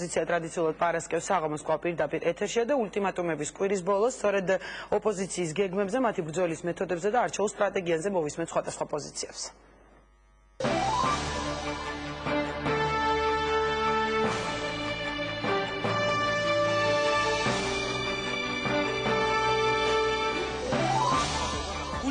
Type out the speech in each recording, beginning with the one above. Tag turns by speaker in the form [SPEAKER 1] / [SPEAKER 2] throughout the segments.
[SPEAKER 1] ოპოზიცია ტრადიციულად პარასკევს საღამოს პირდაპირ ეთერშია და ულტიმატუმების კვირის ბოლოს სწორედ ოპოზიციის გეგმებზე, მათი ბრძოლის მეთოდებზე და არჩეულ სტრატეგიაზე მოვისმენთ სხვადასხვა პოზიციებს.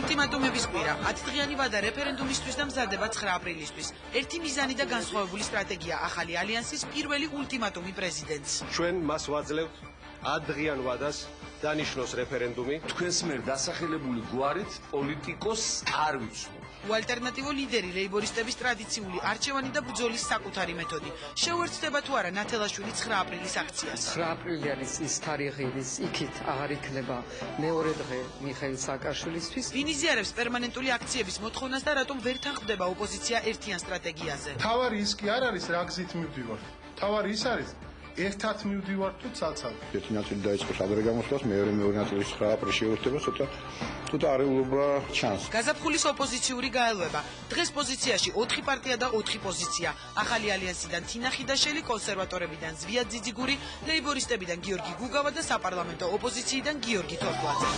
[SPEAKER 1] ულტიმატუმების კვირა 10 დღიანი ვადა რეფერენდუმისთვის და მზადება 9 აპრილისთვის. ერთი მიზანი და განსხვავებული სტრატეგია ახალი ალიანსის პირველი ულტიმატუმი პრეზიდენტს.
[SPEAKER 2] ჩვენ მას ვაძლევთ 10 დღიან ვადას დანიშნოს რეფერენდუმი.
[SPEAKER 3] თქვენს მიერ დასახელებული გვარით პოლიტიკოსს არ ვიცნობ.
[SPEAKER 1] უალტერნატივო ლიდერი ლეიბორისტების ტრადიციული არჩევანი და ბრძოლის საკუთარი მეთოდი. შეუერთდება თუ არა ნათელაშვილი 9 აპრილის აქციას.
[SPEAKER 4] 9 აპრილი არის ის თარიღი, რის იქით აღარ იქნება მეორე დღე მიხეილ სააკაშვილისთვის.
[SPEAKER 1] ვინ იზიარებს პერმანენტული აქციების მოთხოვნას და რატომ ვერ თანხმდება ოპოზიცია ერთიან სტრატეგიაზე?
[SPEAKER 5] თავარი ის კი არ არის რა გზით მივდივართ. თავარი ის არის ერთად მივდივართ თუ ცალ-ცალ.
[SPEAKER 6] ერთი ნაწილი დაიწყოს ადრე გამოსვლას, მეორე ნაწილი 9 აპრილს შეუერთდება, ცოტა არეულობა ჩანს.
[SPEAKER 1] გაზაფხულის ოპოზიციური გაელვება. დღეს პოზიციაში 4 პარტია და 4 პოზიცია. ახალი ალიანსიდან თინა ხიდაშელი, კონსერვატორებიდან ზვიად ძიძიგური, ლეიბორისტებიდან გიორგი გუგავა და საპარლამენტო ოპოზიციიდან გიორგი თორთლაძე.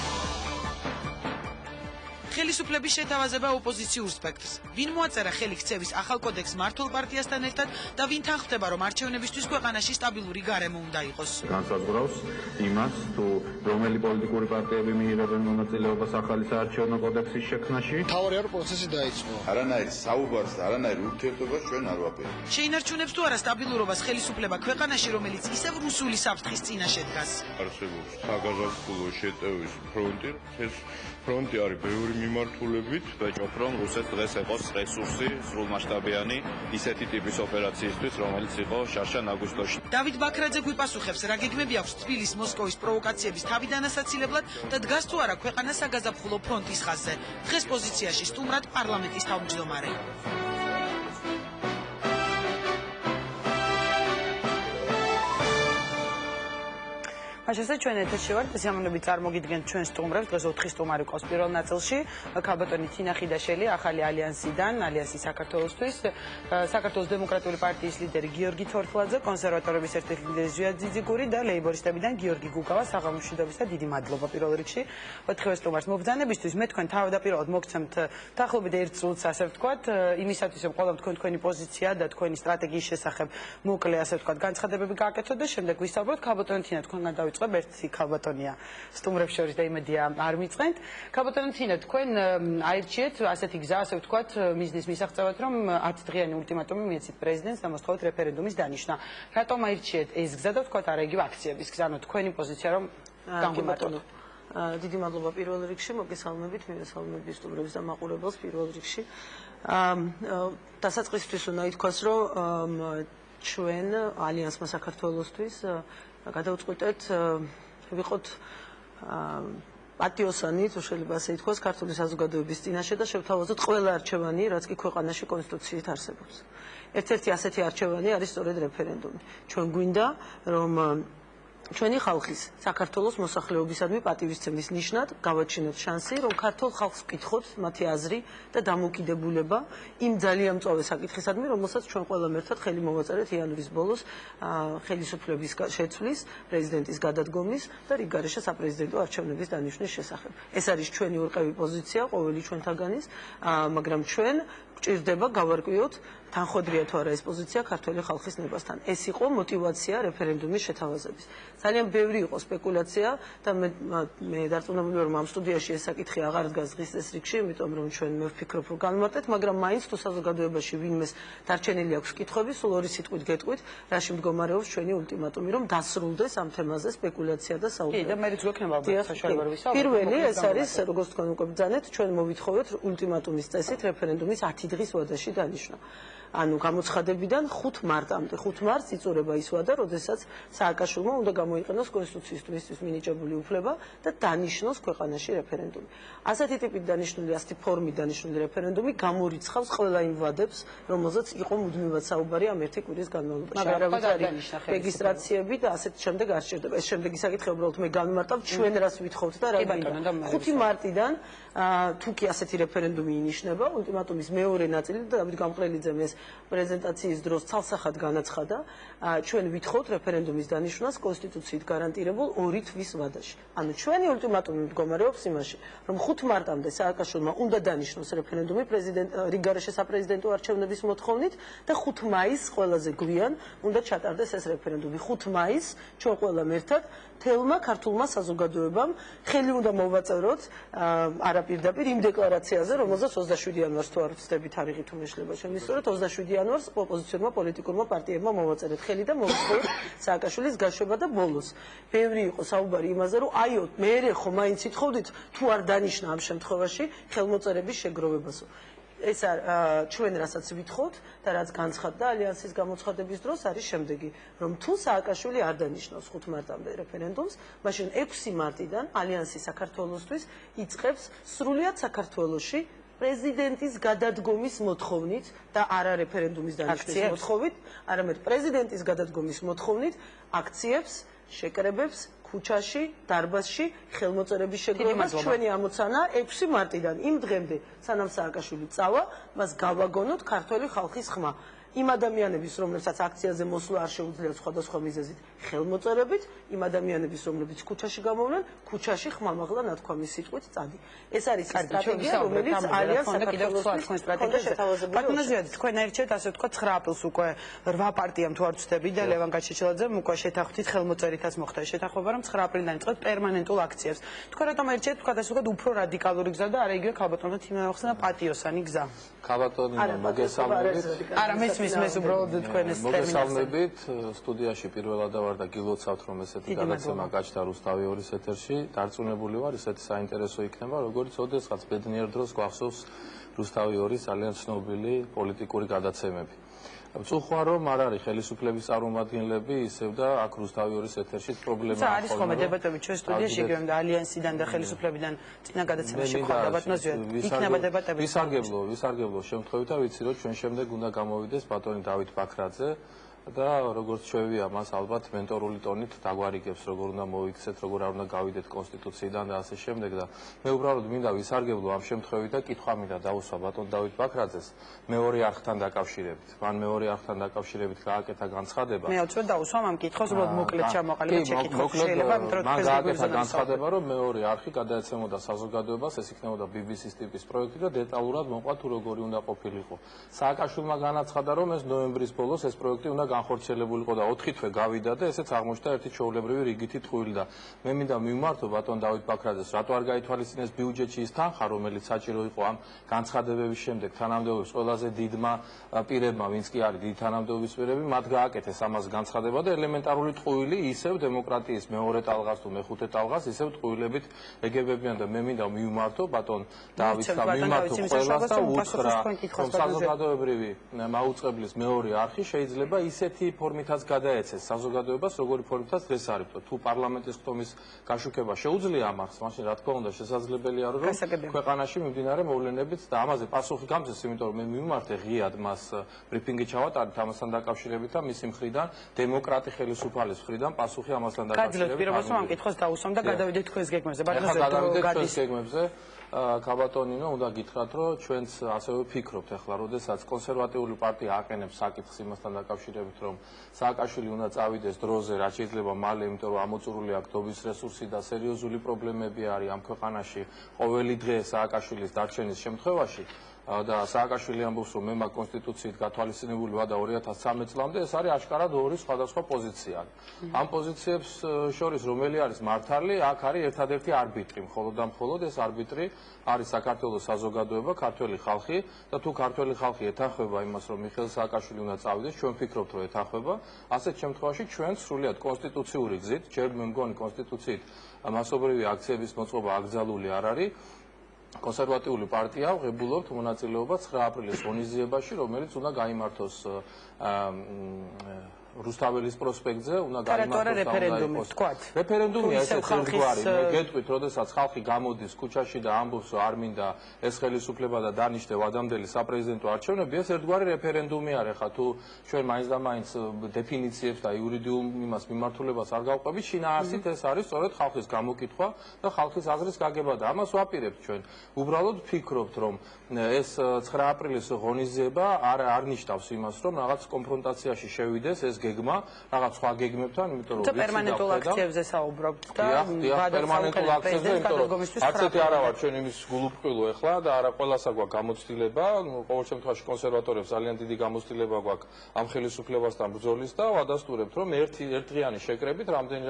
[SPEAKER 1] ხელისუფლების შეთავაზება ოპოზიციურ სპექტრს. ვინ მოაწერა ხელი ქცევის ახალ კოდექსს მართლ პარტიასთან ერთად და ვინ თანხმდება, რომ არჩევნებისთვის ქვეყანაში სტაბილური გარემო უნდა იყოს.
[SPEAKER 7] განსაზღვრავს იმას, თუ რომელი პოლიტიკური პარტიები მიიღებენ მონაწილეობას ახალი საარჩევნო კოდექსის შექმნაში.
[SPEAKER 5] თავარია რომ პროცესი დაიწყო.
[SPEAKER 3] არანაირ საუბარს და არანაირ ურთიერთობას ჩვენ არ ვაპირებთ.
[SPEAKER 1] შეინარჩუნებს თუ არა სტაბილურობას ხელისუფლება ქვეყანაში, რომელიც ისევ რუსული საფრთხის წინაშე დგას.
[SPEAKER 8] არსებობს საგაზაფხულო შეტევის ფრონტი, ეს ფრონტი არის ბევრი მიმართულებით.
[SPEAKER 7] ვეჭობ, რომ რუსეთს დღეს ეყოს რესურსი სრულმასშტაბიანი ისეთი ტიპის ოპერაციისთვის, რომელიც იყო შარშან აგვისტოში.
[SPEAKER 1] დავით ბაქრაძე გვიპასუხებს, რა გეგმები აქვს თბილისის მოსკოვის პროვოკაციების თავიდან ასაცილებლად და დგას თუ არა ქვეყანა საგაზაფხულო ფრონტის ხაზზე. დღეს პოზიციაში სტუმრად პარლამენტის თავმჯდომარე. Așa ჩვენ ეთერში ვართ, სიამოვნებით წარმოგიდგენთ ჩვენ სტუმრებს. დღეს 4 სტუმარი ყავს პირველ ნაწილში. ქალბატონი თინა ხიდაშელი, ახალი ალიანსიდან, ალიანსი საქართველოსთვის, საქართველოს დემოკრატიული პარტიის ლიდერი გიორგი თორთლაძე, კონსერვატორების ერთ-ერთი ლიდერი ზვიად ძიძიგური და ლეიბორისტებიდან გიორგი გუგავა. საღამოს მშვიდობისა დიდი მადლობა პირველ რიგში 4 სტუმარს მობრძანებისთვის. მე თქვენ თავდაპირველად მოგცემთ დაახლოებით 1 წუთს, ასე ვთქვათ, იმისათვის რომ ყველამ თქვენი პოზიცია და თქვენი სტრატეგიის შესახებ მოკლე, ასე ვთქვათ, განცხადებები გააკეთოთ და შემდეგ ვისაუბროთ. ქალბატონი თინა თქვენგან დავიწყებ. ერთი ქალბატონია სტუმრებს შორის და იმედია არ მიწყენთ. ქალბატონი თინა, თქვენ აირჩიეთ ასეთი გზა, ასე ვთქვათ, მიზნის მისაღწევად, რომ 10 დღიანი ულტიმატუმი მიეცით პრეზიდენტს და მოსთხოვოთ რეფერენდუმის დანიშნა. რატომ აირჩიეთ ეს გზა და ვთქვათ არა იგივე აქციების გზა, ანუ თქვენი პოზიცია რომ გამგვიმატოთ?
[SPEAKER 9] დიდი მადლობა პირველ რიგში, მოგესალმებით, მივესალმებით სტუმრებს და მაყურებელს პირველ რიგში. დასაწყისისთვის უნდა ითქვას, რომ ჩვენ ალიანსმა საქართველოსთვის გადავწყვიტეთ ვიყოთ პატიოსანი, თუ შეიძლება ასე ითქვას, ქართული საზოგადოების წინაშე და შევთავაზოთ ყველა არჩევანი, რაც კი ქვეყანაში კონსტიტუციით არსებობს. ერთ-ერთი ასეთი არჩევანი არის სწორედ რეფერენდუმი. ჩვენ გვინდა, რომ ჩვენი ხალხის საქართველოს მოსახლეობისადმი პატივისცემის ნიშნად გავაჩინოთ შანსი, რომ ქართულ ხალხს ვკითხოთ მათი აზრი და დამოუკიდებულება იმ ძალიან მწვავე საკითხისადმი, რომელსაც ჩვენ ყველამ ერთად ხელი მოვაწერეთ იანვრის ბოლოს ხელისუფლების შეცვლის, პრეზიდენტის გადადგომის და რიგგარეშე საპრეზიდენტო არჩევნების დანიშვნის შესახებ. ეს არის ჩვენი ურყევი პოზიცია ყოველი ჩვენთაგანის, მაგრამ ჩვენ გვჭირდება გავარკვიოთ თანხმდრია თუ არა ეს პოზიცია ქართული ხალხის ნებასთან. ეს იყო мотиваცია რეფერენდუმის შეთავაზების. ძალიან ბევრი იყო სპეკულაცია და მე დარწმუნებული ვარ, რომ ამ სტუდიაში ეს საკითხი აღარ დგას დღის ეს რიგში, იმიტომ რომ ჩვენ მე ვფიქრობ, რომ განმარტეთ, მაგრამ მაინც თუ საზოგადოებაში ვინმეს დარჩენილი აქვს კითხვები, სულ ორი სიტყვით გეტყვით, რაში მდგომარეობს ჩვენი ულტიმატუმი, რომ დასრულდეს ამ თემაზე სპეკულაცია და საუბარი.
[SPEAKER 1] და მე გვექნება საშუალება ვისაუბროთ.
[SPEAKER 9] პირველი ეს არის, როგორც თქვენ უკვე ბრძანეთ, ჩვენ მოვითხოვეთ ულტიმატუმის წესით რეფერენდუმის 10 დღის ვადაში დანიშნა. ანუ გამოცხადებიდან 5 მარტამდე. 5 მარტს იწურება ის ვადა, როდესაც სააკაშვილმა უნდა გამოიყენოს კონსტიტუციისთვის მინიჭებული უფლება და დანიშნოს ქვეყანაში რეფერენდუმი. ასეთი ტიპით დანიშნული, ასეთი ფორმით დანიშნული რეფერენდუმი გამორიცხავს ყველა იმ ვადებს, რომელზეც იყო მუდმივად საუბარი ამ ერთი კვირის განმავლობაში. არავის არის რეგისტრაციები და ასეთ შემდეგ არ სჭირდება. ეს შემდეგი საკითხი უბრალოდ მე განმარტავ, ჩვენ რას ვითხოვთ და რა გვინდა. 5 მარტიდან თუ კი ასეთი რეფერენდუმი ინიშნება, ულტიმატუმის მეორე ნაწილი და დავით გამყრელიძემ ეს პრეზენტაციის დროს ცალსახად განაცხადა, ჩვენ ვითხოვთ რეფერენდუმის დანიშვნას კონსტიტუციით გარანტირებულ 2 თვის ვადაში. ანუ ჩვენი ულტიმატუმი მდგომარეობს იმაში, რომ 5 მარტამდე სააკაშვილმა უნდა დანიშნოს რეფერენდუმი რიგგარეშე საპრეზიდენტო არჩევნების მოთხოვნით და 5 მაისს ყველაზე გვიან უნდა ჩატარდეს ეს რეფერენდუმი. 5 მაისს ჩვენ ყველამ ერთად თელმა ქართულმა საზოგადოებამ ხელი უნდა მოვაწევროთ არაპირდაპირ იმ დეკლარაციაზე, რომელზეც 27 იანვარს თუ არ ვცდები თარიღი თუ მეშლება შემისწორეთ, 27 იანვარს ოპოზიციურმა პოლიტიკურმა პარტიებმა მოვაწერეთ ხელი და მოვსწორეთ სააკაშვილის გაშვება და ბოლოს. ბევრი იყო საუბარი იმაზე, რომ აიო, მე ხო მაინც ითხოვდით თუ არ დანიშნა ამ შემთხვევაში ხელმოწერების შეგროვებასო. ეს ჩვენ რასაც ვითხოვთ და რაც განცხადდა ალიანსის გამოცხადების დროს არის შემდეგი, რომ თუ სააკაშვილი არ დანიშნავს 5 მარტამდე რეფერენდუმს, მაშინ 6 მარტიდან ალიანსი საქართველოსთვის იწყებს სრულიად საქართველოში პრეზიდენტის გადადგომის მოთხოვნით და არა რეფერენდუმის დანიშნვის მოთხოვნით, არამედ პრეზიდენტის გადადგომის მოთხოვნით აქციებს, შეკრებებს ქუჩაში, დარბაზში ხელმოწერების შეგროვებას ჩვენი ამოცანა 6 მარტიდან იმ დღემდე, სანამ სააკაშვილი წავა, მას გავაგონოთ ქართველი ხალხის ხმა. იმ ადამიანების, რომლებსაც აქციაზე მოსვლა არ შეუძლიათ სხვადასხვა მიზეზით ხელმოწერებით, იმ ადამიანების, რომლებიც ქუჩაში გამოვლენ, ქუჩაში ხმამაღლა ნათქვამის სიტყვით წადი. ეს არის სტრატეგია, რომელიც ალიანს საქართველოსთვის სტრატეგია შეთავაზებული.
[SPEAKER 1] ბატონო ზიადი, თქვენ ერჩეთ, ასე ვთქვათ, 9 აპრილს უკვე 8 პარტიამ თუ არ ვცდები და ლევან გაჩეჩილაძემ უკვე შეთანხმდით ხელმოწერითაც მოხდა შეთანხმება, რომ 9 აპრილიდან იწყებთ პერმანენტულ აქციებს. თქვენ რატომ ერჩეთ, თქვათ ასე ვთქვათ, უფრო რადიკალური გზა და არა იგივე ქალბატონმა თიმეახსნა პატიოსანი გზა.
[SPEAKER 10] ქალბატონმა მოგესალმებით.
[SPEAKER 1] არა, მესმის უბრალოდ თქვენ ეს ტერმინი.
[SPEAKER 10] მოგესალმებით, სტუდიაში პირველად ვარ და გილოცავთ, რომ ესეთი გადაცემა გაჩნდა რუსთავი 2-ის ეთერში. დარწმუნებული ვარ, ესეთი საინტერესო იქნება, როგორც ოდესღაც ბედნიერ დროს გვახსოვს რუსთავი 2-ის ძალიან ცნობილი პოლიტიკური გადაცემები. ვწუხარ, რომ არ არის ხელისუფლების წარმომადგენლები ისევ და აქ რუსთავი 2-ის ეთერში პრობლემა
[SPEAKER 1] აქვს. არის ხოლმე დებატები ჩვენ სტუდიაში იგივე და ალიანსიდან და ხელისუფლებიდან წინა გადაცემაში გვხდება ბატონო ზიადი. იქნება დებატები.
[SPEAKER 10] ვისარგებლო შემთხვევით და ვიცი, რომ ჩვენ შემდეგ უნდა გამოვიდეს ბატონი დავით ბაქრაძე და როგორც ჩვევია მას ალბათ მენტორული ტონით დაგვარიგებს, როგორ უნდა მოიქცეთ, როგორ არ უნდა გავიდეთ კონსტიტუციიდან და ასე შემდეგ და მე უბრალოდ მინდა ვისარგებლო ამ შემთხვევით და კითხვა მინდა დაუსვა ბატონ დავით ბაქრაძეს მეორე არხთან დაკავშირებით. მან მეორე არხთან დაკავშირებით გააკეთა განცხადება.
[SPEAKER 1] მე უცებ დაუსვა ამ კითხვას, უბრალოდ მოკლედ ჩამოყალიბეთ შეკითხვა შეიძლება, იმიტომ რომ
[SPEAKER 10] მან გააკეთა განცხადება, რომ მეორე არხი გადაეცემოდა საზოგადოებას, ეს იქნებოდა BBC-ის ტიპის პროექტი და დეტალურად მოყვა თუ როგორი უნდა ყოფილიყო. სააკაშვილმა განაცხადა, რომ ეს ნოემბრის ბოლოს ეს პროექტი უნდა განხორციელებულიყო და 4 თვე გავიდა და ესეც აღმოჩნდა ერთი ჩვეულებრივი რიგითი ტყუილი და მე მინდა მივმართო ბატონ დავით ბაქრაძეს, რატო არ გაითვალისწინეს ბიუჯეტში ის თანხა, რომელიც საჭირო იყო ამ განცხადებების შემდეგ თანამდებობის ყველაზე დიდმა პირებმა, ვინც კი არის დიდი თანამდებობის პირები, მათ გააკეთეს ამას განცხადება და ელემენტარული ტყუილი ისევ დემოკრატიის მეორე ტალღას თუ მეხუთე ტალღას ისევ ტყუილებით ეგებებიან და მე მინდა მივმართო ბატონ დავითს და მივმართო ყველას და უთხრა, რომ საზოგადოებრივი მაუწყებლის მეორე არხი შეიძლება ისეთი ფორმითაც გადაეცეს საზოგადოებას, როგორი ფორმითაც დღეს არის. თუ პარლამენტის ხტომის გაშუქება შეუძლია ამას, მაშინ რა თქმა უნდა შესაძლებელია რომ ქვეყანაში მიმდინარე მოვლენებით და ამაზე პასუხი გამწეს, იმიტომ რომ მე მივმართე ღიად მას ბრიფინგი ჩავატარეთ ამასთან დაკავშირებით და მისი მხრიდან დემოკრატი ხელისუფალის მხრიდან პასუხი ამასთან დაკავშირებით.
[SPEAKER 1] გაძლევთ პირობას რომ ამ კითხვას დაუსვამ და გადავიდეთ თქვენს გეგმებზე.
[SPEAKER 10] ბატონო გადავიდეთ გეგმებზე. ქალბატონინო, უნდა გითხრათ, რომ ჩვენც ასევე ვფიქრობთ ახლა, როდესაც კონსერვატიული პარტია აყენებს საკითხს იმასთან დაკავშირებით, რომ სააკაშვილი უნდა წავიდეს დროზე, რაც შეიძლება მალე, იმიტომ რომ ამოწურული აქვს დობის რესურსი და სერიოზული პრობლემები არის ამ ქვეყანაში ყოველი დღე სააკაშვილის დარჩენის შემთხვევაში. და სააკაშვილი ამბობს, რომ მე მაქვს კონსტიტუციით გათვალისწინებული ვადა 2013 წლამდე, ეს არის აშკარად ორი სხვადასხვა პოზიცია. ამ პოზიციებს შორის რომელი არის მართალი, აქ არის ერთადერთი არბიტრი, მხოლოდ და მხოლოდ ეს არბიტრი არის საქართველოს საზოგადოება, ქართველი ხალხი და თუ ქართველი ხალხი ეთანხმება იმას, რომ მიხეილ სააკაშვილი უნდა წავიდეს, ჩვენ ვფიქრობთ, რომ ეთანხმება, ასეთ შემთხვევაში ჩვენ სრულიად კონსტიტუციური გზით, ჯერ მე მგონი კონსტიტუციით მასობრივი აქციების მოწყობა აკრძალული არ არის. კონსერვატიული პარტია ვღებულობთ მონაწილეობა 9 აპრილის ღონისძიებაში, რომელიც უნდა გაიმართოს რუსთაველის პროსპექტზე უნდა
[SPEAKER 1] გაიმართოს რეფერენდუმი, თქვათ.
[SPEAKER 10] რეფერენდუმია ესეც ერთგვარი. მე გეტყვით, როდესაც ხალხი გამოდის ქუჩაში და ამბობს, რომ არ მინდა ეს ხელისუფლება და დანიშნე ვადამდელი საპრეზიდენტო არჩევნები, ეს ერთგვარი რეფერენდუმი არის. ხა თუ ჩვენ მაინც და მაინც დეფინიციებს და იურიდიულ იმას მიმართულებას არ გავყვებით, შინაარსით ეს არის სწორედ ხალხის გამოკითხვა და ხალხის აზრის გაგება და ამას ვაპირებთ ჩვენ. უბრალოდ ფიქრობთ, რომ ეს 9 აპრილის ღონისძიება არ ნიშნავს იმას, რომ რაღაც კონფრონტაციაში შევიდეს ეს გეგმა რაღაც სხვა გეგმებთან, იმიტომ რომ
[SPEAKER 1] პერმანენტულ აქციებზე საუბრობთ და
[SPEAKER 10] პერმანენტულ აქციებზე, იმიტომ რომ არცეთი არა ვარ ჩვენ იმის გულუბრყვილო ახლა და არა ყველას აქვს გამოცდილება, ყოველ შემთხვევაში კონსერვატორებს ძალიან დიდი გამოცდილება გვაქვს ამ ხელისუფლებასთან ბრძოლის და ვადასტურებთ, რომ ერთდღიანი შეკრებით რამდენი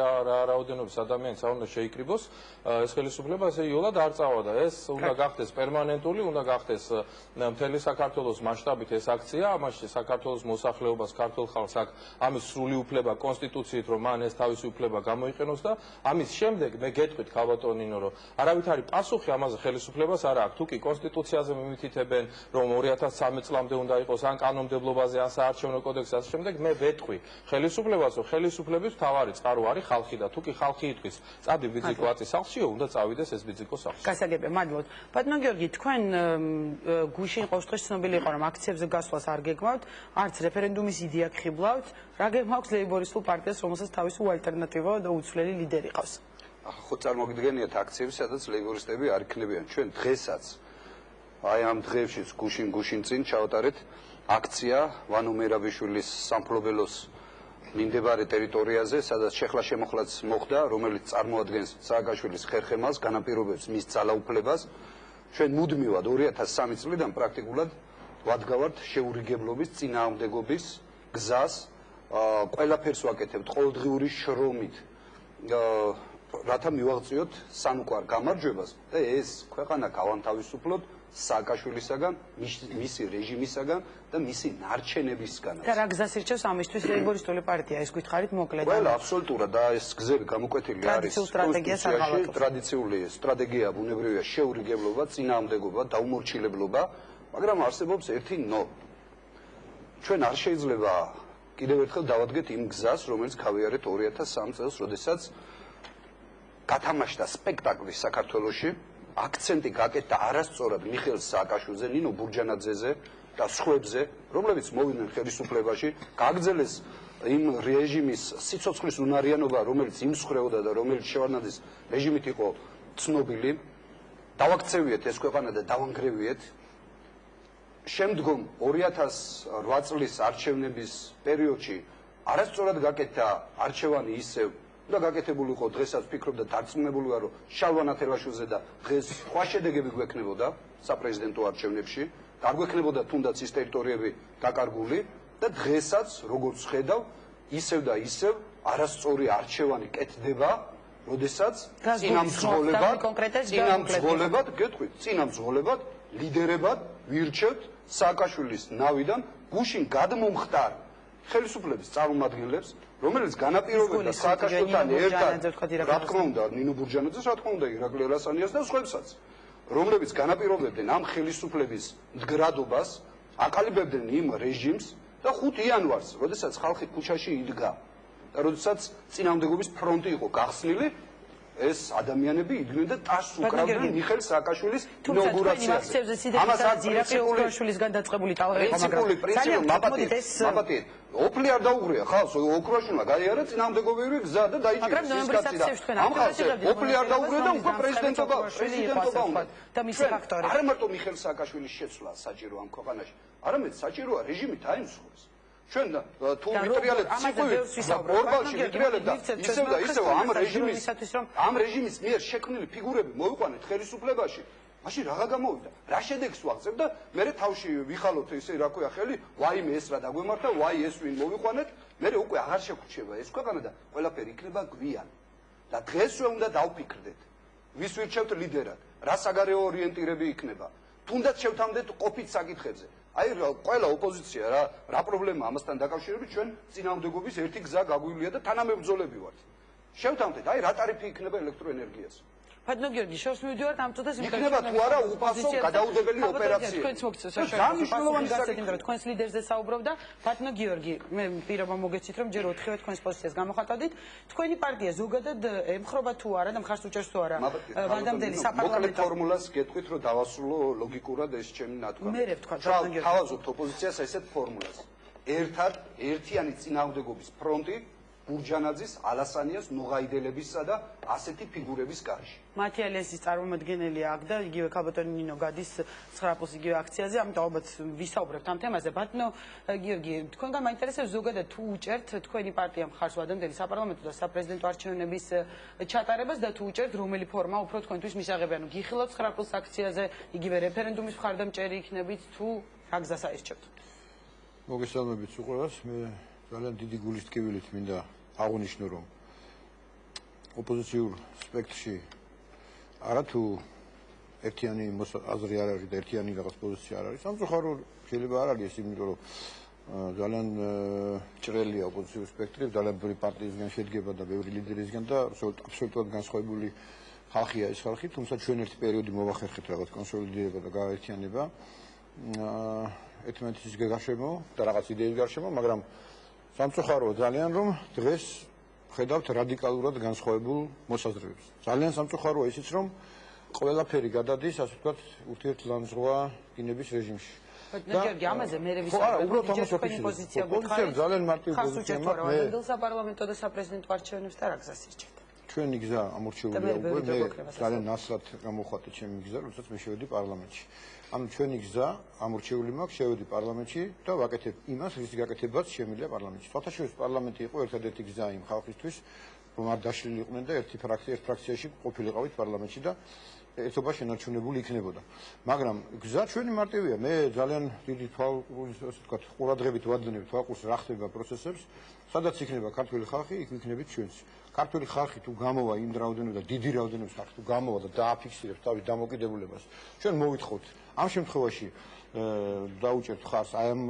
[SPEAKER 10] რაოდენობის ადამიანს არ უნდა შეიკრიბოს ეს ხელისუფლება ესე იოლად არ წავა და ეს უნდა გახდეს პერმანენტული, უნდა გახდეს მთელი საქართველოს მასშტაბით ეს აქცია, ამაში საქართველოს მოსახლეობას, ქართულ ხალხს აქვს ამის სრული უფლება კონსტიტუციით, რომ მან ეს თავისი უფლება გამოიყენოს და ამის შემდეგ მე გეტყვით ქალბატონინო, რომ არავითარი პასუხი ამაზე ხელისუფლებას არ აქვს. თუ კი კონსტიტუციაზე მიმითითებენ, რომ 2013 წლამდე უნდა იყოს ან კანონმდებლობაზე, ან საარჩევნო კოდექსზე ასე შემდეგ, მე ვეტყვი ხელისუფლებას, რომ ხელისუფლების მთავარი წყარო არის ხალხი და თუ კი ხალხი იტყვის, წადი ბიძიკო აწი სახლშიო, უნდა წავიდეს ეს ბიძიკო სახლში.
[SPEAKER 1] გასაგებია, მადლობთ. ბატონო გიორგი, თქვენ გუშინ ყოველდღეს ცნობილი იყო, რომ აქციებზე გასვლას არ გეგმავთ, არც რეფერენდუმის იდეა გხიბლავთ. რა გეგმავს ლეიბორისტულ პარტიას, რომელსაც თავისი ალტერნატივა და უცვლელი ლიდერი ყავს?
[SPEAKER 6] ხო წარმოგიდგენიათ აქციები, სადაც ლეიბორისტები არ იქნებიან. ჩვენ დღესაც აი ამ დღეებშიც გუშინ წინ ჩავატარეთ აქცია ვანო მერაბიშვილის სამფლობელოს მიმდებარე ტერიტორიაზე, სადაც შეხლა შემოხლაც მოხდა, რომელიც წარმოადგენს სააკაშვილის ხერხემალს, განაპირობებს მის ძალაუფლებას. ჩვენ მუდმივად 2003 წლიდან პრაქტიკულად ვადგავართ შეურიგებლობის, წინააღმდეგობის გზას, ყველაფერს ვაკეთებთ ყოველდღიური შრომით, რათა მივაღწიოთ სამყარო გამარჯვებას და ეს ქვეყანა გავანთავისუფლოთ სააკაშვილისაგან, მისი რეჟიმისაგან და მისი ნარჩენებისგან.
[SPEAKER 1] და რა გზას ირჩევს ამისთვის ლეიბორისტული პარტია, ეს გითხარით მოკლედ?
[SPEAKER 6] ყველა აბსოლუტურად და ეს გზები გამოკვეთილი არის ტრადიციული სტრატეგია, ბუნებრივია შეურიგებლობა, წინააღმდეგობა, დაუმორჩილებლობა, მაგრამ არსებობს ერთი ნო. ჩვენ არ შეიძლება კიდევ ერთხელ დავადგეთ იმ გზას, რომელიც გავიარეთ 2003 წელს, როდესაც გათამაშდა სპექტაკლი საქართველოში, აქცენტი გაკეთდა არასწორად მიხეილ სააკაშვილზე, ნინო ბურჯანაძეზე და სხვებზე, რომლებიც მოვიდნენ ხელისუფლებაში, გაგრძელეს იმ რეჟიმის სიცოცხლის უნარიანობა, რომელიც იმსხვრეოდა და რომელიც შევარდნაძის რეჟიმით იყო ცნობილი, დავაქცევიეთ ეს ქვეყანა და დავანგრევიეთ. შემდგომ 2008 წლის არჩევნების პერიოდში არასწორად გაკეთდა არჩევანი ისევ და გაკეთებული იყო, დღესაც ვფიქრობ და დარწმუნებული ვარ, რომ შალვა ნათელაშვილზე და დღეს სხვა შედეგები გვექნებოდა საპრეზიდენტო არჩევნებში, არ გვექნებოდა თუნდაც ის ტერიტორიები დაკარგული და დღესაც როგორც ხედავ, ისევ და ისევ არასწორი არჩევანი კეთდება, როდესაც წინამძღოლებად, გეტყვით, წინამძღოლებად ლიდერებად ვირჩევთ სააკაშვილის ნავიდან გუშინ გადმომხდარ ხელისუფლების წარმომადგენლებს, რომელიც განაპირობებდა სააკაშვილთან ერთად, რა თქმა უნდა, ნინო ბურჯანაძეს, რა თქმა უნდა, ირაკლი ერასანიას და სხვებსაც, რომლებიც განაპირობებდნენ ამ ხელისუფლების მდგრადობას, აყალიბებდნენ იმ რეჟიმს და 5 იანვარს, როდესაც ხალხი ქუჩაში იდგა და როდესაც წინააღმდეგობის ფრონტი იყო გახსნილი, ეს ადამიანები იდგნენ და ტასს უკრავდნენ მიხეილ სააკაშვილის ინაუგურაციაზე.
[SPEAKER 1] ამას ირაკლი ოქროაშვილისგან დაწყებული ტალღა იყო, მაგრამ ძალიან მაპატიეთ. ოფლი არ დაუღრია ხალხს, ოქროაშვილმა გაიარა წინააღმდეგობრივი გზა და დაიჭირეს ის კაცი და ამ ხალხს ოფლი არ დაუღრია და უკვე პრეზიდენტობა უნდა. და მისი ფაქტორი.
[SPEAKER 6] არა მარტო მიხეილ სააკაშვილის შეცვლა საჭირო ამ ქვეყანაში, არამედ საჭიროა რეჟიმი დაემსხვროს. ჩვენ თუ ვიტრიალებ ციყვივით ორბალში ვიტრიალებ და ისევ და ისევ ამ რეჟიმის მიერ შექმნილი ფიგურები მოვიყვანეთ ხელისუფლებაში, მაშინ რაღა გამოვიდა, რა შედეგს ვაღწევ და მე თავში ვიხალოთ ესე რა ქვია ხელი, ვაიმე ეს რა დაგვემართა, ვაი ეს ვინ მოვიყვანეთ, მე უკვე აღარ შეგრჩება ეს ქვეყანა და ყველაფერი იქნება გვიან. და დღესვე უნდა დავფიქრდეთ, ვის ვირჩევთ ლიდერად, რა საგარეო ორიენტირები იქნება, თუნდაც შევთანხმდეთ ყოფით საკითხებზე. აი ყველა ოპოზიცია რა პრობლემა ამასთან დაკავშირებით ჩვენ წინააღმდეგობის ერთი გზა გაგვივლია და თანამებრძოლები ვართ. შევთანხმდეთ, აი რა ტარიფი იქნება ელექტროენერგიას.
[SPEAKER 1] ბატონო გიორგი, შორს მივდივართ ამ წუთას
[SPEAKER 6] იქნება თუ არა უპასო გადაუდებელი ოპერაცია.
[SPEAKER 1] თქვენც მოგცეს საშუალება თქვენს ლიდერზე საუბრობ და ბატონო გიორგი, მე პირობა მოგეცით რომ ჯერ 4-ივე თქვენს პოზიციას გამოხატავდით. თქვენი პარტია ზოგადად ემხრობა თუ არა და მხარს უჭერს თუ არა ვადამდელი
[SPEAKER 6] საპარლამენტო ფორმულას გეტყვით რომ დავასრულო ლოგიკურად ეს ჩემი ნათქვამი.
[SPEAKER 1] მე ვთქვა ბატონო გიორგი.
[SPEAKER 6] თავაზობთ ოპოზიციას ესეთ ფორმულას. ერთად ერთიანი წინააღმდეგობის ფრონტი ბურჯანაძის, ალასანიას, ნუღაიდელებისა და ასეთი ფიგურების კარში.
[SPEAKER 1] მათი ალიანსის წარმომადგენელი აქ და იგივე ქალბატონი ნინო გადის 9+ იგივე აქციაზე, ამიტომ ალბათ ვისაუბრებთ ამ თემაზე. ბატონო გიორგი, თქვენგან მაინტერესებს ზოგადად თუ უჭერთ თქვენი პარტია მხარს ვადამდელი საპარლამენტო და საპრეზიდენტო არჩევნების ჩატარებას და თუ უჭერთ რომელი ფორმა უფრო თქვენთვის მისაღებია. ანუ გიხილავთ 9+ აქციაზე, იგივე რეფერენდუმის მხარდამჭერი იქნებით თუ რა გზას აირჩევთ?
[SPEAKER 11] მოგესალმებით უყურებს. მე ძალიან დიდი გულის ტკივილით მინდა აღნიშნო რომ ოპოზიციურ სპექტრში არათუ ერთიანი აზრი არ არის და ერთიანი რაღაც პოზიცია არ არის. სამწუხაროდ შეიძლება არ არის ეს, იმიტომ რომ ძალიან ჭრელია ოპოზიციურ სპექტრი, ძალიან ბევრი პარტიისგან შედგება და ბევრი ლიდერისგან და აბსოლუტურად განსხვავებული ხალხია ეს ხალხი, თუმცა ჩვენ ერთი პერიოდი მოვახერხეთ რაღაც კონსოლიდირება და გაერთიანება ერთმანეთის გარშემო და რაღაც იდეის გარშემო, მაგრამ სამწუხაროა ძალიან რომ დღეს ხედავთ რადიკალურად განსხვავებულ მოსაზრებებს. ძალიან სამწუხაროა ისიც რომ ყველაფერი გადადის, ასე ვთქვათ, ურთიერთლანძღვა კინების რეჟიმში.
[SPEAKER 1] ბატონო გიორგი, ამაზე მე ვისაუბრებ, თქვენი პოზიცია გქონდა.
[SPEAKER 11] ძალიან მარტივი პოზიცია მაქვს. მე
[SPEAKER 1] საპარლამენტო და საპრეზიდენტო არჩევნებს და რა გზას ირჩევთ?
[SPEAKER 11] ჩვენი გზა ამორჩეულია უკვე, მე ძალიან ნაცვლად გამოხატე ჩემი გზა, როდესაც მე შევედი პარლამენტში. ანუ ჩვენი გზა ამორჩეული მაქვს, შევედი პარლამენტში და ვაკეთებ იმას, რის გაკეთებაც შემიძლია პარლამენტში. თვალსაჩინო პარლამენტი იყო ერთადერთი გზა იმ ხალხისთვის, რომ არ დაშლილიყვნენ და ერთ ფრაქციაში ყოფილიყავით პარლამენტში და ერთობა შენარჩუნებული იქნებოდა. მაგრამ გზა ჩვენი მარტივია. მე ძალიან დიდი ყურადღებით ვადნებ თვალყურს რა ხდება პროცესებს, სადაც იქნება ქართული ხალხი, იქ ვიქნებით ჩვენც. ქართული ხალხი თუ გამოვა იმ რაოდენობით და დიდი რაოდენობით ხალხი თუ გამოვა და დააფიქსირებს თავის დამოკიდებულებას, ჩვენ მოვითხოვთ ამ შემთხვევაში დაუჭერთ ხარს აი ამ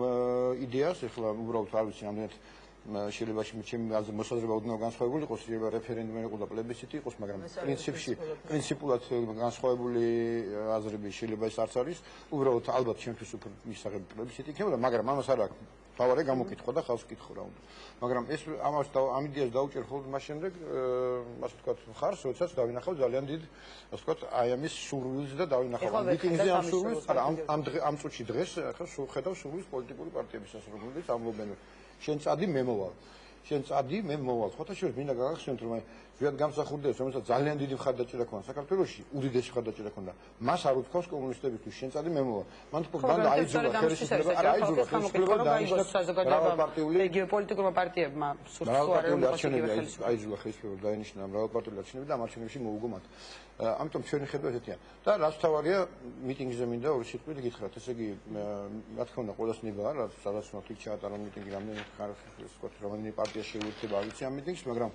[SPEAKER 11] იდეას, ეხლა უბრალოდ არ ვიცი რამდენად შეიძლება ჩემი მოსაზრება ოდნავ განსხვავებული იყოს, შეიძლება რეფერენდუმი იყოს და პლებისციტი იყოს, მაგრამ პრინციპულად განსხვავებული აზრები შეიძლება ეს არც არის, უბრალოდ ალბათ ჩემთვის უფრო მისაღები პლებისციტი იქნებოდა, მაგრამ ამას არ აქვს თავარი გამოკითხვა და ხალხს კითხო რა უნდა. მაგრამ ეს ამ იდეას დაუჭერ ხოლმე მას შემდეგ, ასე ვთქვათ, ხარს, როდესაც დავინახავ ძალიან დიდ, ასე ვთქვათ, აი ამის სურვილს და დავინახავ ამ მიტინგზე ამ სურვილს, არა ამ წუთში დღეს ახლა ხედავ სურვილს პოლიტიკური პარტიებისას, რომლებიც ამბობენ შენ წადი მე მოვალ. შენ წადი მე მოვალ. ხოთა შეიძლება მინდა გაგახსენოთ რომ აი ზოგადად გამსახურდებს, რომელსაც ძალიან დიდი მხარდაჭერა ქონდა საქართველოში, უდიდესი მხარდაჭერა ქონდა. მას არ უთქვავს კომუნისტებისთვის შენ წადი მე მოვალ. მან თქო ბანდა აიძულა ხელისუფლება, არა აიძულა ხელისუფლება დაინიშნა მრავალპარტიული
[SPEAKER 1] გეოპოლიტიკურმა პარტიებმა სურს თუ არა
[SPEAKER 11] აიძულა ხელისუფლება დაინიშნა მრავალპარტიული არჩევნები და ამ არჩევნებში მოუგო მათ. ამიტომ ჩვენი ხედვა ესეთია. და რაც თავარია მიტინგზე მინდა ორი სიტყვით გითხრათ. ესე იგი, რა თქმა უნდა, ყველას ნება არა, სადაც მოთი ჩაატარო მიტინგი, რამდენი ხარისხის ვთქვათ, რამდენი პარტია შეუერთდება ვიცი ამ მიტინგს, მაგრამ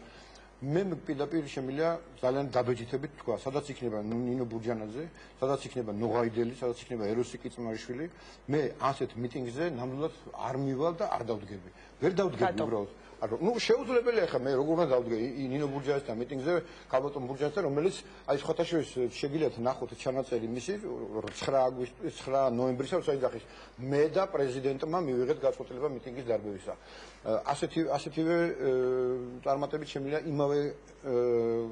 [SPEAKER 11] მე პირდაპირ შემიძლია ძალიან დაბეჭდებით თქვა, სადაც იქნება ნინო ბურჯანაძე, სადაც იქნება ნუღაიდელი, სადაც იქნება ეროსი კიწმარიშვილი, მე ასეთ მიტინგზე ნამდვილად არ მივალ და არ დავდგები. ვერ დავდგები უბრალოდ. ну შეუძლებელია ხა მე როგორ უნდა დავდგე ნინო ბურჯანაძესთან მიტინგზე ქალბატონ ბურჯანაძესთან რომელიც აი ხოთაშორის შეგიძლიათ ნახოთ ჩანაწერი მისი 9 ნოემბრისა საიძახის მე და პრეზიდენტმა მივიღეთ გაწყვეტილება მიტინგის დარღვევისა ასეთივე წარმატებით შემიძლია იმავე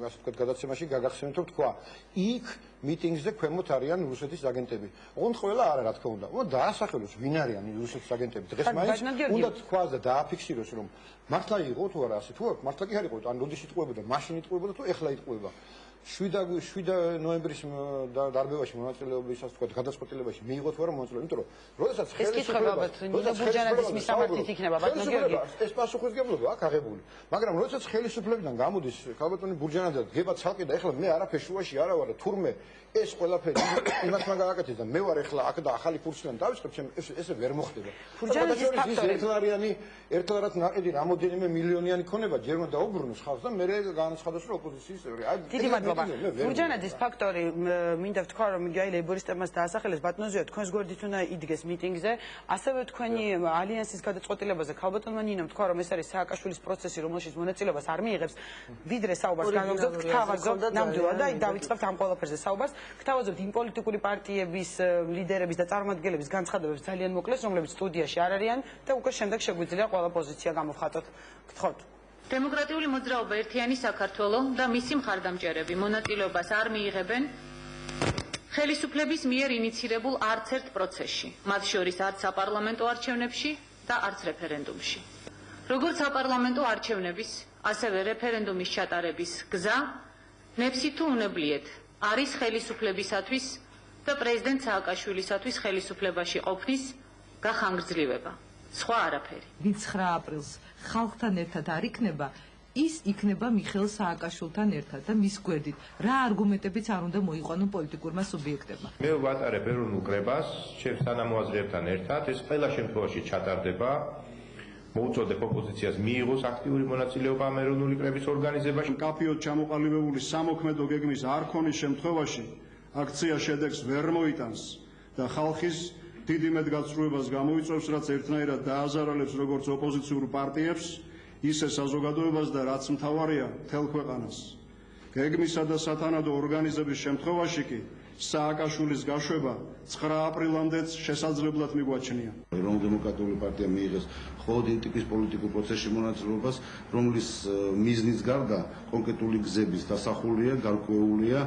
[SPEAKER 11] ასე ვთქვათ გადაცემაში გაგახსენოთ რომ თქვა იქ მიტინგზე ქვემოთ არიან რუსეთის აგენტები. ოღონდ ყველა არა რა თქმა უნდა. დაასახელოს ვინ არიან რუსეთის აგენტები. დღეს მაინც უნდა თქვას და დააფიქსიროს რომ მართლა იყო თუ არა ასე თუ არა მართლა კი არ იყო ან როდის იტყუებოდა მაშინ იტყუებოდა თუ ეხლა იტყუება 7 ნოემბრის დარბევაში მონაწილეობისას თქვა გადაწყვეტილებაში მიიღო თუ არა მონაწილეობა იმიტომ რომ როდესაც ხელისუფლება
[SPEAKER 1] ბურჯანაძის მისამართით იქნება ბატონო გიორგი
[SPEAKER 11] ეს პასუხისმგებლობა აქვს აღებული მაგრამ როდესაც ხელისუფლებიდან გამოდის ქალბატონი ბურჯანაძე დგება ცალკე და ეხლა მე არაფერ შუაში არა ვარ თურმე ეს ყველაფერი იმას მაგააკეთეს და მე ვარ ეხლა აქ და ახალი კურსიდან დავიწყებ ჩემ ესე ვერ მოხდება
[SPEAKER 1] ბურჯანაძის
[SPEAKER 11] ფაქტორი ერთლარად ნაყიდი რამოდენიმე მილიონიანი ქონება ჯერმა დაუბრუნოს ხალხს და მე განაცხადოს რომ ოპოზიციის წევრი
[SPEAKER 1] დიდი მადლობა მადლობა. გურჯანაძის ფაქტორი მინდა ვთქვა, რომ იგი ლეიბორისტებმაც დაასახელეს, ბატონო ზია, თქვენს გვერდით უნდა იდგეს მიტინგზე, ასევე თქვენი ალიანსის გადაწყვეტილებაზე ქალბატონმა ნინომ თქვა, რომ ეს არის სააკაშვილის პროცესი, რომელშიც მონაწილეობას არ მიიღებს, ვიდრე საუბარს განვაგზავნებთ, გთავაზობთ, ნამდვილად და დავიწყებთ ამ ყველაფერზე საუბარს, გთავაზობთ იმ პოლიტიკური პარტიების ლიდერების და წარმომადგენლების განცხადებებს ძალიან მოკლეს, რომლებიც სტუდიაში არ არიან და უკვე შემდეგ შეგვიძლია ყველა პოზიცია გამოვხატოთ. გთხოვთ.
[SPEAKER 12] დემოკრატიული მოძრაობა ერთიანი საქართველო და მისი მხარდამჭერები მონაწილეობას არ მიიღებენ ხელისუფლების მიერ ინიცირებულ არც ერთ პროცესში, მათ შორის არც საპარლამენტო არჩევნებში და არც რეფერენდუმში. როგორც საპარლამენტო არჩევნების, ასევე რეფერენდუმის ჩატარების გზა, ნებსი თუ უნებლიეთ, არის ხელისუფლებისათვის და პრეზიდენტ სააკაშვილისათვის ხელისუფლებაში ყოფნის გახანგრძლივება. სხვა არაფერი.
[SPEAKER 13] 9 აპრილს ხალხთან ერთად არ იქნება, ის იქნება მიხეილ სააკაშვილთან ერთად და მის გვერდით. რა არგუმენტებიც არ უნდა მოიყვანონ პოლიტიკურმა სუბიექტებმა.
[SPEAKER 8] მე ვატარებ ეროვნულ კრებას, ჩემს თანამოაზრეებთან ერთად, ეს ყველა შემთხვევაში ჩატარდება. მოუწოდებ ოპოზიციას მიიღოს აქტიური მონაწილეობა ამ ეროვნული კრების ორგანიზებაში.
[SPEAKER 14] კაფეოდ ჩამოყალიბებული სამოქმედო გეგმის არ ქონის შემთხვევაში აქცია შედეგს ვერ მოიტანს და ხალხის დიდ იმედგაცრუებას გამოიწვევს, რაც ერთნაირად დააზარალებს როგორც ოპოზიციურ პარტიებს, ისე საზოგადოებას და რაც მთავარია, მთელ ქვეყანას. გეგმისა და სათანადო ორგანიზების შემთხვევაში კი სააკაშვილის გაშვება 9 აპრილამდეც შესაძლებლად მიგვაჩნია.
[SPEAKER 15] ეროვნულ-დემოკრატიული პარტია მიიღეს მხოლოდ იმ ტიპის პოლიტიკურ პროცესში მონაწილეობას, რომლის მიზნის გარდა კონკრეტული გზების დასახულია, გარკვეულია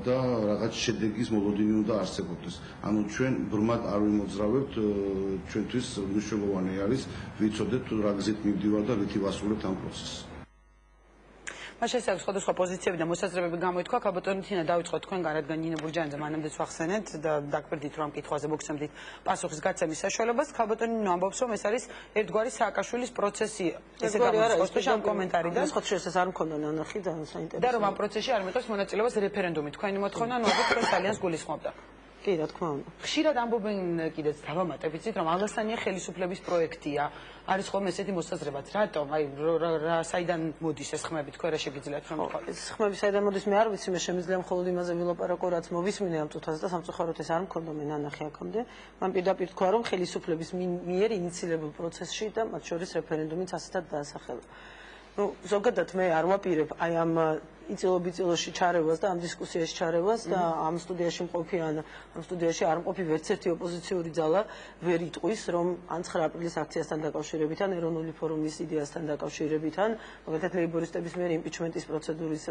[SPEAKER 15] და რაღაც შედეგის მოლოდინი უნდა არსებობდეს. ანუ ჩვენ ბრმად არ ვიმოძრავებთ, ჩვენთვის მნიშვნელოვანი არის ვიცოდეთ რა გზით მივდივარ და რითი ვასრულებთ ამ პროცესს.
[SPEAKER 1] მას შესაძლოა სხვადასხვა პოზიციები და მოსაზრებები გამოითქვა. ქალბატონი თინა დავიწყოთ თქვენგან, რადგან ნინო ბურჯანიძე მანამდეც ვახსენეთ და დაგვირდით რომ ამ კითხვაზე მოგცემდით პასუხის გაცემის საშუალებას. ქალბატონი ნინო ამბობს, რომ ეს არის ერთგვარი სააკაშვილის პროცესი. ესე გამოცხადდა ამ კომენტარიდან.
[SPEAKER 9] სხვა შეიძლება არ მქონდა ნანახი და საინტერესო.
[SPEAKER 1] და რომ ამ პროცესში არ მიიღოს მონაწილეობას რეფერენდუმი. თქვენი მოთხოვნა ნუ ალბათ თქვენს ალიანს გულისხმობდა.
[SPEAKER 9] კი, რა თქმა უნდა.
[SPEAKER 1] ხშირად ამბობენ კიდეც დავამატებიცით, რომ ალასანია ხელისუფლების პროექტია. არის ხოლმე ესეთი მოსაზრებაც, რატომ? აი რა საიდან მოდის ეს ხმები, თქვენ რა შეგიძლიათ რომ თქვა?
[SPEAKER 9] ეს ხმები საიდან მოდის მე არ ვიცი, მე შემიძლია მხოლოდ იმაზე ვილაპარაკო, რაც მოვისმინე ამ წუთაზე და სამწუხაროდ ეს არ მქონდა მე ნანახი აქამდე. მან პირდაპირ თქვა, რომ ხელისუფლების მიერ ინიციირებულ პროცესში და მათ შორის რეფერენდუმიც ასეთად დაასახელა. ну ზოგადად მე არ ვაპირებ აი ამ იწილობიწილოში ჩარევას და ამ დისკუსიაში ჩარევას და ამ სტუდიაში მყოფი ან ამ სტუდიაში არ მყოფი ვერც ერთი ოპოზიციური ძალა ვერ იტყვის რომ ან 9 აპრილის აქციასთან დაკავშირებით ან ეროვნული ფორუმის იდეასთან დაკავშირებით ან მაგალითად ლეიბორისტების მიერ იმპიჩმენტის პროცედურის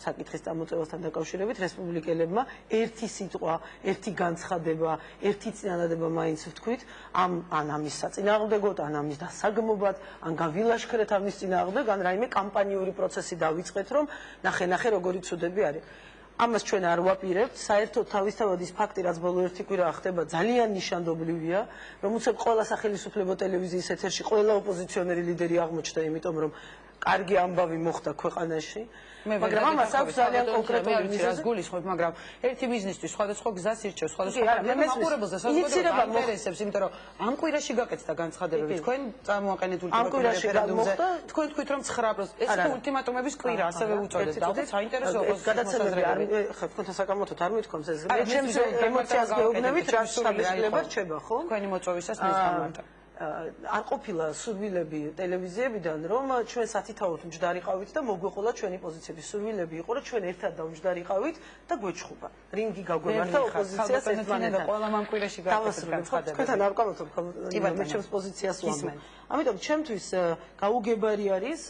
[SPEAKER 9] საკითხის წამოწევასთან დაკავშირებით რესპუბლიკელებმა ერთი სიტყვა, ერთი განცხადება, ერთი წინადადება მაინც ვთქვით ან ამის საწინააღმდეგოდ, ან ამის დასაგმობად, ან გავილაშქრეთ ამის წინააღმდეგ, ან რაიმე კამპანიური პროცესი დავიწყეთ რომ ნახე როგორი ცუდები არის. ამას ჩვენ არ ვაპირებთ, საერთოდ თავისთავად ის ფაქტი, რაც ბოლო ერთი კვირა ხდება, ძალიან ნიშანდობლივია, რომ უცებ ყველა სახელმწიფო ტელევიზიის ეთერში ყველა ოპოზიციონერი ლიდერი აღმოჩნდა, იმიტომ რომ კარგი ამბავი მოხდა ქვეყანაში. მაგრამ ამას აქვს ძალიან კონკრეტული მიზეზი.
[SPEAKER 1] გულისხმობ, მაგრამ ერთი ბიზნესთვის სხვადასხვა გზას ირჩევს, სხვადასხვა მაყურებელს და საზოგადოებას ინტერესებს, იმიტომ რომ ამ კვირაში გაკეთდა განცხადებები, თქვენ წამოაყენეთ ულტიმატუმი რეფერენდუმზე. თქვენ თქვით რომ 9 აპრილს ეს იყო ულტიმატუმების კვირა, ასევე უწოდეთ. და საინტერესო
[SPEAKER 9] გადაცემები არ თქვენთან საკამათოდ არ მithქვამს ეს. მე ჩემს ემოციას გეუბნებით, რა შესაძლებლობა რჩება, ხო?
[SPEAKER 1] თქვენი მოწვევისას მისგამართა.
[SPEAKER 9] არ ყოფილა სურვილები ტელევიზიებიდან რომ ჩვენ სათითაოდ მჯდარიყავით და მოგვეყოლა ჩვენი პოზიციები. სურვილები იყო რომ ჩვენ ერთად დავმჯდარიყავით და გვეჩხუბა. რინგი გაგვემართა ოპოზიციას ერთმანეთთან.
[SPEAKER 1] ყველა მამკვირაში გაკეთდა განცხადებები.
[SPEAKER 9] თქვენთან არ ვკამათობ, მე ჩემს პოზიციას ვამბობ. ამიტომ ჩემთვის გაუგებარი არის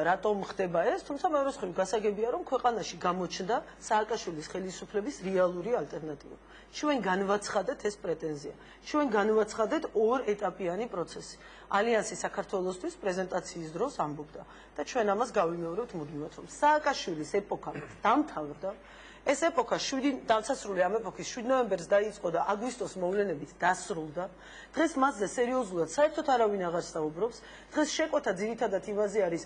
[SPEAKER 9] რატომ ხდება ეს, თუმცა მეორე მხრივ გასაგებია რომ ქვეყანაში გამოჩნდა სააკაშვილის ხელისუფლების რეალური ალტერნატივა. ჩვენ განვაცხადეთ ეს პრეტენზია. ჩვენ განვაცხადეთ ორ ეტაპიანი პროცესი. ალიანსი საქართველოსთვის პრეზენტაციის დროს ამბობდა და ჩვენ ამას გავიმეორებთ მუდმივად, რომ სააკაშვილის ეპოქა დამთავრდა. ეს ეპოქა 7 დასასრული ამ ეპოქის 7 ნოემბერს დაიწყო და აგვისტოს მოვლენებით დასრულდა. დღეს მასზე სერიოზულად საერთოდ არავინ აღარ საუბრობს. დღეს შეკვეთა ძირითადად იმაზე არის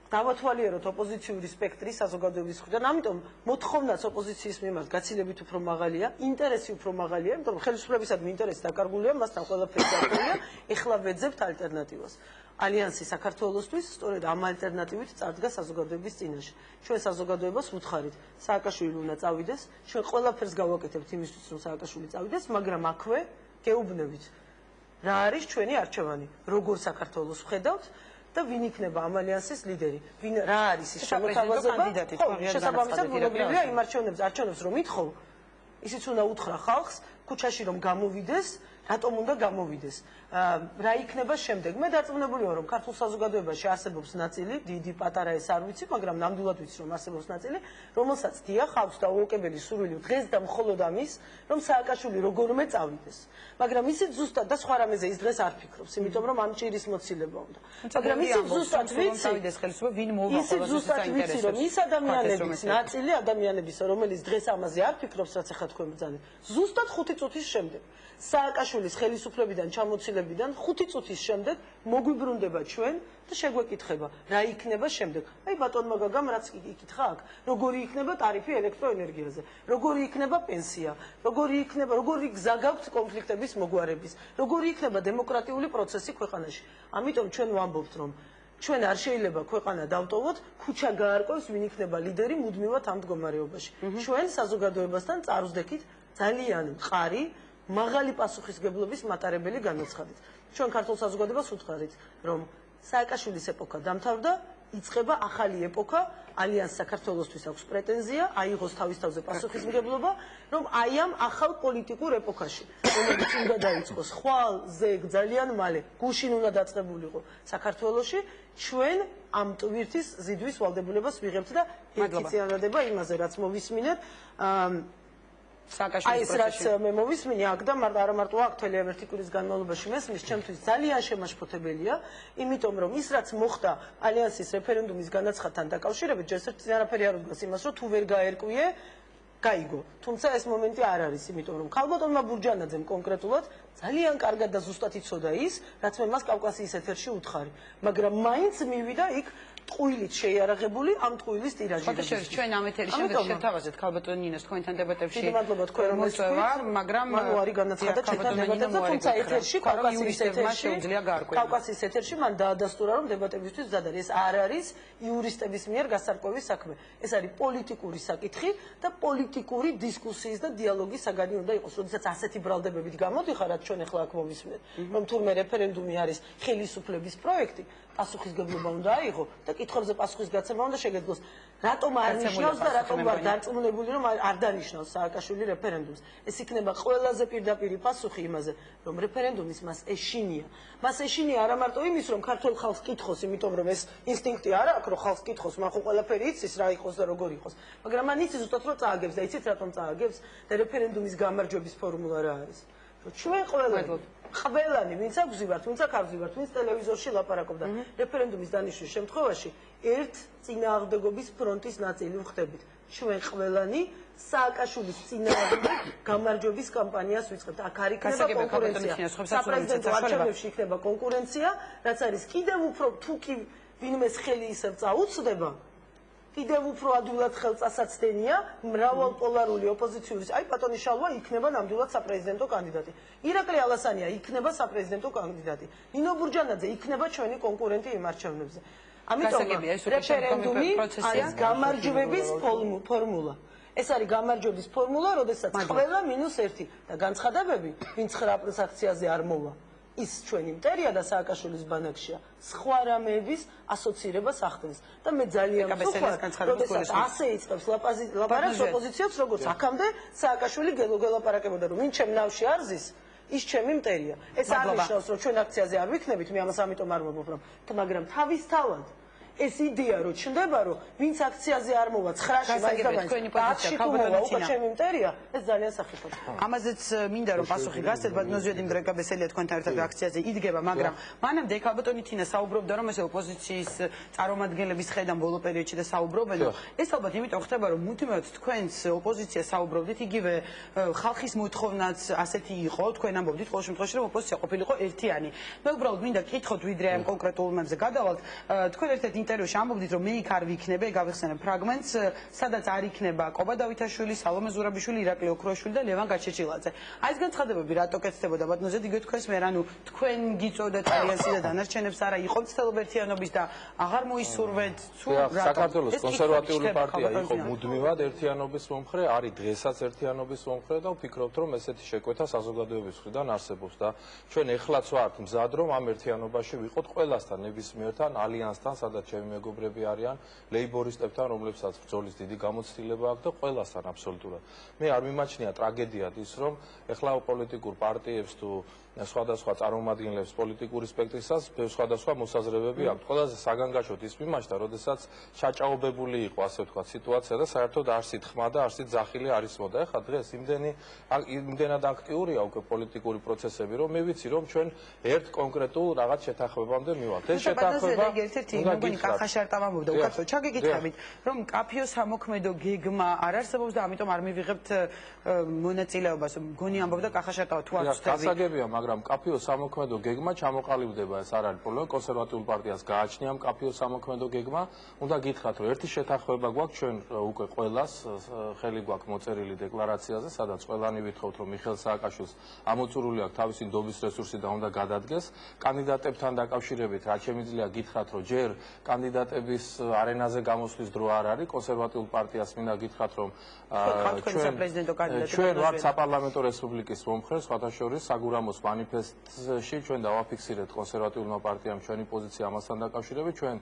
[SPEAKER 9] დავათვალიეროთ ოპოზიციური სპექტრი საზოგადოების მხრიდან, ამიტომ მოთხოვნაც ოპოზიციის მიმართ გაცილებით უფრო მაღალია, ინტერესი უფრო მაღალია, იმიტომ რომ ხელისუფლებისადმი ინტერესი დაკარგულია, მასთან ყველაფერი დაკარგულია, ეხლა ვეძებთ ალტერნატივას. ალიანსი საქართველოსთვის სწორედ ამ ალტერნატივით წარდგა საზოგადოების წინაშე. ჩვენ საზოგადოებას ვუთხარით, სააკაშვილი უნდა წავიდეს, ჩვენ ყველაფერს გავაკეთებთ იმისთვის, რომ სააკაშვილი წავიდეს, მაგრამ აქვე გეუბნებით, რა არის ჩვენი არჩევანი, როგორ საქართველოს ვხედავთ და ვინ იქნება ამ ალიანსის ლიდერი, რა არის ის შემოთავაზება, შესაბამისად მოგებრივია იმ არჩევნებს რომ ითხოვ, ისიც უნდა უთხრა ხალხს, ქუჩაში რომ გამოვიდეს, რატომ უნდა გამოვიდეს. რა იქნება შემდეგ? მე დარწმუნებული ვარ, რომ ქართულ საზოგადოებაში არსებობს ნაწილი, დიდი, პატარა ეს არ ვიცი, მაგრამ ნამდვილად ვიცი, რომ არსებობს ნაწილი, რომელსაც დიახ აქვს დაუოკებელი სურვილი დღეს და მხოლოდ ამის, რომ სააკაშვილი როგორმე წავიდეს. მაგრამ ისიც ზუსტად და სხვა რამეზე ის დღეს არ ფიქრობს, იმიტომ რომ ამ ჭირის მოცილება უნდა. მაგრამ ისიც ზუსტად ვიცი, რომ ის ადამიანების ნაწილი ადამიანების, რომელიც დღეს ამაზე არ ფიქრობს, რაც ახლა თქვენ ბრძანეთ, ზუსტად 5 წუთის შემდეგ სააკაშვილის ხელისუფლებიდან ჩამოცილებიდან 5 წუთის შემდეგ მოგვიბრუნდება ჩვენ და შეგვეკითხება რა იქნება შემდეგ. აი ბატონმა გაგამ რაც იკითხა აქ, როგორი იქნება ტარიფი ელექტროენერგიაზე, როგორი იქნება პენსია, როგორი გზა გაქვთ კონფლიქტების მოგვარების, როგორი იქნება დემოკრატიული პროცესი ქვეყანაში. ამიტომ ჩვენ ვამბობთ, რომ ჩვენ არ შეიძლება ქვეყანა დავტოვოთ, ქუჩა გაარკვევს ვინ იქნება ლიდერი მუდმივად ამ მდგომარეობაში. ჩვენ საზოგადოებასთან წარვსდექით ძალიან მყარი მაღალი პასუხისგებლობის მატარებელი განაცხადეთ. ჩვენ ქართულ საზოგადოებას ვუთხარით, რომ სააკაშვილის ეპოქა დამთავრდა, იწყება ახალი ეპოქა, ალიანს საქართველოსთვის აქვს პრეტენზია, აიღოს თავის თავზე პასუხისმგებლობა, რომ აი ამ ახალ პოლიტიკურ ეპოქაში, რომელიც უნდა დაიწყოს ხვალ, ზეგ, ძალიან მალე, გუშინ უნდა დაწყებულიყო საქართველოში, ჩვენ ამ ტვირთის ზიდვის ვალდებულებას ვიღებთ და ერთი წინადადება იმაზე, რაც მოვისმინეთ, აი ეს რაც მე მოვისმინე აქ და არა მარტო აქ თელი ერთი კვირის განმავლობაში მესმის, ჩემთვის ძალიან შემაშფოთებელია, იმიტომ რომ ის რაც მოხდა ალიანსის რეფერენდუმის განაცხადთან დაკავშირებით, ჯერ ერთ წინ არაფერი არ უდგას იმას, რომ თუ ვერ გაერკვიე, გაიგო. თუმცა ეს მომენტი არ არის, იმიტომ რომ ქალბატონმა ბურჯანაძემ კონკრეტულად ძალიან კარგად და ზუსტად იცოდა ის, რაც მე მას კავკასიის ეთერში უთხარი, მაგრამ მაინც მივიდა იქ ტყუილით შეიარაღებული ამ ტყუილის ტირაჟირების.
[SPEAKER 1] ხოთაშორის ჩვენ ამ ეთერის შემდეგ შეთავაზეთ ქალბატონ ნინოს თქვენთან დებატებში.
[SPEAKER 9] დიდი მადლობა თქვენ რომ მოსწევარ, მაგრამ მან უარი განაცხადა ჩვენთან დებატებზე, თუმცა ეთერში კავკასიის ეთერში მან დაადასტურა რომ დებატებისთვის მზად არის. ეს არ არის იურისტების მიერ გასარკვევის საქმე. ეს არის პოლიტიკური საკითხი და პოლიტიკური დისკუსიის და დიალოგის საგანი უნდა იყოს. როდესაც ასეთი ბრალდებებით გამოდიხარ, რაც ჩვენ ახლა აქ მოვისმენთ, რომ თურმე რეფერენდუმი არის ხელისუფლების პროექტი, პასუხისგებლობა უნდა აიღო და კითხვებზე პასუხის გაცემა უნდა შეგეძლოს. რატომ არ ნიშნავს და რატომ ვარ დარწმუნებული რომ არ დანიშნავს სააკაშვილი რეფერენდუმს. ეს იქნება ყველაზე პირდაპირი პასუხი იმაზე, რომ რეფერენდუმის მას ეშინია. მას ეშინია არა მარტო იმის, რომ ქართულ ხალხს კითხოს, იმიტომ რომ ეს ინსტინქტი არა აქვს, რომ ხალხს კითხოს, მან ხო ყველაფერი იცის რა იყოს და როგორ იყოს. მაგრამ მან იცის ზუსტად რომ წააგებს და იცით რატომ წააგებს და რეფერენდუმის გამარჯვების ფორმულა რა არის. ჩვენ ყველანი ვინც აგზივართ, ვინც აქ აგზივართ, ვინც ტელევიზორში ლაპარაკობდა რეფერენდუმის დანიშვნის შემთხვევაში ერთ წინააღმდეგობის ფრონტის ნაწილი ვხდებით. ჩვენ ყველანი სააკაშვილის წინააღმდეგ გამარჯვების კამპანიას ვიწყებთ. აქ არ იქნება კონკურენცია. საპრეზიდენტო არჩევნებში იქნება კონკურენცია, რაც არის კიდევ უფრო თუ კი ვინმეს ხელი ისევ წაუწდება, კიდევ უფრო ადვილად ხელწასაცდენია მრავალპოლარული ოპოზიციური. აი ბატონი შალვა იქნება ნამდვილად საპრეზიდენტო კანდიდატი. ირაკლი ალასანია იქნება საპრეზიდენტო კანდიდატი. ნინო ბურჯანაძე იქნება ჩვენი კონკურენტი იმ არჩევნებზე. ამიტომ რეფერენდუმი არის გამარჯვების ფორმულა. ეს არის გამარჯვების ფორმულა, როდესაც ყველა -1 და განცხადებები, ვინც 9 აპრილს აქციაზე არ მოვა. ის ჩვენი მტერია და სააკაშვილის ბანაკშია სხვა რამეების ასოცირებას ახდენს და მე ძალიან ვსუხარ როდესაც ასე იწყებს ლაპარაკს ოპოზიციებს როგორც აქამდე სააკაშვილი გელაპარაკებოდა რომ ვინ ჩემ ნავში არ ზის ის ჩემი მტერია ეს არ ნიშნავს რომ ჩვენ აქციაზე არ ვიქნებით მე ამას ამიტომ არ ვამბობ რომ მაგრამ თავისთავად ეს იდეა რო ჩნდება რომ ვინც აქციაზე არ მოვა 9-ში მაინც უკვე ჩემი მტერია ეს ძალიან სახიფათოა
[SPEAKER 1] ამაზეც მინდა რომ პასუხი გასცეთ ბატონოზიოდი მდრეკაბესელია თქვენთან ერთად აქციაზე იდგება მაგრამ მანამდე ქალბატონი თინა საუბრობდა რომ ეს ოპოზიციის წარმომადგენლების ხედან ბოლო პერიოდში და საუბრობენ ეს ალბათ იმიტომ ხდება რომ მუდმივად თქვენს ოპოზიცია საუბრობდით იგივე ხალხის მოთხოვნაც ასეთი იყო თქვენ ამბობდით ყოველ შემთხვევაში რომ ოპოზიცია ყოფილიყო ერთიანი მე უბრალოდ მინდა კითხოთ ვიდრე ამ კონკრეტულ მომენტზე გადავალთ თქვენ ერთ-ერთ ინტერვიუში ამბობდით, რომ მე იქ არ ვიქნები, გავიხსენებ ფრაგმენტს, სადაც არ იქნება კობა დავითაშვილი, სალომე ზურაბიშვილი, ირაკლი ოქროშვილი და ლევან გაჩეჩილაძე. აი ეს განცხადებები რატო კეთდებოდა ბატონო ზედ იგივე თქვენს მე, ანუ თქვენ გიწოდეთ ალიანსი და დანარჩენებს არა იყო მცდელობერთიანობის და აღარ მოისურვეთ თუ რატო?
[SPEAKER 10] საქართველოს კონსერვატიული პარტია იყო მუდმივად ერთიანობის მომხრე, არის დღესაც ერთიანობის მომხრე და ვფიქრობთ, რომ ესეთი შეკვეთა საზოგადოების მხრიდან არსებობს და ჩვენ ეხლაც ვართ მზად, რომ ამ ერთიანობაში ვიყოთ ყველასთან, ნებისმიერთან, ალიანსთან, სადაც ჩემი მეგობრები არიან, ლეიბორისტებთან, რომლებსაც ბრძოლის დიდი გამოცდილება აქვს და ყველასთან აბსოლუტურად. მე არ მიმაჩნია ტრაგედიად ის, რომ ეხლა პოლიტიკურ პარტიებს თუ სხვადასხვა წარმომადგენლებს პოლიტიკური სპექტრისას სხვადასხვა მოსაზრებები აქვთ. ყველაზე საგანგაშოდ ის მიმაჩნდა, როდესაც ჩაჭაობებული იყო, ასე ვთქვათ, სიტუაცია და საერთოდ არსით ხმა და არსით ძახილი არ ისმოდა. ეხლა დღეს იმდენად აქტიურია უკვე პოლიტიკური პროცესები, რომ მე ვიცი, რომ ჩვენ ერთ კონკრეტულ რაღაც შეთანხმებამდე მივართ. ეს შეთანხმება
[SPEAKER 1] მოგონი კახაშარტამ ამბობდა უკაცო ჩაგეკითხებით, რომ კაფიო სამოქმედო გეგმა არ არსებობს და ამიტომ არ მივიღებთ მონაწილეობას. მგონი ამბობდა კახაშარტავა თუ არ ვწდები.
[SPEAKER 10] გასაგებია, მაგრამ კაფიო სამოქმედო გეგმა ჩამოყალიბდება, ეს არ არის პრობლემა, კონსერვატიულ პარტიას გააჩნია კაფიო სამოქმედო გეგმა. უნდა გითხრათ, რომ ერთი შეთანხმება გვაქვს ჩვენ უკვე ყველას, ხელი გვაქვს მოწერილი დეკლარაციაზე, სადაც ყველანი ვითხოვთ, რომ მიხეილ სააკაშვილს ამოწურული აქვს თავისი ნდობის რესურსი და უნდა გადადგეს. კანდიდატებთან დაკავშირებით, რაც შემიძლია გითხრათ, რომ ჯერ კანდიდატების არენაზე გამოსვლის დრო არ არის, კონსერვატიულ პარტიას მინდა გითხრათ, რომ ჩვენ ვართ საპარლამენტო რესპუბლიკის მომხრე, სხვათა შორის საგურამოს მანიფესტში ჩვენ დავაფიქსირეთ კონსერვატიულმა პარტიამ ჩვენი პოზიცია ამასთან დაკავშირებით, ჩვენ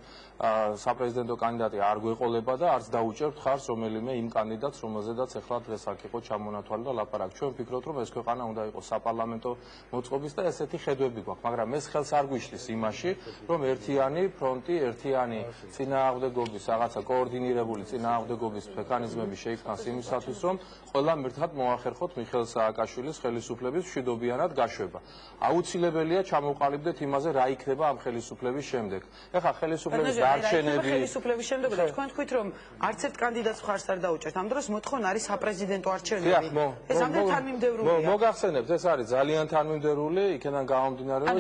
[SPEAKER 10] საპრეზიდენტო კანდიდატი არ გვეყოლება და არც დაუჭერთ ხარს რომელიმე იმ კანდიდატს, რომელზედაც ეხლა დღეს აქ იყო ჩამონათვალი და ლაპარაკი. ჩვენ ვფიქრობთ, რომ ეს ქვეყანა უნდა იყოს საპარლამენტო მოწყობის და ესეთი ხედვები გვაქვს, მაგრამ ეს ხელს არ გვიშლის იმაში, რომ ერთიანი ფრონტი, ერთიანი წინააღმდეგობის, რაღაცა კოორდინირებული წინააღმდეგობის მექანიზმები შეიქმნას იმისათვის, რომ ყველა მერთად მოახერხოთ მიხეილ სააკაშვილის ხელისუფლების მშვიდობიანად გაშვება. აუცილებელია ჩამოვყალიბდეთ იმაზე, რა იქნება ამ ხელისუფლების შემდეგ. ეხლა ხელისუფლების დარჩენები
[SPEAKER 1] ხელისუფლების შემდეგ და თქვენ თქვით, რომ არც ერთ კანდიდატს ხარს არ დაუჭერთ. ამ დროს მოთხოვნა არის საპრეზიდენტო არჩევნები. ეს ამდენ თანმიმდევრულია.
[SPEAKER 10] მოგახსენებთ, ეს არის ძალიან თანმიმდევრული, იქიდან გამომდინარე, რომ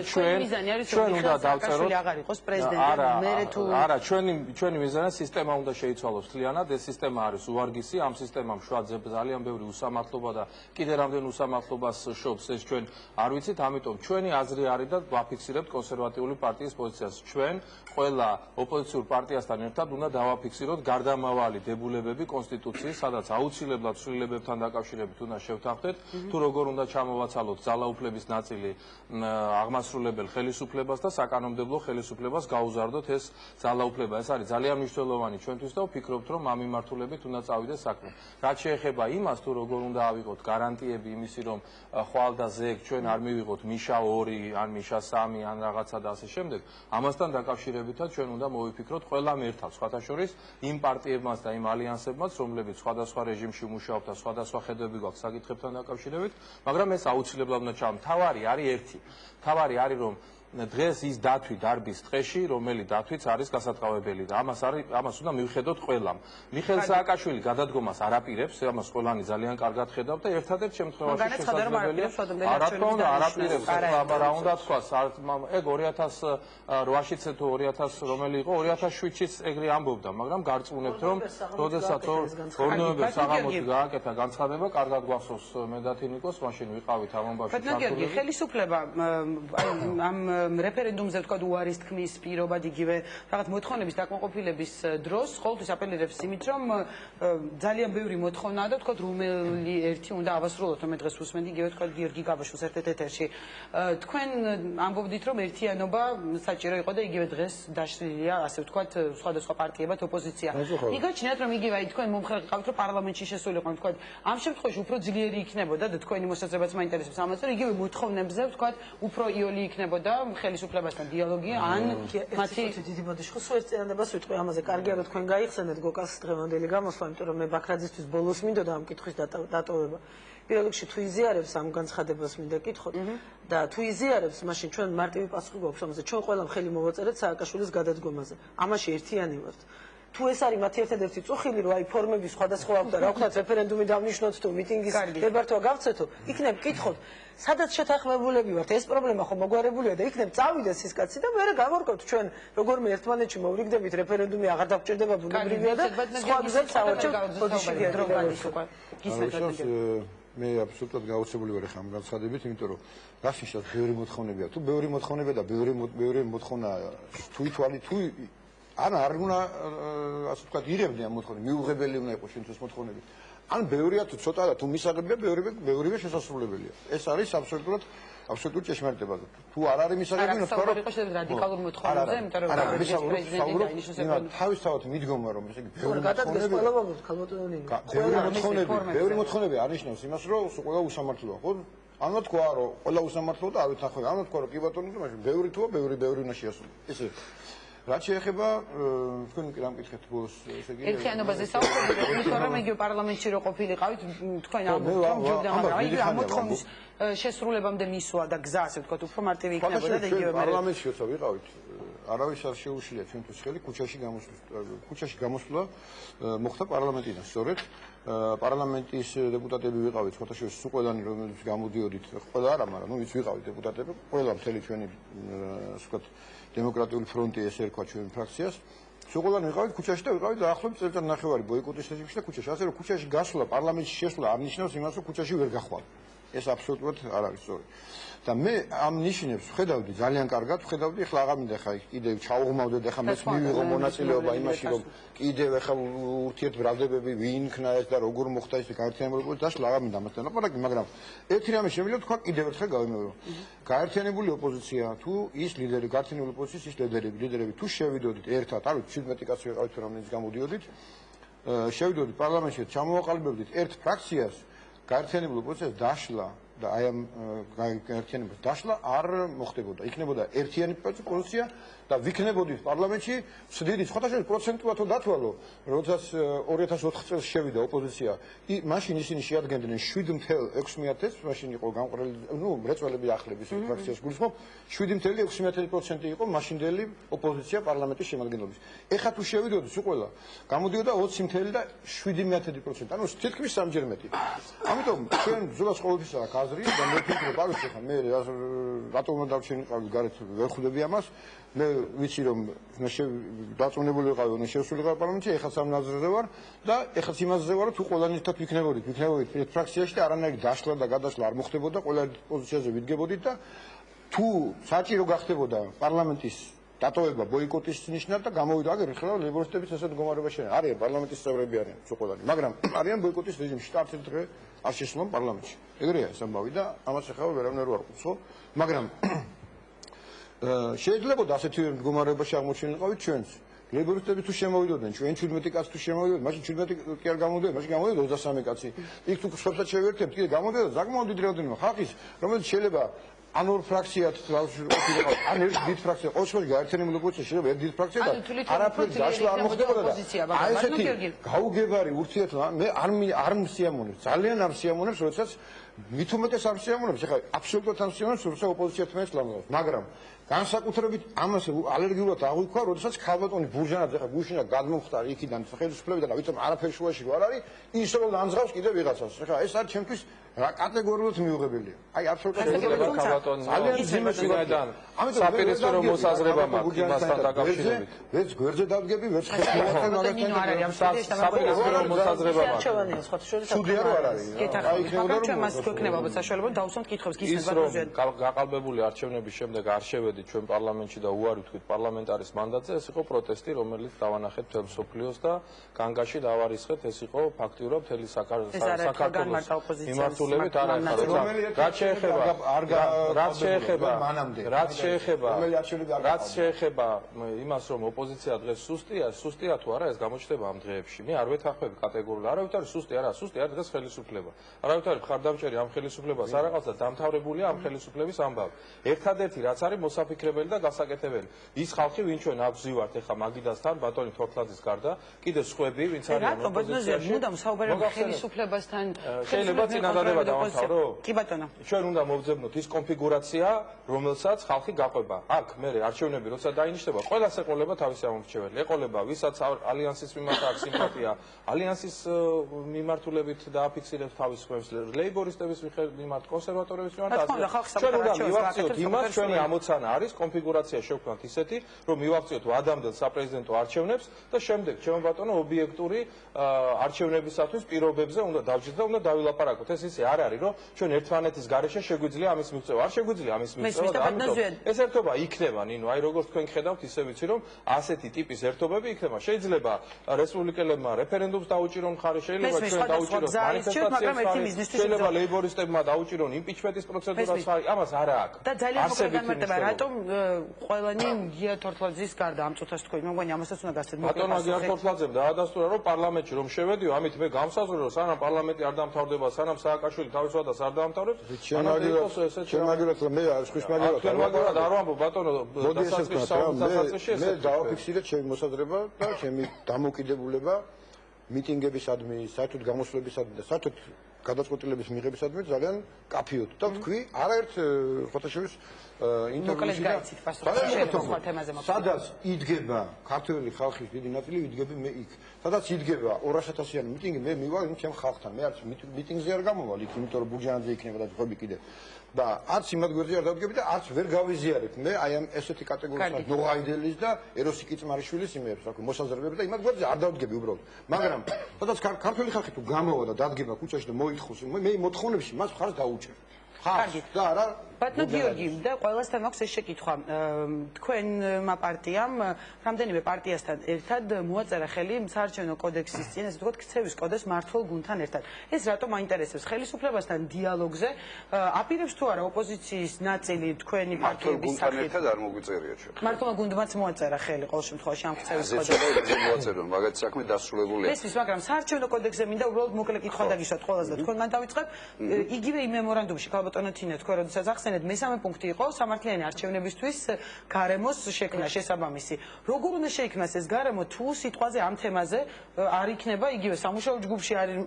[SPEAKER 10] ჩვენ უნდა დავწეროთ
[SPEAKER 1] აღარ იყოს პრეზიდენტი, მერე თუ
[SPEAKER 10] არა, ჩვენი მიზანია სისტემა უნდა შეიცვალოს მთლიანად, ეს სისტემა არის უვარგისი, ამ სისტემამ შვა ძალიან ბევრი უსამართლობა და კიდე რამდენ უსამართლობას შობს ეს ჩვენ არ ვიცით, ამიტომ ჩვენი აზრი არის და ვაფიქსირებთ კონსერვატიული პარტიის პოზიციას. ჩვენ ყველა ოპოზიციურ პარტიასთან ერთად უნდა დავაფიქსიროთ გარდამავალი დებულებები კონსტიტუციის, სადაც აუცილებლად ცვლილებებთან დაკავშირებით უნდა შევთანხმდეთ, თუ როგორ უნდა ჩამოვაცალოთ ძალაუფლების ნაწილი აღმასრულებელ ხელისუფლებას და საკანონმდებლო ხელისუფლებას გაუზარდოთ ეს ძალაუფლება. ეს არის ძალიან მნიშვნელოვანი ჩვენთვის და ვფიქრობთ, რომ ამ მიმართულებით უნდა წავიდეს საქმე. რაც შეეხება იმას, თუ როგორ უნდა ავიღოთ გარანტიები იმისი, რომ ხვალ და ზეგ ჩვენ არ მივიღოთ მიშა 2 ან მიშა 3 ან რაღაცა და ასე შემდეგ, ამასთან დაკავშირებითაც ჩვენ უნდა მოვიფიქროთ ყველამ ერთად, სხვათა შორის იმ პარტიებმაც და იმ ალიანსებმაც, რომლებიც სხვადასხვა რეჟიმში მუშაობთ და სხვადასხვა ხედვები გვაქვს საკითხებთან დაკავშირებით, მაგრამ ეს აუცილებლად უნდა ჩავ. თავარი არის ერთი. თავარი არის, რომ დღეს ის დათვი დარბის ტყეში, რომელი დათვიც არის გასატყავებელი და ამას უნდა მივხედოთ ყველამ. მიხეილ სააკაშვილი გადადგომას არ აპირებს, ამას ყველანი ძალიან კარგად ხედავთ და ერთადერთ შემთხვევაში შესაძლებელია. რა თქმა უნდა, არ აპირებს, აბა რა უნდა თქვას, ეგ 2008-ში თუ 2000 რომელი იყო, 2007-ში ეგრე ამბობდა, მაგრამ გარწმუნებთ, რომ როდესაც 2 ნოემბერს საღამოთი გააკეთა განცხადება, კარგად გვახსოვს მე და თინიკოს, მაშინ ვიყავით ამ ამბავში
[SPEAKER 1] ჩართულები. ხელისუფლება ამ რეფერენდუმზე თქვა უარის თქმის პირობად იგივე რაღაც მოთხოვნების დაკმაყოფილების დროს ყოველთვის აპელირებს იმით, რომ ძალიან ბევრი მოთხოვნაა და თქვა რომელი ერთი უნდა ავასრულოთ, რომ მე დღეს უსმენდი იგივე თქვა გიორგი გაბაშვილს ერთ-ერთ ეთერში. თქვენ ამბობდით, რომ ერთიანობა საჭირო იყო და იგივე დღეს დაშლილია, ასე ვთქვათ, სხვადასხვა პარტიებად ოპოზიცია. მიგაჩნიათ, რომ იგივე თქვენ მომხრე ყავთ, რომ პარლამენტში შესულიყო, ვთქვათ, ამ შემთხვევაში უფრო ძლიერი იქნებოდა და თქვენი მოსაზრებაც მაინტერესებს ამაზე, რომ იგივე მოთხოვნებზე, ვთქვათ, უფრო იოლი იქნებოდა ხელისუფლებასთან დიალოგი ან მათი
[SPEAKER 9] დიდი მოდიში ხო სულ ერთიანებას ვიტყვი ამაზე. კარგია რომ თქვენ გაიხსენეთ გოკას დღევანდელი გამოსვლა, იმიტომ რომ მე ბაქრაძისთვის ბოლოს მინდოდა ამ კითხვის დატოვება. პირველ რიგში თუ იზიარებს ამ განცხადებას მინდა კითხოთ და თუ იზიარებს, მაშინ ჩვენ მარტივი პასუხი გვაქვს ამაზე. ჩვენ ყველამ ხელი მოვაწერეთ სააკაშვილის გადადგომაზე. ამაში ერთიანი ვართ. თუ ეს არის მათი ერთადერთი წუხილი, რომ აი ფორმების სხვადასხვა აქვს და რა ვქნათ რეფერენდუმი დავნიშნოთ თუ მიტინგის გებართვა გავცეთო, იქნებ კითხოთ, სადაც შეთანხმებულები ვართ, ეს პრობლემა ხომ მოგვარებულია და იქნებ წავიდეს ის კაცი და მე გავარკვევთ ჩვენ როგორმე ერთმანეთში მოვრიგდებით რეფერენდუმი აღარ დაგჭირდება ბუნებრივია და სხვა გზებს სავარჯიშო ბოდიში
[SPEAKER 11] მე აბსოლუტურად გაუცებული ვარ ხამ განცხადებით, იმიტომ რომ გასიშად ბევრი მოთხოვნებია. თუ ბევრი მოთხოვნებია და ბევრი მოთხოვნა თუ ითვალი თუ ან არ უნდა ასე ვთქვათ იღებდნენ ამ მოთხოვნებს, მიუღებელი უნდა იყოს შენთვის მოთხოვნები. ან ბევრია თუ ცოტა და თუ მისაღებია ბევრია შესაძლებელია. ეს არის აბსოლუტურად ჭეშმარიტება. თუ არ არის მისაღები, ნუ თქვა რომ
[SPEAKER 1] იყოს რადიკალური მოთხოვნები, იმიტომ რომ პრეზიდენტი დაინიშნოს
[SPEAKER 11] თავისთავად მიდგომა რომ ესე იგი
[SPEAKER 9] ბევრი
[SPEAKER 11] მოთხოვნები არნიშნავს იმას, რომ ყველა უსამართლოა, ხო? ანუ თქვა რომ ყველა უსამართლოა და არ ვითანხმება. ანუ თქვა რომ კი ბატონო, მაგრამ ბევრი თუა, ბევრი უნდა შეასრულოს. ესე რაც შეეხება თქვენ კი რამ კითხეთ ბოლოს ესე იგი
[SPEAKER 1] ერთიანობაზე საუბრობთ იმიტომ რომ იგი პარლამენტში რო ყოფილიყავით თქვენ ამ მოთხოვნის შესრულებამდე მისვლა და გზა ასე ვთქვათ უფრო მარტივი იქნებოდა და იგივე
[SPEAKER 11] პარლამენტში როცა ვიყავით არავის არ შეუშლია ჩვენთვის ხელი ქუჩაში გამოსვლა მოხდა პარლამენტიდან სწორედ პარლამენტის დეპუტატები ვიყავით ხოთაშორის სულ ყველანი რომელიც გამოდიოდით ყველა არა მაგრამ ნუ ვიც ვიყავით დეპუტატები ყველა მთელი ჩვენი ასე ვთქვათ დემოკრატიული ფრონტი ესე ერქვა ჩვენ ფრაქციას. სულ ყველანი ვიყავით ქუჩაში და ვიყავით დაახლოებით წელიწად ნახევარი ბოიკოტის რეჟიმში და ქუჩაში. ასე რომ ქუჩაში გასვლა, პარლამენტში შესვლა არ ნიშნავს იმას, რომ ქუჩაში ვერ გახვალ. ეს აბსოლუტურად არ არის სწორი. და მე ამ ნიშნებს ვხედავდი ძალიან კარგად, ვხედავდი ახლა აღარ მინდა ხა კიდევ ჩაუღმავდეთ ახლა მეც მივიღო მონაწილეობა იმაში, რომ კიდევ ახლა ურთიერთბრალდებები ვინ იქნა ეს და როგორ მოხდა ეს გაერთიანებული დაშლა აღარ მინდა ამასთან ლაპარაკი, მაგრამ ერთი რამე შემიძლია თქვა კიდევ ერთხელ გავიმეორო. გაერთიანებული ოპოზიცია თუ ის ლიდერი, გაერთიანებული ოპოზიციის ის ლიდერები თუ შევიდოდით ერთად, არ ვიცი 17 კაცი ვიყავით თუ რამდენიც გამოდიოდით, შევიდოდით პარლამენტში, ჩამოვაყალიბებდით ერთ ფრაქციას, გაერთიანებული ოპოზიციას დაშლა და აი ამ გაერთიანებას დაშლა არ მოხდებოდა. იქნებოდა ერთიანი პოზიცია და ვიქნებოდით პარლამენტში სდიდი სხვადასხვა პროცენტულად დათვალო, როდესაც 2004 წელს შევიდა ოპოზიცია, მაშინ ისინი შეადგენდნენ 7.6%-ს, მაშინ იყო გამყრელი, ნუ მრეწველები ახლების ფრაქციას გულისხმობ, 7.6% იყო მაშინდელი ოპოზიცია პარლამენტის შემადგენლობის. ეხლა თუ შევიდოდი სულ ყველა, გამოდიოდა 20.7%. ანუ თითქმის სამჯერ მეტი. ამიტომ ჩვენ ბრძოლას ყოველთვის აქვს აზრი და მე ვფიქრობ, არ ვიცი ხა მე რატომ უნდა დავჩენილიყავი გარეთ ვერ ხვდები ამას. მე ვიცი რომ დაწუნებული ვიყავი, უნდა შევსულიყავი პარლამენტში, ეხლა ამ ნაზრზე ვარ და ეხლა იმაზე ვარ, თუ ყველანი ერთად ვიქნებოდით ფრაქციაში და არანაირი დაშლა და გადაშლა არ მოხდებოდა, ყველა პოზიციაზე ვიდგებოდით და თუ საჭირო გახდებოდა პარლამენტის დატოვება ბოიკოტის ნიშნად და გამოვიდა აგერ ხლა ლეიბორისტების ესეთ მდგომარეობაში არიან პარლამენტის წევრები არიან სულ ყველანი, მაგრამ არიან ბოიკოტის რეჟიმში და არც ერთ დღე არ შესულან პარლამენტში. ეგრეა ეს ამბავი და ამას ახლა ვერავნერ ვარ ყუცო, მაგრამ შეიძლება ასეთი მდგომარეობაში აღმოჩენილიყავით ჩვენც. ლეიბორისტები თუ შემოვიდოდნენ, ჩვენ 17 კაცი თუ შემოვიდოდნენ, მაშინ 17 კი არ გამოდიოდა, მაშინ გამოდიოდა 23 კაცი. იქ თუ სხვასაც შევერთებთ, კიდე გამოდიოდა საკმაოდ დიდი რაოდენობა ხალხის, რომელიც შეიძლება ან ორ ფრაქციად ყოფილიყო, ან ერთ დიდ ფრაქციად, ყოველ შემთხვევაში გაერთიანებული ოპოზიცია შეიძლება ერთ დიდ ფრაქციად არაფერი დაშლა არ მოხდებოდა და აი ესეთი გაუგებარი ურთიერთობა მე არ მსიამოვნებს, ძალიან არ მსიამოვნებს, როდესაც მით უმეტეს არ მსიამოვნებს, ახლა აბსოლუტურად არ მსიამოვნებს, როცა ოპოზიცია თმეს ლამაზობს, მაგრამ განსაკუთრებით ამას ალერგიულად აღვიქვა, როდესაც ქალბატონი ბურჟანაძე ხა გუშინა გადმოხტარი იქიდან ხელისუფლებიდან და ვიცით არაფერი შუაში არ არის, ის რომ ანძღავს კიდე ვიღაცას. ახლა ეს არის ჩემთვის რა კატეგორიულად მიუღებელია. აი აბსოლუტურად
[SPEAKER 10] ძალიან ძიმეშინიდან საპირისპირო მოსაზრება მაქვს იმასთან დაკავშირებით.
[SPEAKER 11] ვერც გვერდზე დავდგები, ვერც ხელმოაწერე
[SPEAKER 10] მაგათთან საპირისპირო მოსაზრება
[SPEAKER 11] მაქვს. ცუდი არ არის.
[SPEAKER 1] აი იქნებოდა რომ მას გვექნებოდა საშუალება დავუსვამთ კითხვებს გისმენთ ბატონზე.
[SPEAKER 10] გაყალბებული არჩევნების შემდეგ არ შევედით ჩვენ პარლამენტში და უარი ვთქვით პარლამენტარის მანდატზე, ეს იყო პროტესტი, რომელიც დავანახეთ მთელ მსოფლიოს და განგაში დავარისხეთ, ეს იყო ფაქტიურად მთელი საქართველოს მიმართულებით არ ახლა რაც შეეხება იმას რომ ოპოზიცია დღეს სუსტია თუ არა ეს გამოჩნდება ამ დღეებში. მე არ ვეთანხმები კატეგორიულად, არავით არის სუსტი არა, სუსტი არის დღეს ხელისუფლება. არავით არის მხარდამჭერი ამ ხელისუფლებას არაღაც და დამთავრებულია ამ ხელისუფლების ამბავი. ერთადერთი რაც არის მოსაფიქრებელი და გასაკეთებელი. ის ხალხი ვინ ჩვენ აღზივართ ეხა მაგიდასთან, ბატონი თორთლაძის გარდა, კიდე სხვები ვინც არიან ოპოზიციაში.
[SPEAKER 1] მუდამ საუბარია ხელისუფლებასთან,
[SPEAKER 10] შეიძლება წინადადება შეიძლება დავამთავრო?
[SPEAKER 1] კი ბატონო.
[SPEAKER 10] ჩვენ უნდა მოვძებნოთ ის კონფიგურაცია, რომელსაც ხალხი გაყვება. აქ მე არჩევნები როცა დაინიშნება, ყველას ეყოლება თავისი ამომრჩეველი. ეყოლება ვისაც ალიანსის მიმართ აქვს სიმპათია, ალიანსის მიმართულებით დააფიქსირებს თავის ხმებს, ლეიბორისტების მიმართ, კონსერვატორების მიმართ. ჩვენ უნდა მივახციოთ იმას, ჩვენი ამოცანა არის კონფიგურაცია შევქმნათ ისეთი, რომ მივახციოთ ადამდელ საპრეზიდენტო არჩევნებს და შემდეგ ჩემო ბატონო ობიექტური არჩევნებისათვის პირობებზე უნდა დავჯერდეთ და უნდა დავილაპარაკოთ. ეს ისე არ არის, რომ ჩვენ ერთმანეთის გარეშე შეგვიძლია ამის მიღწევა. არ შეგვიძლია ამის მიღწევა და ამიტომ ეს ერთობა იქნება, ნინო, აი როგორც თქვენ ხედავთ, ისე ვიცი, რომ ასეთი ტიპის ერთობები იქნება. შეიძლება რესპუბლიკელებმა რეფერენდუმს დაუჭირონ მხარი, შეიძლება ჩვენ დაუჭიროთ მანიფესტაციებს, შეიძლება ლეიბორისტებმა დაუჭირონ იმპიჩმენტის პროცედურას მხარი, ამას არა აქვს.
[SPEAKER 1] და ძალიან მოკლედ განმარტება, რატომ ყველანი გია თორთლაძის გარდა ამ წუთას თქვენ მოგონი ამასაც უნდა გასცეთ მოკლედ.
[SPEAKER 10] ბატონო გია თორთლაძემ დაადასტურა, რომ პარლამენტში რომ შევედიო, ამით მე გამსაზღვრო, რომ სანამ პარლამენტი არ დამთავრდება, სანამ სააკაშვილი თავის ვადას არ დაამთავრებს,
[SPEAKER 11] ჩემაგერად მე სხვის მაგერად
[SPEAKER 10] მაგერად არ ვამბობ ბატონო, დასაწყისში
[SPEAKER 11] მე დავაფიქსირე ჩემი მოსაზრება და ჩემი დამოკიდებულება მიტინგებისადმი, საერთოდ გამოსვლებისადმი და საერთოდ გადაწყვეტილების მიღებისადმი ძალიან კაფიოდ და თქვი არაერთ ხოთაშევის ინტერვიუში სადაც იდგება ქართველი ხალხის დიდი ნაწილი იდგები მე იქ სადაც იდგება 200,000-იანი მიტინგი მე მივალ იმ ჩემ ხალხთან მე არც მიტინგზე არ გამოვალ იქ იმიტომ რომ ბურჯანაძე იქნება და ხობი კიდე და არც იმად გვერდზე არ დავდგები და არც ვერ გავიზიარებ მე აი ამ ესეთი კატეგორიის ნოღაიდელის და ეროსი კიწმარიშვილის იმებს რა ქვია მოსაზრებები და იმად გვერდზე არ დავდგები უბრალოდ მაგრამ სადაც ქართველი ხალხი თუ გამოვა და დადგება ქუჩაში და მოითხოს მე მოთხოვნებში მას მხარს დაუჭერ ხარჯი და არა
[SPEAKER 1] ბატონო გიორგი და ყველასთან მაქვს ეს შეკითხვა თქვენმა პარტიამ რამდენიმე პარტიასთან ერთად მოაწერა ხელი საარჩევნო კოდექსის წინ ესე ვთქვათ ქცევის კოდექსს მართლ გუნდთან ერთად ეს რატომ აინტერესებს ხელისუფლებასთან დიალოგზე აპირებს თუ არა ოპოზიციის ნაწილი თქვენი პარტიების
[SPEAKER 6] გუნდთან ერთად არ მოგვიწერია ჩვენ
[SPEAKER 1] მართლ გუნდმაც მოაწერა ხელი ყოველ შემთხვევაში ამ ქცევის კოდექსს
[SPEAKER 6] მოაწერა მაგათი საქმე დასრულებულია
[SPEAKER 1] ესვის მაგრამ საარჩევნო კოდექსზე მინდა უბრალოდ მოკლე კითხვა დაგიშვათ ყველას და თქვენგან დავიწყებ იგივე იმ მემორანდუმში ქალბატონო თინა თქვენ როდესაც ახსენეთ მესამე პუნქტი იყო სამართლიანი არჩევნებისთვის გარემოს შექმნა შესაბამისი. როგორ უნდა შეიქმნას ეს გარემო თუ სიტყვაზე ამ თემაზე არ იქნება იგივე სამუშაო ჯგუფში არის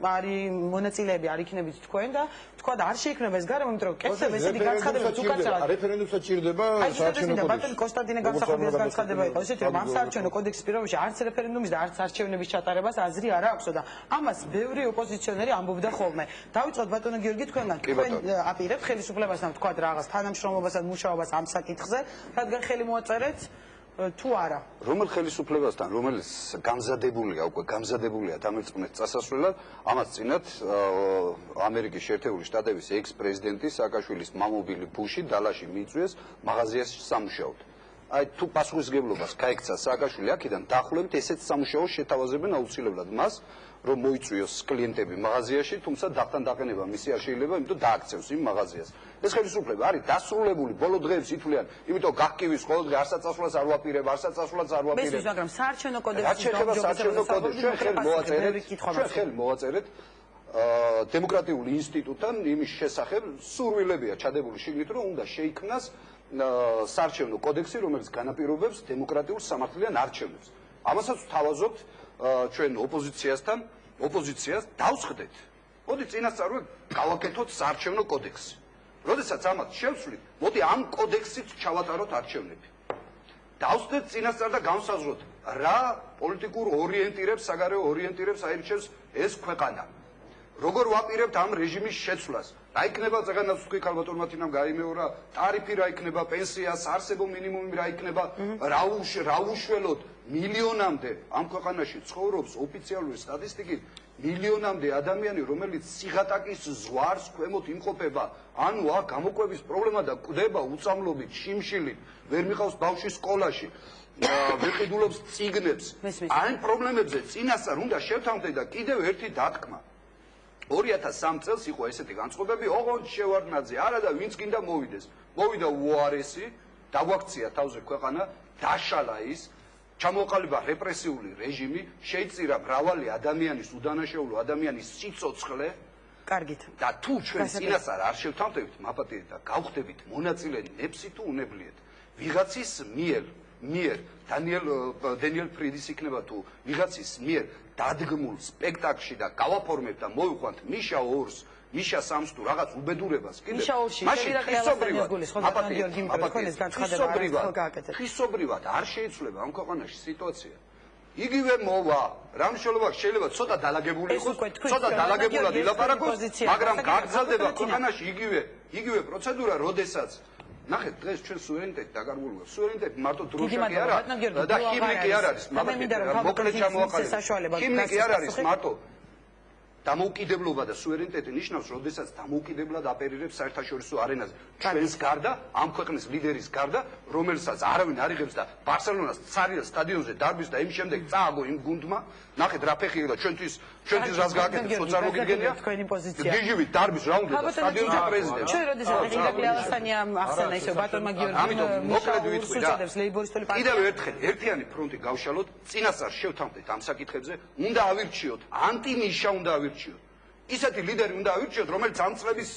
[SPEAKER 1] მონაწილეები არ იქნებით თქვენ და თქვა და არ შეიქმნება ეს გარემო იმიტომ რომ კეთდება ესეთი განცხადებები თუ კაცრავად
[SPEAKER 11] რეფერენდუმსაც ჭირდება საარჩევნო კოდექსი.
[SPEAKER 1] ბატონი კონსტანტინე განსახილველის განცხადება იყო ესეთი რომ ამ საარჩევნო კოდექსის პირობებში არც რეფერენდუმის და არც არჩევნების ჩატარებას აზრი არ აქვსო და ამას ბევრი ოპოზიციონერი ამბობდა ხოლმე. დავიწყოთ ბატონო გიორგი თქვენგან თქვენ აპირებთ ხელისუფლებასთან თქვა რაღაც თანამშრომლობას და მუშაობას ამ საკითხზე, რადგან ხელი მოაწერეთ თუ არა.
[SPEAKER 6] რომელ ხელისუფლებასთან, რომელიც გამზადებულია უკვე გამზადებულია დამერწმუნეთ წასასვლელად, ამას წინათ ამერიკის შეერთებული შტატების ექს-პრეზიდენტი სააკაშვილის მამობილი ბუში დალაში მიიწვიეს მაღაზიაში სამუშაოდ. აი თუ პასუხისმგებლობას გაიქცა სააკაშვილი აქედან დაახლოებით ესეთ სამუშაოს შეთავაზებენ აუცილებლად მას რომ მოიწვიოს კლიენტები მაღაზიაში, თუმცა დახთან დაყენება მისი არ შეიძლება, იმიტომ დააქცევს იმ მაღაზიას. ეს ხელისუფლება არის დასრულებული, ბოლო დღეებს ითვლიან, იმიტომ გახკივის ყოველ დღე არსაც წასვლას არ ვაპირებ, არსაც წასვლას არ ვაპირებ.
[SPEAKER 1] მესმის, მაგრამ საარჩევნო კოდექსის
[SPEAKER 6] ჩვენ ხელი მოვაწერეთ დემოკრატიული ინსტიტუტთან იმის შესახებ სურვილებია ჩადებული შიგნით, რომ უნდა შეიქმნას საარჩევნო კოდექსი, რომელიც განაპირობებს დემოკრატიულ სამართლიან არჩევნებს. ამასაც ვთავაზობთ ჩვენ ოპოზიციასთან, ოპოზიციას დავსხდეთ. მოდი წინასწარვე გავაკეთოთ საარჩევნო კოდექსი. როდესაც ამათ შევცვლით, მოდი ამ კოდექსით ჩავატაროთ არჩევნები. დავსხდეთ წინასწარ და განსაზღვროთ, რა პოლიტიკურ ორიენტირებს, საგარეო ორიენტირებს აირჩევს ეს ქვეყანა. როგორ ვაპირებთ ამ რეჟიმის შეცვლას? რა იქნება ზეგანაც თქვი ქალბატონმა თინამ გაიმეორა, ტარიფი რა იქნება, პენსია, საარსებო მინიმუმი რა იქნება, რა უშველოდ მილიონამდე ამ ქვეყანაში ცხოვრობს ოფიციალური სტატისტიკით მილიონამდე ადამიანი, რომელიც სიღატაკის ზვარს ქვემოთ იმყოფება, ანუ აქ გამოკვების პრობლემა და კვდება უწამლობით, შიმშილით, ვერ მიყავს ბავშვი სკოლაში, ვერ ყიდულობს წიგნებს. ამ პრობლემებზე წინასწარ უნდა შევთანხმდეთ და კიდევ ერთი დათქმა. 2003 წელს იყო ესეთი განწყობები, ოღონდ შევარდნაძე არა და ვინც გინდა მოვიდეს. მოვიდა უარესი, დაგვაქცია თავზე ქვეყანა, დაშალა ის, ჩამოყალიბა რეპრესიული რეჟიმი, შეიწირა მრავალი ადამიანის უდანაშაულო ადამიანის სიცოცხლე.
[SPEAKER 1] კარგით.
[SPEAKER 6] და თუ ჩვენ წინასწარ არ შევთანხმდებით მაპატიეთ და გავხდებით მონაწილე ნებსი თუ უნებლიეთ, ვიღაცის მიერ დანიელ ფრიდის იქნება თუ ვიღაცის მიერ დადგმულ სპექტაკლში და გავაფორმებთ და მოვიყვანთ მიშა ორს მიშა სამს თუ რაღაც უბედურებას კიდე ხისობრივად არ შეიცვლება ამ ქვეყანაში სიტუაცია. იგივე მოვა, რა მნიშვნელობა შეიძლება ცოტა დალაგებული იყოს, ცოტა დალაგებულად ილაპარაკოს, მაგრამ გაგრძელდება ქვეყანაში იგივე პროცედურა, როდესაც ნახეთ, დღეს ჩვენ სუვერენიტეტი დაკარგულია. სუვერენიტეტი მარტო დროშა კი არ არის და ჰიმნი არ არის. მოკლედ ჩამოაყალიბეთ. ჰიმნი არ არის მარტო დამოუკიდებლობა და სუვერენიტეტი ნიშნავს, როდესაც დამოუკიდებლად აპერირებს საერთაშორისო არენაზე. ჩვენს გარდა, ამ ქვეყნის ლიდერის გარდა, რომელსაც არავინ არ იღებს და ბარსელონას ცარიელ სტადიონზე დარბის და იმ შემდეგ წააგო იმ გუნდმა, ნახეთ რა ფეხი და ჩვენთვის რას გააკეთებს, ხო წარმოგიდგენია?
[SPEAKER 1] თქვენი პოზიცია.
[SPEAKER 6] გიჟივით დარბის რა უნდა და სტადიონზე პრეზიდენტი.
[SPEAKER 1] ჩვენ როდესაც ირაკლი ალასანია ახსენა ისო ბატონმა გიორგი
[SPEAKER 6] მოკლედ ვიტყვი და კიდევ ერთხელ ერთიანი ფრონტი გავშალოთ, წინასწარ შევთანხმდით ამ საკითხებზე, უნდა ავირჩიოთ ანტიმიშა უნდა ავირჩიოთ. ისეთი ლიდერი უნდა ავირჩიოთ, რომელიც ამ წლების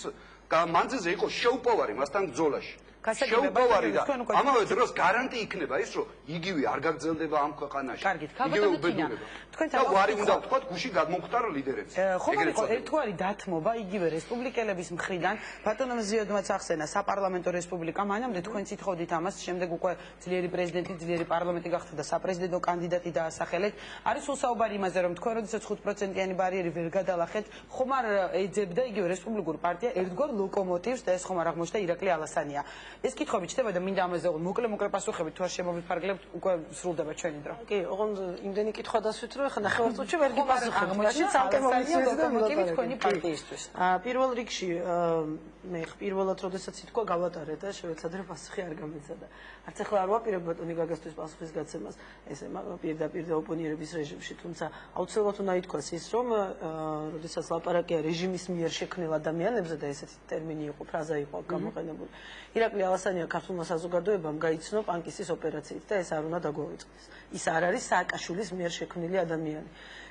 [SPEAKER 6] მანძილზე იყო შეუპოვარი მასთან ბრძოლაში. შეუპოვარი და ამავე დროს გარანტი იქნება ის, რომ იგივე არ გაგრძელდება ამ ქვეყანაში. იგივე უბედურება. და ვარი უნდა ვთქვათ, გუში გადმოხვდარ ლიდერებს.
[SPEAKER 1] ხომ არ იყო ერთგვარი დათმობა იგივე რესპუბლიკელების მხრიდან, ბატონო მზიოდმაც ახსენა საპარლამენტო რესპუბლიკა, მანამდე თქვენ ციტხოდით ამას, შემდეგ უკვე ძლიერი პრეზიდენტი, ძლიერი პარლამენტი გახდა და საპრეზიდენტო კანდიდატი დაასახელეთ. არის სულ საუბარი იმაზე, რომ თქვენ როდესაც 5%-იანი ბარიერი ვერ გადალახეთ, ხომ არ ეძებდა იგივე რესპუბლიკური პარტია ერთგვარ ლოკომოტივს და ეს ხომ არ აღმოჩნდა ირაკლი ალასანია. ეს კითხვები ჩდება და მინდა ამაზე მოკლე პასუხებით თუ არ შემოვიფარგლებთ, უკვე სრულდება ჩვენი დრო.
[SPEAKER 9] კი, ოღონდ იმდენი კითხვა დასვით, რომ ხა ნახევარ წუთში ვერ გიპასუხებ, მაშინ ცალკე მომიცეს და
[SPEAKER 1] ლოკომოტივი თქვენი პარტიისთვის.
[SPEAKER 9] პირველ რიგში მე პირველად როდესაც ითქვა გავატარეთ და შევეცადე პასუხი არ გამეცადა. არც ახლა არ ვაპირებ ბატონი გაგასთვის პასუხის გაცემას ესე პირდაპირ და ოპონირების რეჟიმში, თუმცა აუცილებლად უნდა ითქვას ის, რომ როდესაც ლაპარაკია რეჟიმის მიერ შექმნილ ადამიანებზე და ესეთი ტერმინი იყო, ფრაზა იყო გამოყენებული. ირაკლი ალასანია ქართულმა საზოგადოებამ გაიცნო პანკისის ოპერაციით და ეს არ უნდა დაგვაუწყდეს. ის არ არის სააკაშვილის მიერ შექმნილი ადამიანი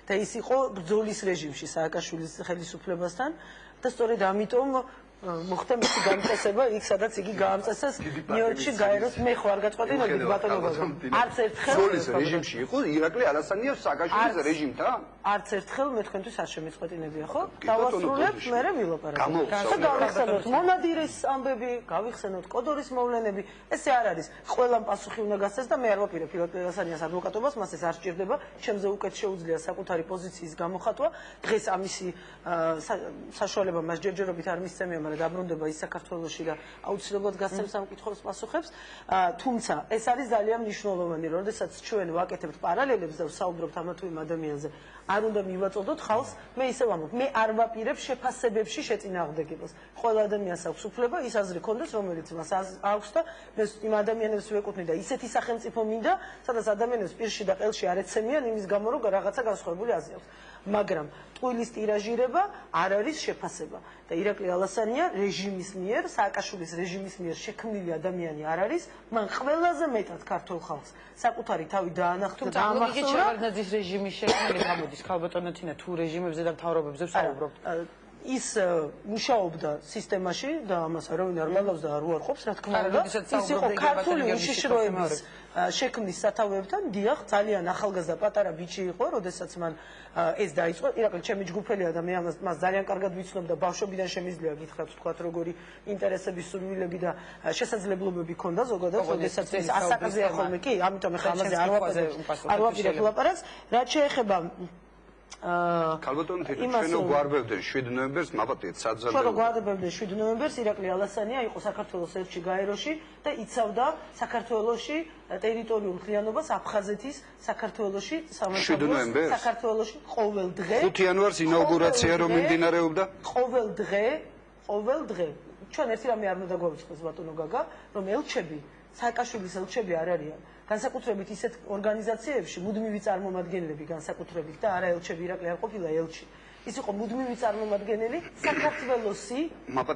[SPEAKER 9] და ის იყო ბრძოლის რეჟიმში სააკაშვილის ხელისუფლებასთან და სწორედ ამიტომ მოხდა მისი გამწესება იქ სადაც იგი გაამწესეს ნიუ-იორკში გაეროს მე ხო არ გაწყვეტინებთ ბატონო არც ერთხელ
[SPEAKER 6] ბრძოლის რეჟიმში იყო ირაკლი ალასანია სააკაშვილის რეჟიმთან
[SPEAKER 9] არც ერთხელ მე თქვენთვის არ შემეწყვეტინებია ხო დავასრულებთ მე ვილაპარაკო და გავიხსენოთ მონადირის ამბები გავიხსენოთ კოდორის მოვლენები ესე არ არის ყველამ პასუხი უნდა გასცეს და მე არ ვაპირებ ირაკლი ალასანიას ადვოკატობას მას ეს არ სჭირდება ჩემზე უკეთ შეუძლია საკუთარი პოზიციის გამოხატვა დღეს ამისი საშუალება მას ჯერჯერობით არ მისცემია დაბრუნდება ის საქართველოში და აუცილებლად გასცემს ამ კითხვას პასუხებს. თუმცა ეს არის ძალიან მნიშვნელოვანი, როდესაც ჩვენ ვაკეთებთ პარალელებს და ვსაუბრობთ ამა თუ იმ ადამიანზე, არ უნდა მივაწოდოთ ხალხს, მე ისევ ამბობ, მე არ ვაპირებ შეფასებებში შეწინააღმდეგებას. ყველა ადამიანს აქვს უფლება ის აზრი ქონდეს, რომელიც მას აქვს და მე იმ ადამიანებს ვეკუთვნი და ისეთი სახელმწიფო მინდა, სადაც ადამიანებს პირში და ყელში არ ეცემიან იმის გამო, რომ რაღაცა განსხვავებული აზრი აქვს. მაგრამ ტყუილის ტირაჟირება არ არის შეფასება და ირაკლი ალასანია რეჟიმის მიერ, სააკაშვილის რეჟიმის მიერ შექმნილი ადამიანი არ არის, მან ყველაზე მეტად ქართულ ხალხს საკუთარი თავი დაანახა და
[SPEAKER 1] ამახსოვრა შევარდნაძის რეჟიმის შექმნილი გამოდის ქალბატონო თინა თუ რეჟიმებზე და მთავრობებზე ვსაუბრობთ
[SPEAKER 9] ის მუშაობდა სისტემაში და ამას არავინ არ გალავს და არ უარყოფს რა თქმა უნდა ის იყო ქართული უშიშროების შექმნის სათავეებთან დიახ ძალიან ახალგაზრდა პატარა ბიჭი იყო როდესაც მან ეს დაიწყო ირაკლი ჩემი ჯგუფელია და მე მას ძალიან კარგად ვიცნობ და ბავშვობიდან შემიძლია გითხრათ თქვათ როგორი ინტერესების სურვილები და შესაძლებლობები ჰქონდა ზოგადად როდესაც ეს ასაკზეა ხოლმე კი ამიტომ ახლა ამაზე არ ვაპირებ ლაპარაკს რაც შეეხება
[SPEAKER 6] ქალბატონო ჩვენო გვარდებდნენ 7 ნოემბერს მაპატიეთ საძალე
[SPEAKER 9] ჩვენ გვარდებდნენ 7 ნოემბერს ირაკლი ალასანია იყო საქართველოს ელჩი გაეროში და იცავდა საქართველოში ტერიტორიულ მთლიანობას აფხაზეთის საქართველოში სამართლებრივ საქართველოში ყოველ დღე
[SPEAKER 6] 5 იანვარს ინაუგურაცია რომ მიმდინარეობდა
[SPEAKER 9] ყოველ დღე ჩვენ ერთი რამე არ უნდა დაგვაუწყდეს ბატონო გაგა რომ ელჩები სააკაშვილის ელჩები არ არიან განსაკუთრებით ისეთ ორგანიზაციებში მუდმივი წარმომადგენლები განსაკუთრებით და არა ელჩები ირაკლი არ ყოფილა ელჩი ის იყო მუდმივი წარმომადგენელი საქართველოსი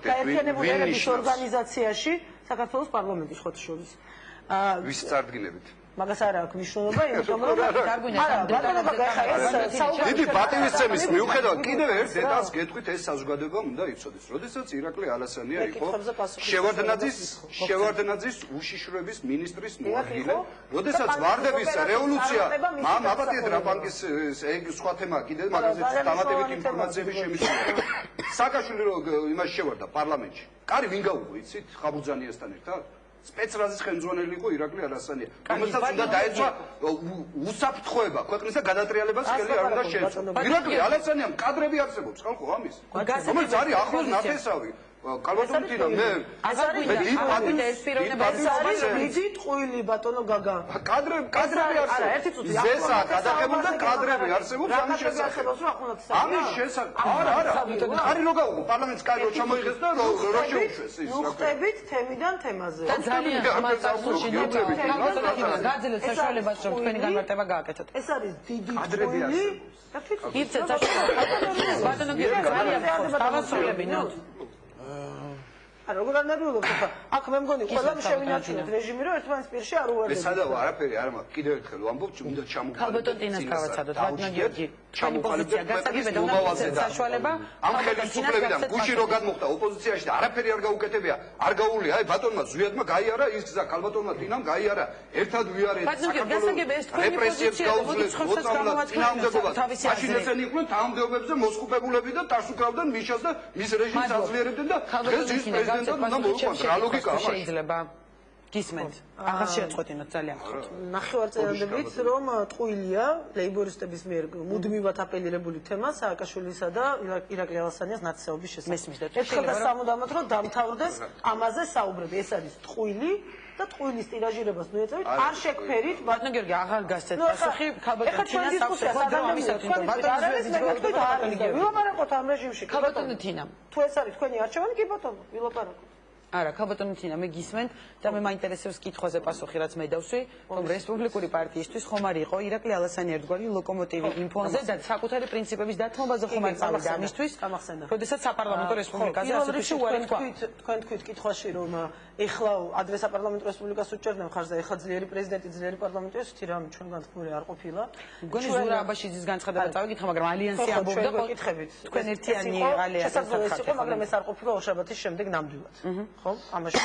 [SPEAKER 9] გაერთიანებული ერების ორგანიზაციაში საქართველოს პარლამენტის ხოთშორის
[SPEAKER 6] ვის წარდგინებით
[SPEAKER 9] მაგას არ აქვს მნიშვნელობა, იმიტომ რომ
[SPEAKER 6] დიდი პატივისცემის მიუხედავად კიდევ ერთ დეტალს გეტყვით, ეს საზოგადოება უნდა იცოდეს. როდესაც ირაკლი ალასანია იყო შევარდნაძის უშიშროების მინისტრის მოადგილე, როდესაც ვარდების რევოლუცია მაპატიეთ რა ბანკის სხვა თემა კიდევ მაგაზე დამატებით ინფორმაციები შემიძლია. სააკაშვილი იმას შევარდა პარლამენტში. კარი ვინ გაუგო, იცით, ხაბუძანიასთან ერთად? სპეცრაზის ხელმძღვანელი იყო ირაკლი ალასანია. რომელსაც უნდა დაეცვა უსაფრთხოება ქვეყნისა გადატრიალებას ხელი არ უნდა შეეცვა. ირაკლი ალასანიამ კადრები არსებობს, ხალხო ამის. რომელიც არის ახლოს ნათესავი. კალბატონი თინა მე
[SPEAKER 9] დიდი ტყუილი ბატონო გაგა.
[SPEAKER 6] კადრები არსებობს. ზესა გადახებული და კადრები არსებობს ამის შესახებ. ამის შესახებ. არა. კარი რო გაუგო პარლამენტს კარი რო ჩამოიღეს და რო შეუშვეს ის.
[SPEAKER 9] უხტებით თემიდან თემაზე.
[SPEAKER 1] და ძალიან ხმასურში გაძლევთ საშუალებას რომ თქვენი განმარტება გააკეთოთ.
[SPEAKER 9] ეს არის დიდი ტყუილი.
[SPEAKER 1] იცით საშუალებას. ბატონო გიორგი ძალიან დავასრულებინოთ.
[SPEAKER 9] არა, როგორ არ ნერვიულობთ ხა? აქ მე მგონი ყველამ შევინარჩუნოთ რეჟიმი, რომ ერთმანეთის პირში არ უვარდებოდეთ.
[SPEAKER 6] მე სადავა არაფერი არ მაქვს. კიდევ ერთხელ ვამბობ, უნდა ჩამოყალიბდეთ.
[SPEAKER 1] ქალბატონ ტინას გავაცადოთ, ბატონო გიორგი. ჩამოყალიბდეთ გასაგებად საშუალება
[SPEAKER 6] ამ ხელისუფლებიდან გუში რო გადმოხდა ოპოზიციაში და არაფერი არ გაუკეთებია. არ გაუვლია, აი ბატონმა ზვიადმა გაიარა ის გზა, ქალბატონმა ტინამ გაიარა. ერთად ვიარეთ საქართველოს რეპრესიებს გაუძლეს მოწამლად წინააღმდეგობას. მაშინ ესენი იყვნენ თანამდებობებზე მოსხუბებულები და თავს უკრავდნენ მიშას და მის რეჟიმს აძლიერებდნენ და დღეს ის
[SPEAKER 1] შეიძლება გისმენთ. აღარ შეაწყვეტინოთ ძალიან ხოთ.
[SPEAKER 9] ნახევარწინადებით რომ ტყუილია ლეიბორისტების მიერ მუდმივად აპელირებული თემა სააკაშვილისა და ირაკლი ალასანიას ნათესაობის შესახებ. ერთხელ და სამუდამოდ რომ დამთავრდეს ამაზე საუბრები. ეს არის ტყუილი და ტყუილის ტირაჟირებას ნუ ეწევით, არ შეგფერით.
[SPEAKER 1] ბატონო გიორგი, აღარ გასცეთ პასუხი ქალბატონ თინას საფრთხოდ რომ ამისათვის
[SPEAKER 9] ვილაპარაკოთ ამ რეჟიმში.
[SPEAKER 1] ქალბატონო თინა,
[SPEAKER 9] თუ ეს არის თქვენი არჩევანი, კი ბატონო, ვილაპარაკოთ.
[SPEAKER 1] არა, ქალბატონო თინა, მე გისმენთ და მე მაინტერესებს კითხვაზე პასუხი, რაც მე დავსვი, რომ რესპუბლიკური პარტიისთვის ხომ არ იყო ირაკლი ალასანი ერთგვარი ლოკომოტივი იმ ფონზე და საკუთარი პრინციპების დათმობაზე ხომ არ წავიდა ამისთვის, როდესაც საპარლამენტო რესპუბლიკაზე ასეთი უარი თქვა.
[SPEAKER 9] თქვენ თქვით კითხვაში, რომ ეხლა ადრე საპარლამენტო რესპუბლიკას უჭერდნენ ხარს და ეხლა ძლიერი პრეზიდენტი, ძლიერი პარლამენტი ეს თი რამ ჩვენგან თქმული არ ყოფილა.
[SPEAKER 1] მგონი ზურა აბაშიძის განცხადება წავიკითხა, მაგრამ ალიანსი ამბობდა
[SPEAKER 9] კითხებით.
[SPEAKER 1] თქვენ ერთიანი ალიანსი
[SPEAKER 9] იყო, მაგრამ ეს არ ყოფილა ოშაბათის შემდეგ ნამდვილად. ხო? ამაში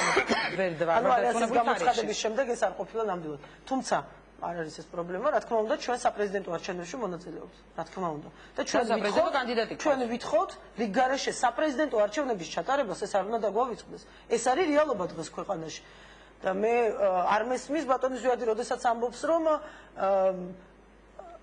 [SPEAKER 1] ვერ დვა.
[SPEAKER 9] ანუ ალიანსის გამოცხადების შემდეგ ეს არ ყოფილა ნამდვილად. თუმცა არ არის ეს პრობლემა, რა თქმა უნდა, ჩვენ საპრეზიდენტო არჩევნებში მონაწილეობთ, რა თქმა უნდა. და ჩვენ ვითხოვთ რიგგარეშე საპრეზიდენტო არჩევნების ჩატარებას, ეს არ უნდა დაგვავიწყდეს. ეს არის რეალობა დღეს ქვეყანაში. და მე არ მესმის ბატონი ზვიადი, როდესაც ამბობს, რომ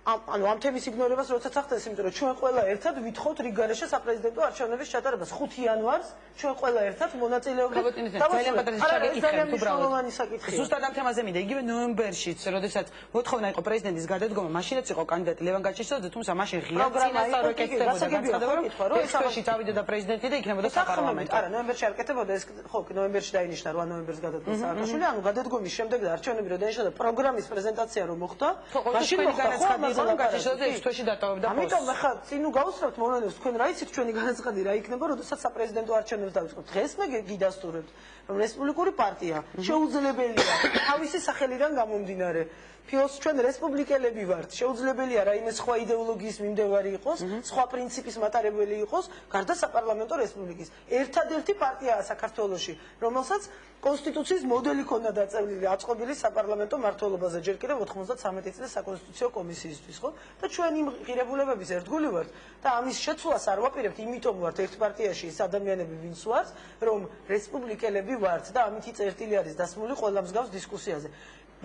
[SPEAKER 9] ანუ ამ თემის იგნორებას როდესაც ახდენს, იმიტომ რომ ჩვენ ყველა ერთად ვითხოვთ რიგგარეშე საპრეზიდენტო არჩევნების ჩატარებას 5 იანვარს, ჩვენ ყველა ერთად მონაწილეობთ.
[SPEAKER 1] ძალიან პატრიოტი შეგეკითხებით უბრალოდ.
[SPEAKER 9] საკითხია.
[SPEAKER 1] ზუსტად ამ თემაზე მინდა, იგივე ნოემბერშიც, როდესაც მოთხოვნა იყო პრეზიდენტის გადადგომა, მაშინაც იყო კანდიდატი ლევან გაჩიჩაძე, თუმცა მაშინ ღია წინასწარ ეკეთებოდა განცხადება, რომ ექსპერტში წავიდოდა პრეზიდენტი და იქნებოდა საპარლამენტო.
[SPEAKER 9] არა, ნოემბერში არ ეკეთებოდა ეს, ხო, ნოემბერში დაინიშნა 8 ნოემბერს გადადგმა სააკაშვილი, ანუ გადადგომის შემდეგ და არჩევნები რო დაინიშნა და პროგრამის პრეზენტაცია რო მოხდა, მაშინ მოხდა
[SPEAKER 1] რომ გაჩიჩაძე ის თვეში დატოვებდა პოსტს.
[SPEAKER 9] ამიტომ ახლა წინ უგავსრებთ მონანევს, თქვენ რა იცით ჩვენი განაცხადი რა იქნება, როდესაც საპრეზიდენტო არჩევნებს დავიწყებთ. დღეს მე გიდასტურებთ, რომ რესპუბლიკური პარტია შეუძლებელია თავისი სახელიდან გამომდინარე ფიოს ჩვენ რესპუბლიკელები ვართ, შეუძლებელია რაიმე სხვა იდეოლოგიის მიმდევარი იყოს, სხვა პრინციპის მატარებელი იყოს, გარდა საპარლამენტო რესპუბლიკის. ერთადერთი პარტიაა საქართველოში, რომელსაც კონსტიტუციის მოდელი ქონდა დაწევლილი აწყობილი საპარლამენტო მმართველობაზე ჯერ კიდევ 93 წლის საკონსტიტუციო კომისიისთვის, ხო? და ჩვენ იმ ღირებულებების ერთგული ვართ და ამის შეცვლას არ ვაპირებთ, იმიტომ ვართ ერთ პარტიაში ის ადამიანები, ვინც ვართ, რომ რესპუბლიკელები ვართ და ამით წერტილი არის დასმული ყველა მსგავს დისკუსიაზე.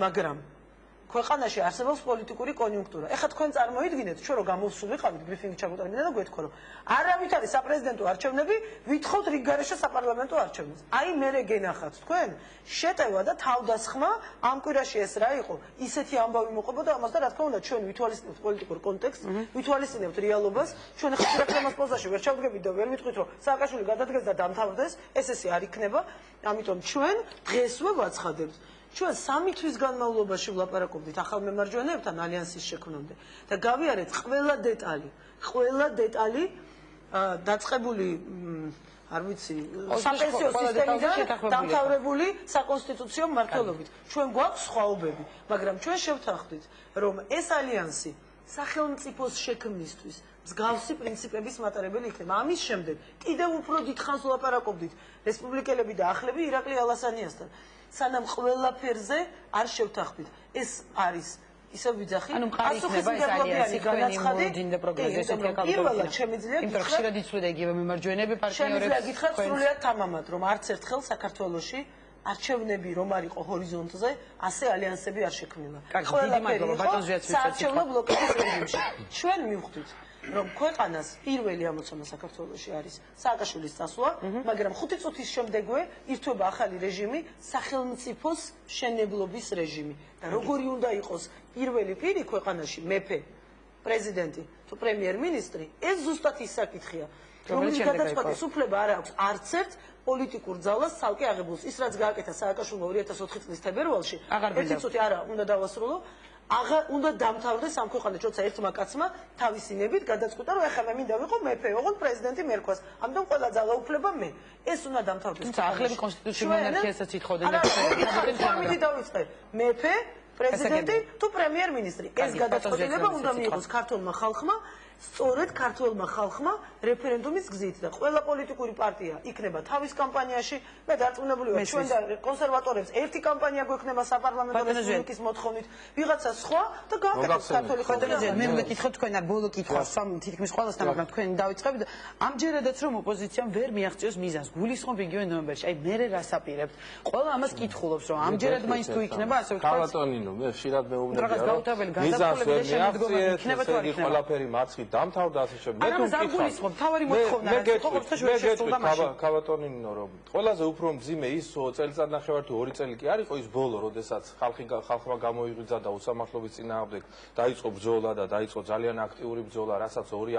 [SPEAKER 9] მაგრამ ქვეყანაში არსებობს პოლიტიკური კონიუნქტურა. ეხლა თქვენ წარმოიდგინეთ, ჩვენ რო გამოვსულიყავით ბრიფინგი ჩაგვეტარებინა და გვეთქვა, რომ არავით არის საპრეზიდენტო არჩევნები, ვითხოვთ რიგგარეშე საპარლამენტო არჩევნებს. აი მე გენახათ თქვენ შეტევა და თავდასხმა ამ კვირაში ეს რა იყო, ისეთი ამბავი მოყვებოდა ამას და რა თქმა უნდა ჩვენ ვითვალისწინებთ პოლიტიკურ კონტექსტს, ვითვალისწინებთ რეალობას, ჩვენ ხშირ რეკლამას პოზაში ვერ ჩავდგებით და ვერ ვიტყვით, რომ სააკაშვილი გადადგეს და დამთავრდეს, ეს არ იქნება, ამიტომ ჩვენ დღესვე ვაცხადებთ. ჩვენ 3 თვის განმავლობაში ვლაპარაკობდით ახალ მემარჯვენეებთან ალიანსის შექმნამდე და გავიარეთ ყველა დეტალი დაწყებული არ ვიცი,
[SPEAKER 1] საპენსიო
[SPEAKER 9] სისტემიდან დამთავრებული საკონსტიტუციო მმართველობით. ჩვენ გვაქვს სხვაობები, მაგრამ ჩვენ შევთანხმდით, რომ ეს ალიანსი სახელმწიფოს შექმნისთვის მსგავსი პრინციპების მატარებელი იქნება. ამის შემდეგ კიდევ უფრო დიდხანს ვლაპარაკობდით რესპუბლიკელები და ახლები ირაკლი ალასანიასთან. სანამ ყველაფერზე არ შევთანხმდით. ეს არის ისე ვიძახი,
[SPEAKER 1] პასუხისმგებლობიანი განაცხადი პირველად შემიძლია
[SPEAKER 9] გითხრათ,
[SPEAKER 1] ხშირად იცვლიდა იგივე მემარჯვენეები პარტნიორებს.
[SPEAKER 9] შემიძლია გითხრათ სრულიად თამამად, რომ არც ერთხელ საქართველოში არჩევნები რომ არ იყო ჰორიზონტზე, ასე ალიანსები არ შექმნილა. საარჩევნო ბლოკების რეჟიმში. ჩვენ მივხვდით, რომ ქვეყანას პირველი ამოცანა საქართველოში არის სააკაშვილის წასვლა, მაგრამ 5 წუთის შემდეგვე ირთვება ახალი რეჟიმი, სახელმწიფოს მშენებლობის რეჟიმი. და როგორი უნდა იყოს პირველი პირი ქვეყანაში, მეფე, პრეზიდენტი თუ პრემიერ-მინისტრი, ეს ზუსტად ის საკითხია, რომელიც გადაწყვეტის უფლება არ აქვს არც ერთ პოლიტიკურ ძალას ცალკე აღებულს. ის რაც გააკეთა სააკაშვილმა 2004 წლის თებერვალში, 1 წუთი არა, უნდა დავასრულო, უნდა დამთავრდეს ამ ქვეყანაში, როცა ერთმა კაცმა თავისი ნებით გადაწყვიტა, რომ ეხლა მე მინდა ვიყო მეფე, ოღონდ პრეზიდენტი მერქვას. ამიტომ ყველა ძალაუფლება მე. ეს უნდა დამთავრდეს.
[SPEAKER 1] თუმცა ახლები კონსტიტუციური მონარქიასაც ითხოვდნენ.
[SPEAKER 9] ამით დავიწყე. მეფე, პრეზიდენტი თუ პრემიერ-მინისტრი. ეს გადაწყვეტილება უნდა მიიღოს ქართულმა ხალხმა, სწორედ ქართულმა ხალხმა რეფერენდუმის გზით და ყველა პოლიტიკური პარტია იქნება თავის კამპანიაში. მე დარწმუნებული ვარ, ჩვენ და კონსერვატორებს ერთი კამპანია გვექნება საპარლამენტო რესპუბლიკის მოთხოვნით, ვიღაცა სხვა და გავაკეთოთ ქართული ხალხი.
[SPEAKER 1] მე მეკითხოთ თქვენ არ ბოლო კითხვა თითქმის ყველასთან, მაგრამ თქვენ დავიწყებთ. ამჯერადაც რომ ოპოზიციამ ვერ მიაღწიოს მიზანს, გულისხმობ იგივე ნოემბერში. აი მე რას აპირებთ? ყველა ამას კითხულობს, რომ ამჯერად მაინც თუ იქნება, ასე ვთქვათ.
[SPEAKER 10] ქალატონინო, მე ხშირად მეუბნებია, რომ მიზანს ვერ მიაღწიეთ, ესეთი ყველაფერი მარცხით დამთავრდა ასე შემდეგ.
[SPEAKER 1] მე თუ მკითხავ, თავარი მოთხოვნა რა, ხო ხო შეიძლება შეცდომა მაშინ.
[SPEAKER 10] ქალატონინო, რომ ყველაზე უფრო მძიმე ის წელიწად ნახევარი თუ 2 წელი კი არ იყო ის ბოლო, როდესაც ხალხმა გამოიღვიძა და უსამართლობის წინააღმდეგ დაიწყო ბრძოლა და დაიწყო ძალიან აქტიური ბრძოლა, რასაც ორი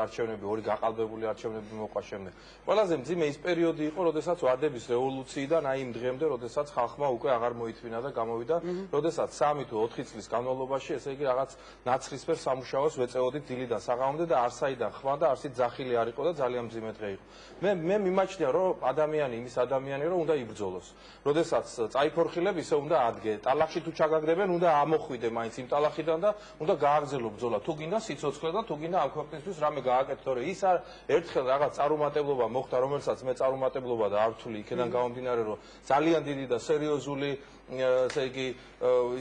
[SPEAKER 10] გაყალბებული არჩევნები მოყვა შემდეგ. ყველაზე მძიმე ის პერიოდი იყო, როდესაც ვადების რევოლუციიდან აი იმ დღემდე, როდესაც ხალხმა უკვე აღარ მოითმინა და გამოვიდა, როდესაც 3 თუ 4 წლის განმავლობაში, ესე იგი რაღაც ნაცრისფერ სამუშაოს ვეწეოდით დილიდან საღამომდე და არსაიდან ხმა და არსით ძახილი არ იყო და ძალიან მძიმე დღე იყო. მე მიმაჩნია, რომ ადამიანი იმის ადამიანია, რომ უნდა იბრძოლოს. როდესაც წაიფორხილებ, ისე უნდა ადგე. ტალახში თუ ჩაგაგდებენ, უნდა ამოხვიდე მაინც იმ ტალახიდან და უნდა გააგრძელო ბრძოლა. თუ გინდა სიცოცხლე და თუ გინდა ამ ქვეყნისთვის რამე გააკეთო, თორე ის ერთხელ რაღაც წარუმატებლობა მოხდა, რომელსაც მე წარუმატებლობა და არ ვთვლი იქიდან გამომდინარე, რომ ძალიან დიდი და სერიოზული ესე იგი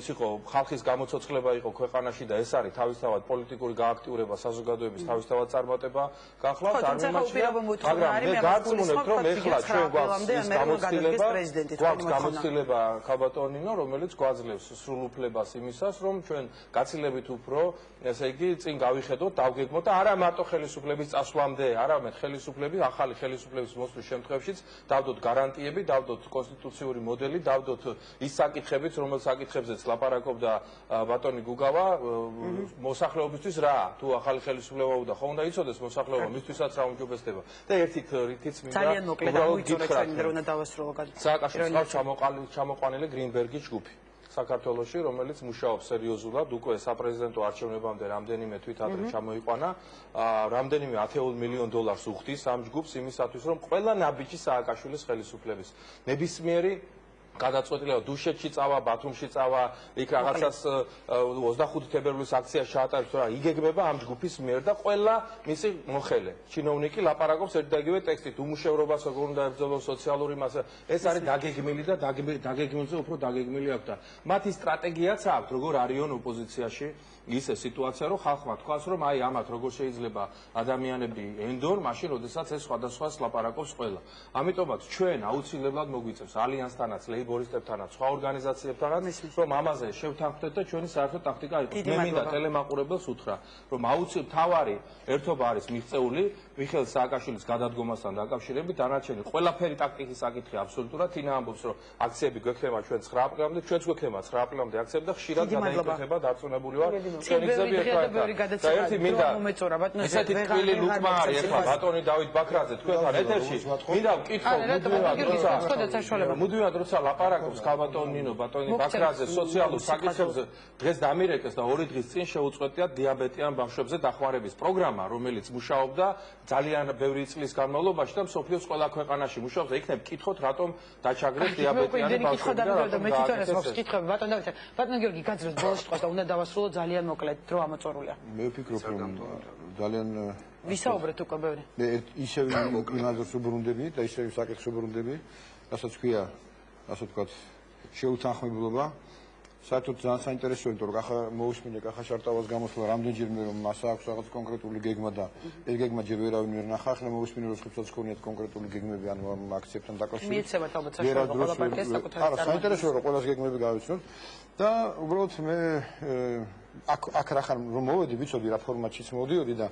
[SPEAKER 10] ის იყო ხალხის გამოცოცხლება იყო ქვეყანაში და ეს არის თავისთავად პოლიტიკური გააქტიურება, საზოგადოების თავისთავად წარმატება გახლავთ არ მიმაჩნია, მაგრამ მე გარწმუნებთ, რომ ეხლა ჩვენ გვაქვს გამოცდილება ქალბატონინო, რომელიც გვაძლევს სრულ უფლებას იმისას, რომ ჩვენ გაცილებით უფრო ესე იგი წინ გავიხედოთ, დავგეგმოთ და არა მარტო ხელისუფლების წასვლამდე, არამედ ახალი ხელისუფლების მოსვლის შემთხვევაშიც დავდოთ გარანტიები, დავდოთ კონსტიტუციური მოდელი, დავდოთ ის საკითხებიც, რომელ საკითხებზეც ლაპარაკობდა ბატონი გუგავა, მოსახლეობისთვის რა, თუ ახალი ხელისუფლება უნდა, ხო უნდა იცოდეს მოსახლეობა, მისთვისაც რა უმჯობესდება. და ერთი რითიც მინდა უბრალოდ გითხრათ, სააკაშვილის ჩამოყვანილი გრინბერგის ჯგუფი საქართველოში, რომელიც მუშაობს სერიოზულად, უკვე საპრეზიდენტო არჩევნებამდე რამდენიმე თვით ადრე ჩამოიყვანა, რამდენიმე $10 მილიონ უხდის ამ ჯგუფს იმისათვის, რომ ყველა ნაბიჯი სააკაშვილის ხელისუფლების ნებისმიერი გადაწყვეტილება დუშეთში წავა, ბათუმში წავა, იქ რაღაცას 25 თებერვლის აქციას ჩაატარებს, რა იგეგმება ამ ჯგუფის მიერ და ყველა მისი მოხელე, ჩინოვნიკი ლაპარაკობს ერთ და იგივე ტექსტით, უმუშევრობას როგორ უნდა ებრძოლოს, სოციალური მასა, ეს არის დაგეგმილი და დაგეგმილზე უფრო დაგეგმილი აქვს და მათი სტრატეგიაც აქვს, როგორ არიან ოპოზიციაში ისე სიტუაცია, რომ ხალხმა თქვას, რომ აი ამათ როგორ შეიძლება ადამიანები ენდონ, მაშინ როდესაც ეს სხვადასხვას ლაპარაკობს ყველა. ამიტომაც ჩვენ აუცილებლად მოგვიწევს ალიანსთანაც, ლეიბორისტებთანაც, სხვა ორგანიზაციებთანაც, რომ ამაზე შევთანხმდეთ და ჩვენი საერთო ტაქტიკა იყოს. მე მინდა ტელემაყურებელს უთხრა, რომ თავარი ერთობა არის მიღწეული მიხეილ სააკაშვილის გადადგომასთან დაკავშირებით, დანარჩენი ყველაფერი ტაქტიკის საკითხი აბსოლუტურად თინა ამბობს, რომ აქციები გვექნება ჩვენ 9 აპრილამდე, ჩვენც გვექნება 9 აპრილამდე აქციები და ხშირად გადაიკეთება, დარწმუნებული ვარ. და ერთი მინდა ესეთი თბილი ლუკმა არის ეხლა ბატონი დავით ბაქრაძე თქვენთან ეთერში მინდა ვკითხო მუდმივად როცა ლაპარაკობს ქალბატონ ნინო ბატონი ბაქრაძე სოციალურ საკითხებზე დღეს დამირეკეს და 2 დღის წინ შეუწყვეტიათ დიაბეტიან ბავშვებზე დახმარების პროგრამა, რომელიც მუშაობდა ძალიან ბევრი წლის განმავლობაში და მსოფლიოს ყველა ქვეყანაში მუშაობს და იქნებ კითხოთ რატომ დაჩაგრეს დიაბეტიანი ბავშვები და რატომ
[SPEAKER 1] კითხები ბატონ გიორგი გაძრეს ბოლოს სიტყვას და უნდა დავასრულო ძალიან მოკლედ დრო ამოწურულია.
[SPEAKER 11] მე ვფიქრობ რომ ძალიან
[SPEAKER 1] ვისაუბრეთ უკვე ბევრი.
[SPEAKER 11] მე ისევ იმაზეც უბრუნდები და ისევ საკითხს უბრუნდები, რასაც ქვია, ასე ვთქვათ, შეუთანხმებლობა. საერთოდ ძალიან საინტერესოა, იმიტომ რომ ახლა მოусმინე კახა შარტავას გამოსვლა რამდენჯერმე რომ მას აქვს რაღაც კონკრეტული გეგმა და ეს გეგმა ჯერ ვერავინ ვერ ნახა, ახლა მოусმინე რომ ხებსაც ქონიათ კონკრეტული გეგმები ანუ ამ აქციებთან დაკავშირებით.
[SPEAKER 1] მიეცემათ ალბათ საშუალება ყველა პარტიას საკუთარი
[SPEAKER 11] არა, საინტერესოა რომ ყველას გეგმები გავიცნოთ და უბრალოდ მე აქ რახან რომ მოვედი, ვიცოდი რა ფორმატშიც მოვდიოდი და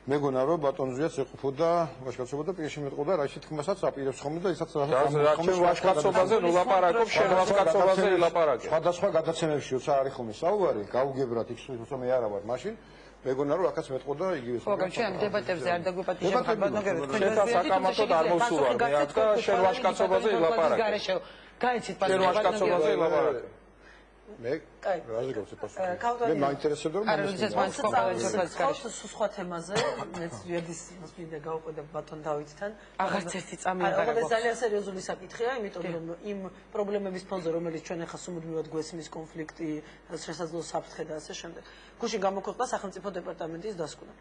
[SPEAKER 11] მეგონა რომ ბატონ ზვიაც ეყოფოდა ვაჟკაცობა და პირში მეტყოდა რა ისეთ თქმასაც აპირებს ხოლმე და ისაც
[SPEAKER 10] რა ვაჟკაცობაზე ნუ ლაპარაკობ შენ ვაჟკაცობაზე ილაპარაკე
[SPEAKER 11] სხვადასხვა გადაცემებში როცა არის ხოლმე საუბარი გავუგებრათ იქ როცა მე არა ვარ მაშინ მეგონა რომ აქაც მეტყოდა იგივე
[SPEAKER 1] ხო ჩვენ დებატებზე არ დაგვიპატიჟებთ ბატონო
[SPEAKER 10] თქვენ საკამათოდ არ მოსულვარ მე აქ და შენ ვაჟკაცობაზე ილაპარაკე
[SPEAKER 1] გაიცით
[SPEAKER 10] შენ ვაჟკაცობაზე ილაპარაკე
[SPEAKER 11] მე რაზე გავსწავლე მე მაინტერესებდა რომ
[SPEAKER 9] სხვა თემაზე მეც ვიადის მოსმინდა გავყვედა ბატონ დავითთან
[SPEAKER 1] აღარც ერთი წამი არ
[SPEAKER 9] აღარ ძალიან სერიოზული საკითხია იმიტომ რომ იმ პრობლემების ფონზე რომელიც ჩვენ ახლა სუმუდმივად გვესმის კონფლიქტი შესაძლო საფრთხე და ასე შემდეგ გუშინ გამოქვეყნდა სახელმწიფო დეპარტამენტის დასკვნა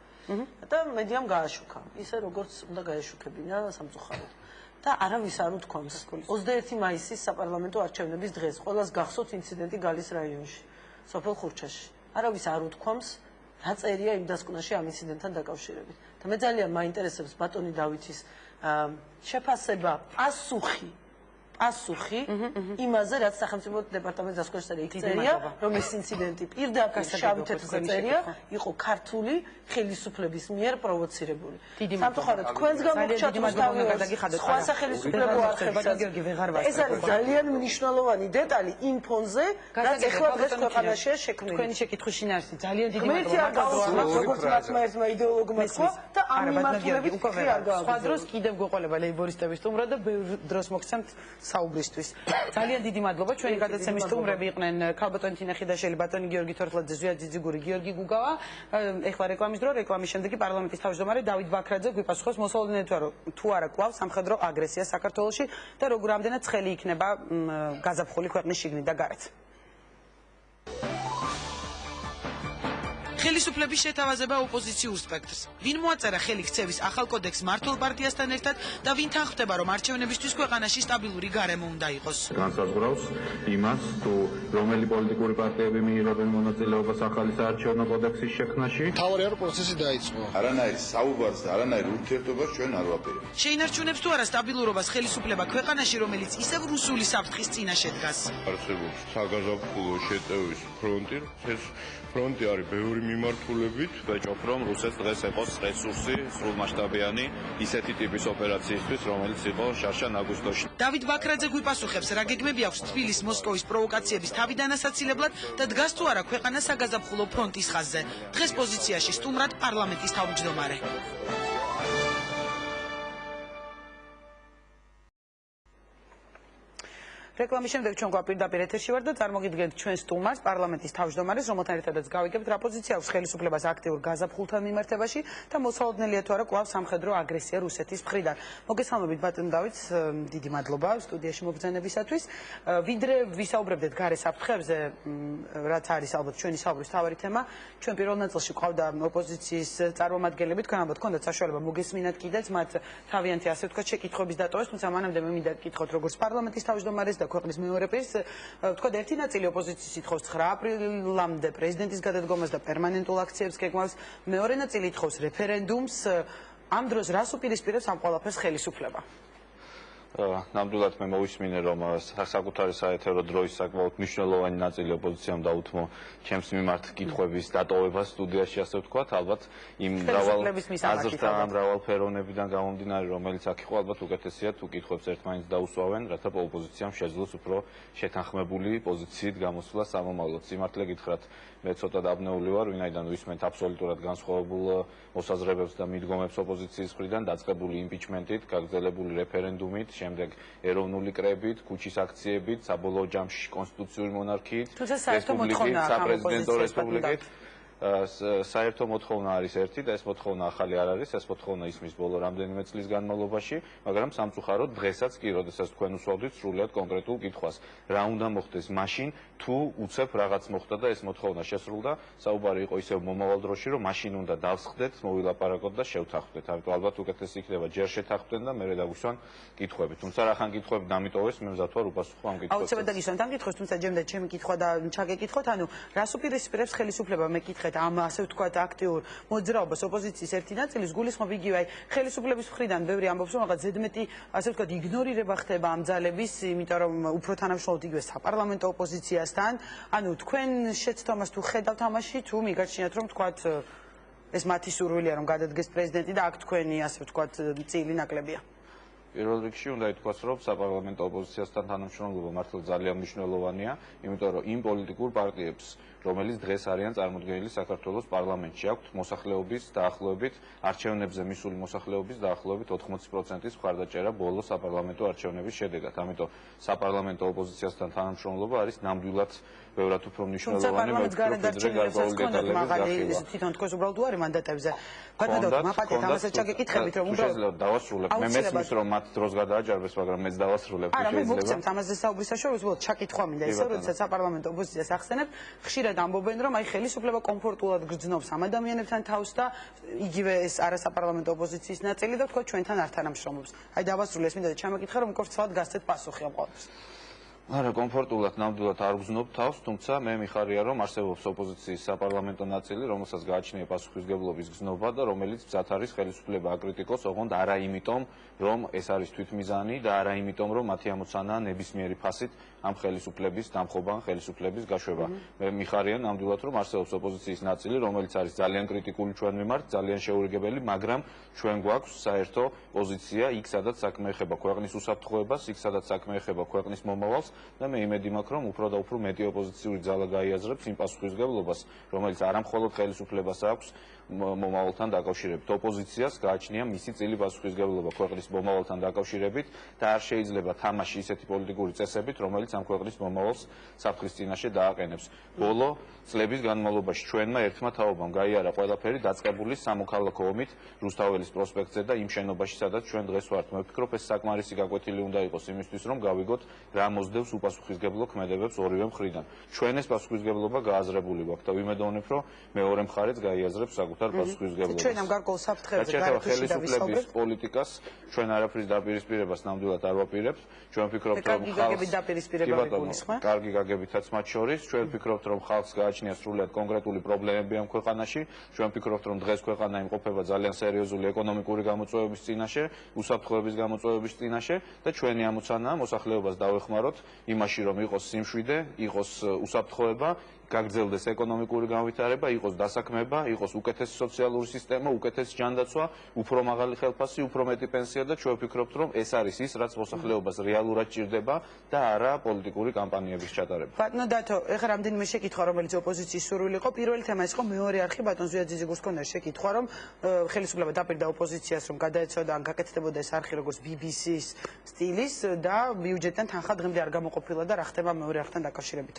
[SPEAKER 9] და მედიამ გააშუქა ისე როგორც უნდა გაეშუქებინა სამწუხაროდ და არავის არ უთქვამს 21 მაისის საპარლამენტო არჩევნების დღეს ყველას გახსოვთ ინციდენტი გალის რაიონში სოფელ ხურჩაში არავის არ უთქვამს რა წერია იმ დასკვნაში ამ ინციდენტთან დაკავშირებით და მე ძალიან მაინტერესებს ბატონი დავითის შეფასება პასუხი იმაზე რაც სახელმწიფო დეპარტამენტის დასკვნაში წერია იქ წერია რომ ეს ინციდენტი პირდაპირ შავი თეთრზე წერია იყო ქართული ხელისუფლების მიერ პროვოცირებული სამწუხაროდ თქვენს გამოგჩათ სხვა სახელისუფლებო არხებსაც ეს არის ძალიან მნიშვნელოვანი დეტალი იმ ფონზე რაც ეხლა დღეს ქვეყანაშია შექმნილი
[SPEAKER 1] თქვენი შეკითხვის შინაარსი ძალიან დიდი
[SPEAKER 9] მადლობა იდეოლოგმა თქვა და ამ მიმართულებით უკვე
[SPEAKER 1] სხვა დროს კიდევ გვეყოლება ლეიბორისტების სტუმრად და ბევრ დროს მოგცემთ საუბრისთვის. ძალიან დიდი მადლობა. ჩვენი გადაცემის სტუმრები იყვნენ ქალბატონი თინა ხიდაშელი, ბატონი გიორგი თორთლაძე, ზვია ძიძიგური, გიორგი გუგავა. ეხლა რეკლამის დრო, რეკლამის შემდეგი პარლამენტის თავმჯდომარე დავით ბაქრაძე გვიპასუხოს მოსალოდნელად თუ არა კვლავ სამხედრო აგრესია საქართველოში და როგორ ამდენად ცხელი იქნება გაზაფხული ქვეყნის შიგნით და გარეთ. ხელისუფლების შეთავაზება ოპოზიციურ სპექტრს. ვინ მოაწერა ხელი ქცევის ახალ კოდექს მართლ პარტიასთან ერთად და ვინ თანხმდება, რომ არჩევნებისთვის ქვეყანაში სტაბილური გარემო უნდა იყოს.
[SPEAKER 7] განსაზღვრავს იმას, თუ რომელი პოლიტიკური პარტიები მიიღებენ მონაწილეობას ახალი საარჩევნო კოდექსის შექმნაში.
[SPEAKER 5] თავი არ პროცესი დაიწყო.
[SPEAKER 16] არანაირ საუბარს და არანაირ ურთიერთობას ჩვენ არ ვაპირებთ.
[SPEAKER 1] შეინარჩუნებს თუ არა სტაბილურობას ხელისუფლება ქვეყანაში, რომელიც ისევ რუსული საფრთხის წინაშე დგას.
[SPEAKER 17] არსებობს საგაზაფხულო შეტევის ფრონტი, ეს ფრონტი არის ბევრი მიმართულებით.
[SPEAKER 7] ვეჭობ, რომ რუსეთს დღეს ეყოს რესურსი სრულმასშტაბიანი ისეთი ტიპის ოპერაციისთვის, რომელიც იყო შარშან-აგვისტოში.
[SPEAKER 1] დავით ბაქრაძე გვიპასუხებს, რა გეგმები აქვს თბილის მოსკოვის პროვოკაციების თავიდან ასაცილებლად და დგას თუ არა ქვეყანა საგაზაფხულო ფრონტის ხაზზე. დღეს პოზიციაში სტუმრად პარლამენტის თავმჯდომარე. რეკლამის შემდეგ ჩვენ გვაპირდაპირ ეთერში ვართ და წარმოგიდგენთ ჩვენ სტუმარს პარლამენტის თავმჯდომარეს, რომელთან ერთადაც გავიგებთ რა პოზიცია აქვს ხელისუფლებას აქტიურ გაზაფხულთან მიმართებაში და მოსალოდნელია თუ არა კვლავ სამხედრო აგრესია რუსეთის მხრიდან. მოგესალმებით ბატონ დავით, დიდი მადლობა სტუდიაში მობრძანებისათვის. ვიდრე ვისაუბრებდეთ გარე საფრთხეებზე, რაც არის ალბათ ჩვენი საუბრის მთავარი თემა, ჩვენ პირველ ნაწილში ყავდა ოპოზიციის წარმომადგენლები, თქვენ ალბათ გქონდათ საშუალება მოგესმინათ კიდეც მათ თავიანთი ასე ვთქვათ შეკითხვების დატოვეს, თუმცა მანამდე მე მინდა გკითხოთ როგორც პარლამენტის თავმჯდომარეს და ქვეყნის მეორე პირს, ვთქვათ, ერთი ნაწილი ოპოზიციის ითხოვს 9 აპრილამდე პრეზიდენტის გადადგომას და პერმანენტულ აქციებს გეგმავს, მეორე ნაწილი ითხოვს რეფერენდუმს. ამ დროს რას უპირისპირებს ამ ყველაფერს ხელისუფლება?
[SPEAKER 7] ნამდვილად მე მოვისმინე, რომ საკუთარი საეთერო დროის საკმაოდ მნიშვნელოვანი ნაწილი ოპოზიციამ დაუთმო ჩემს მიმართ კითხვების დატოვებას სტუდიაში, ასე ვთქვათ, ალბათ იმ მრავალფეროვნებიდან გამომდინარე, რომელიც აქ იყო, ალბათ უკეთესია თუ კითხვებს ერთმანეთს დაუსვავენ, რათა ოპოზიციამ შეძლოს უფრო შეთანხმებული პოზიციით გამოსვლა სამომავლოდ. სიმართლე გითხრათ, მე ცოტა დაბნეული ვარ, ვინაიდან ვისმენთ აბსოლუტურად განსხვავებულ მოსაზრებებს და მიდგომებს ოპოზიციის მხრიდან, დაწყებული იმპიჩმენტით, გაგრძელებული რეფერენდუმით, შემდეგ ეროვნული კრებით, ქუჩის აქციებით, საბოლოო ჯამში კონსტიტუციური მონარქიით, რესპუბლიკით, საპრეზიდენტო რესპუბლიკით. საერთო მოთხოვნა არის ერთი და ეს მოთხოვნა ახალი არ არის, ეს მოთხოვნა ისმის ბოლო რამდენიმე წლის განმავლობაში, მაგრამ სამწუხაროდ დღესაც კი, როდესაც თქვენ უსვავდით სრულიად კონკრეტულ კითხვას, რა უნდა მოხდეს მაშინ, თუ უცებ რაღაც მოხდა და ეს მოთხოვნა შესრულდა, საუბარი იყო ისევ მომავალ დროში, რომ მაშინ უნდა დავსხდეთ, მოვილაპარაკოთ და შევთანხმდეთ. ამიტომ ალბათ უკეთესი იქნება ჯერ შეთანხმდნენ და მერე დაგვისვან კითხვები. თუმცა რახან კითხვები დამიტოვეს, მე მზად ვარ უპასუხო ამ კითხვებს.
[SPEAKER 1] აუცილებლად დაგისვან ამ კითხვას, თუმცა ჯემდა ჩემი კითხვა და ჩაგეკითხოთ, ანუ რას უპირისპირებს ხელისუფლება მეკითხეთ ამ ასე ვთქვათ აქტიურ მოძრაობას ოპოზიციის ერთი ნაწილის გულისხმობ იგივე აი ხელისუფლების მხრიდან ბევრი ამბობს რომ რაღაც ზედმეტი ასე ვთქვათ იგნორირება ხდება ამ ძალების იმიტომ რომ უფრო თანამშრომლობთ იგივე საპარლამენტო ოპოზიციასთან ანუ თქვენ შეცდომას თუ ხედავთ ამაში თუ მიგაჩნიათ რომ ვთქვათ ეს მათი სურვილია რომ გადადგეს პრეზიდენტი და აქ თქვენი ასე ვთქვათ წილი ნაკლებია
[SPEAKER 7] პირველ რიგში უნდა ითქვას, რომ საპარლამენტო ოპოზიციასთან თანამშრომლობა მართლა ძალიან მნიშვნელოვანია, იმიტომ რომ იმ პოლიტიკურ პარტიებს, რომელიც დღეს არიან წარმოდგენილი საქართველოს პარლამენტში, აქვთ მოსახლეობის დაახლოებით, არჩევნებზე მისული მოსახლეობის დაახლოებით 80%-ის მხარდაჭერა ბოლო საპარლამენტო არჩევნების შედეგად. ამიტომ საპარლამენტო ოპოზიციასთან თანამშრომლობა არის ნამდვილად ბევრად უფრო მნიშვნელოვანი,
[SPEAKER 1] თვითონ თქვენ უბრალოდ უარი მანდატებზე. მაპატეთ ამასაც ჩაგეკითხებით, რომ
[SPEAKER 7] უბრალოდ დავასრულებ. მე მესმის რომ მათ დროს გადააჭარბეს, მაგრამ მეც დავასრულებ.
[SPEAKER 1] არა, მე მოგცემთ ამაზე საუბრის საშუალებას, უბრალოდ ჩაკითხვა მინდა ისე, როდესაც საპარლამენტო ოპოზიციას ახსენებ, ხშირად ამბობენ, რომ აი ხელისუფლება კომფორტულად გრძნობს ამ ადამიანებთან თავს და იგივე ეს არასაპარლამენტო ოპოზიციის ნაწილი და თქვა ჩვენთან არ თანამშრომლობს. აი დავასრულე ეს მინდა და ჩამეკითხა, რომ უკვე ცალად გასცეთ პასუხი ამ ყოველს.
[SPEAKER 7] არა, კომფორტულად ნამდვილად არ გზნობ თავს, თუმცა მე მიხარია, რომ არსებობს ოპოზიციის საპარლამენტო ნაწილი, რომელსაც გააჩნია პასუხისმგებლობის გზნობა და რომელიც მზად არის ხელისუფლება აკრიტიკოს, ოღონდ არა იმიტომ, რომ ეს არის თვითმიზანი და არა იმიტომ, რომ მათი ამოცანაა ნებისმიერი ფასით ამ ხელისუფლების დამხობა, ხელისუფლების გაშვება. მე მიხარია ნამდვილად, რომ არსებობს ოპოზიციის ნაწილი, რომელიც არის ძალიან კრიტიკული ჩვენ მიმართ, ძალიან შეურიგებელი, მაგრამ ჩვენ გვაქვს საერთო პოზიცია იქ, სადაც საქმე ეხება ქვეყნის უსაფრთხოებას, იქ, სადაც საქმე ეხება ქვეყნის მომავალს და მე იმედი მაქვს, რომ უფრო და უფრო მეტი ოპოზიციური ძალა გაიაზრებს იმ პასუხისმგებლობას, რომელიც არა მხოლოდ ხელისუფლებას აქვს მომავალთან დაკავშირებით. ოპოზიციას გააჩნია მისი წილი პასუხისმგებლობა ქვეყნის მომავალთან დაკავშირებით და არ შეიძლება თამაში ისეთი პოლიტიკური წესებით, რომელიც ამ ქვეყნის მომავალს საფრთხის წინაშე დააყენებს. ბოლო წლების განმავლობაში ჩვენმა ერთმა თაობამ გაიარა ყველაფერი დაწყებული სამოქალაქო ომით რუსთაველის პროსპექტზე და იმ შენობაში, სადაც ჩვენ დღეს ვართ. მე ვფიქრობ, ეს საკმარისი გაკვეთილი უნდა იყოს იმისთვის, რომ გავიგოთ რა მოსდევს უპასუხისმგებლო ქმედებებს ორივე მხრიდან. ჩვენ ეს პასუხისმგებლობა გააზრებული გვაქვს და ვიმედოვნებ, რომ მეორე მხარეც გაიაზრებს საკუთარ პასუხისმგებლობას.
[SPEAKER 1] ჩვენ ამ გარკვეულ საფრთხეებზე
[SPEAKER 7] ხელისუფლების პოლიტიკას ჩვენ არაფრის დაპირისპირებას ნამდვილად არ ვაპირებთ. ჩვენ ვფიქრობთ, რომ კარგი გაგებითაც მათ შორის, ჩვენ ვფიქრობთ, რომ ხალხს გააჩნია სრულიად კონკრეტული პრობლემები ამ ქვეყანაში. ჩვენ ვფიქრობთ, რომ დღეს ქვეყანა იმყოფება ძალიან სერიოზული ეკონომიკური გამოწვევების წინაშე, უსაფრთხოების გამოწვევების წინაშე და ჩვენი ამოცანაა მოსახლეობას დავეხმაროთ იმაში, რომ იყოს სიმშვიდე, იყოს უსაფრთხოება, გაგრძელდეს ეკონომიკური განვითარება, იყოს დასაქმება, იყოს უკეთესი სოციალური სისტემა, უკეთესი ჯანდაცვა, უფრო მაღალი ხელფასი, უფრო მეტი პენსია და ჩვენ ვფიქრობთ, რომ ეს არის ის, რაც მოსახლეობას რეალურად ჭირდება და არა პოლიტიკური კამპანიების ჩატარება.
[SPEAKER 1] ბატონო დათო, ეხლა რამდენიმე შეკითხვა, რომელიც ოპოზიციის სურვილი იყო, პირველი თემა ის იყო მეორე არხი ბატონ ზვიად ძიძიგურს ჰქონდა შეკითხვა, რომ ხელისუფლება დაპირდა ოპოზიციას, რომ გადაეცოდა ან გაკეთდებოდა ეს არხი როგორც BBC-ის სტილის და ბიუჯეტთან თანხა დღემდე არ გამოყოფილა და რა ხდება მეორე არხთან დაკავშირებით.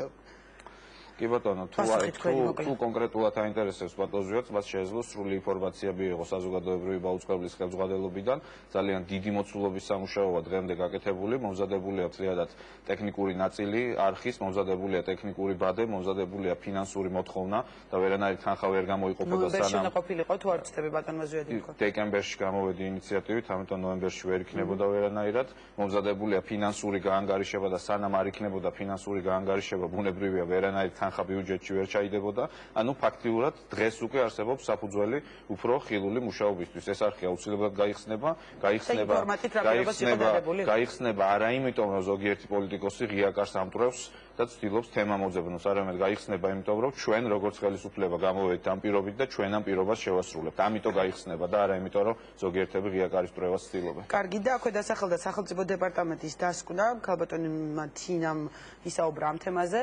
[SPEAKER 7] კი ბატონო, თუ კონკრეტულად აინტერესებს ბატონზვიადს, მას შეეძლო სრული ინფორმაცია მიიღო საზოგადოებრივი გაუწყებლის ხელმძღვანელობიდან. ძალიან დიდი მოცულობის სამუშაოა დღემდე გაკეთებული, მომზადებულია მთლიანად ტექნიკური ნაწილი არხის, მომზადებულია ტექნიკური ბადე, მომზადებულია ფინანსური მოთხოვნა და ვერანაირი თანხა ვერ გამოიყოფოდა
[SPEAKER 1] სანამ ყოფილიყო თუ არ ვწდები ბატონმა ზვიადი თქვა.
[SPEAKER 7] დეკემბერში გამოვედი ინიციატივით, ამიტომ ნოემბერში ვერ იქნებოდა ვერანაირად. მომზადებულია ფინანსური გაანგარიშება და სანამ არ იქნებოდა ფინანსური გაანგარიშება, ბუნებრივია ვერანაირი თანხა ბიუჯეტში ვერ ჩაიდებოდა. ანუ ფაქტიურად დღეს უკვე არსებობს საფუძველი უფრო ხილული მუშაობისთვის. ეს არხი აუცილებლად გაიხსნება არა იმიტომ, რომ ზოგიერთი პოლიტიკოსი ღია კარს ამტვრევს და ცდილობს თემა მოძებნოს არამედ გაიხსნება, იმიტომ რომ ჩვენ როგორც ხელისუფლება გამოვედით ამ პირობით და ჩვენ ამ პირობას შევასრულებთ. ამიტომ გაიხსნება და არა იმიტომ რომ ზოგიერთები ღია კარისტრევას ცდილობენ.
[SPEAKER 1] კარგი და აქვე დასახელდა სახელმწიფო დეპარტამენტის დასკვნა, ქალბატონი თინამ ისაუბრა ამ თემაზე.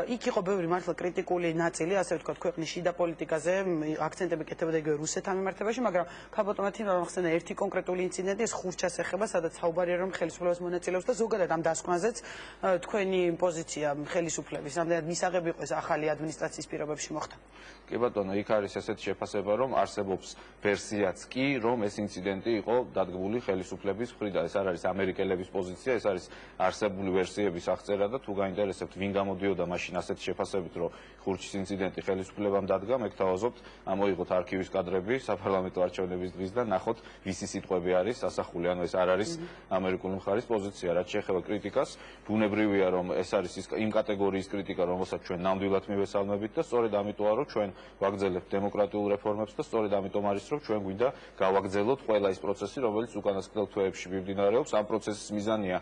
[SPEAKER 1] იქ იყო ბევრი მართლა კრიტიკული ნაწილი, ასე ვთქვათ, ქვეყნის შიდა პოლიტიკაზე, აქცენტები კეთებოდა იგივე რუსეთთან მიმართებაში, მაგრამ ქალბატონმა თინამ ახსენა ერთი კონკრეტული ინციდენტი, ეს ხურჩას ეხება, სადაც საუბარია რომ ხელისუფლებას მონაწილეობს და ზოგადად ამ დასკვნაზეც თქვენი პოზიცია ხელისუფლების, რამდენად მისაღები იყო ეს ახალი ადმინისტრაციის პირობებში მოხდა.
[SPEAKER 7] კი ბატონო, იქ არის ესეთი შეფასება, რომ არსებობს ვერსიაც კი, რომ ეს ინციდენტი იყო დადგმული ხელისუფლების მხრიდან. ეს არ არის ამერიკელების პოზიცია, ეს არის არსებული ვერსიების აღწერა და თუ გაინტერესებთ, ვინ გამოდიოდა მაშინ ასეთი შეფასებით, რომ ხურჩის ინციდენტი ხელისუფლებამ დადგა, მე გთავაზობთ, ამოიღოთ არქივის კადრები საპარლამენტო არჩევნების დღის და ნახოთ, ვისი სიტყვები არის ასახული, ანუ ეს არ არის ამერიკული მხარის პოზიცია. რაც შეეხება კრიტიკას, ბუნებრივია, რომ ეს არის იმ კატეგორიის კრიტიკა, რომელსაც ჩვენ ნამდვილად მივესალმებით და სწორედ ამიტომაა, რომ ჩვენ ვაგრძელებთ დემოკრატიულ რეფორმებს და სწორედ ამიტომ არის, რომ ჩვენ გვინდა გავაგრძელოთ ყველა ის პროცესი, რომელიც უკანასკნელ თვეებში მიმდინარეობს. ამ პროცესის მიზანია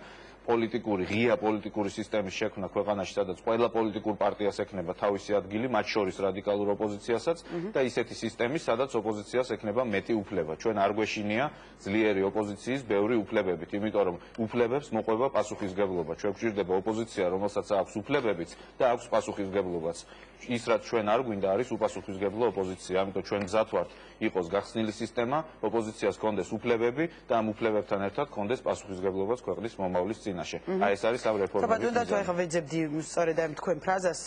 [SPEAKER 7] ღია პოლიტიკური სისტემის შექმნა ქვეყანაში, სადაც ყველა პოლიტიკურ პარტიას ექნება თავისი ადგილი, მათ შორის რადიკალურ ოპოზიციასაც და ისეთი სისტემის, სადაც ოპოზიციას ექნება მეტი უფლება. ჩვენ არ გვეშინია ძლიერი ოპოზიციის ბევრი უფლებებით, იმიტომ რომ უფლებებს მოყვება პასუხისმგებლობა. ჩვენ გვჭირდება ოპოზიცია, რომელსაც აქვს უფლებებიც და აქვს პასუხისმგებლობაც. ის რაც ჩვენ არ გვინდა არის უპასუხისმგებლო ოპოზიცია, ამიტომ ჩვენ გზად ვართ იყოს გახსნილი სისტემა, ოპოზიციას კონდეს უფლებები და ამ უფლებებთან ერთად კონდეს პასუხისმგებლობაც ქვეყნის მომავლის წინაშე. აი ეს არის ამ რეფორმების მიზანი.
[SPEAKER 1] საბატონო, ახლა ვეძებდი სწორედ ამ თქვენ ფრაზას,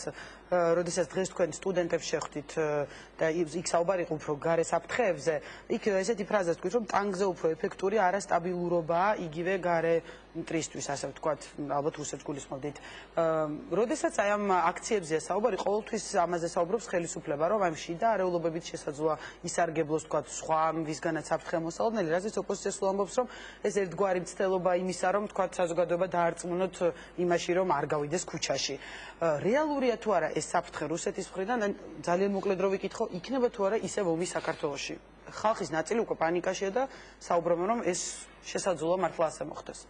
[SPEAKER 1] როდესაც დღეს თქვენ სტუდენტებს შეხვდით და იქ საუბარი იყო უფრო გარე საფრთხეებზე, იქ ესეთი ფრაზას თქვით, რომ ტანგზე უფრო ეფექტური არასტაბილურობაა იგივე გარე მტრისთვის, ასე ვთქვათ, ალბათ რუსეთს გულისხმობდით. როდესაც აი ამ აქციებზეა საუბარი, ყოველთვის ამაზე საუბრობს ხელისუფლება, რომ აი შიდა არეულობებით შესაძლოა ისარგებლოს, ვთქვათ, სხვა ვისგანაც საფრთხე მოსალოდნელი, რასაც ოპოზიცია სულ ამბობს, რომ ეს ერთგვარი მცდელობა იმისა, რომ ვთქვათ, საზოგადოება დაარწმუნოთ იმაში, რომ არ გავიდეს ქუჩაში. რეალურია თუ არა ეს საფრთხე რუსეთის მხრიდან, ძალიან მოკლედ რო ვიკითხო, იქნება თუ არა ისევ ომი საქართველოში. ხალხის ნაწილი უკვე პანიკაშია და საუბრობენ, რომ ეს შესაძლოა მართლა ასე მოხდეს.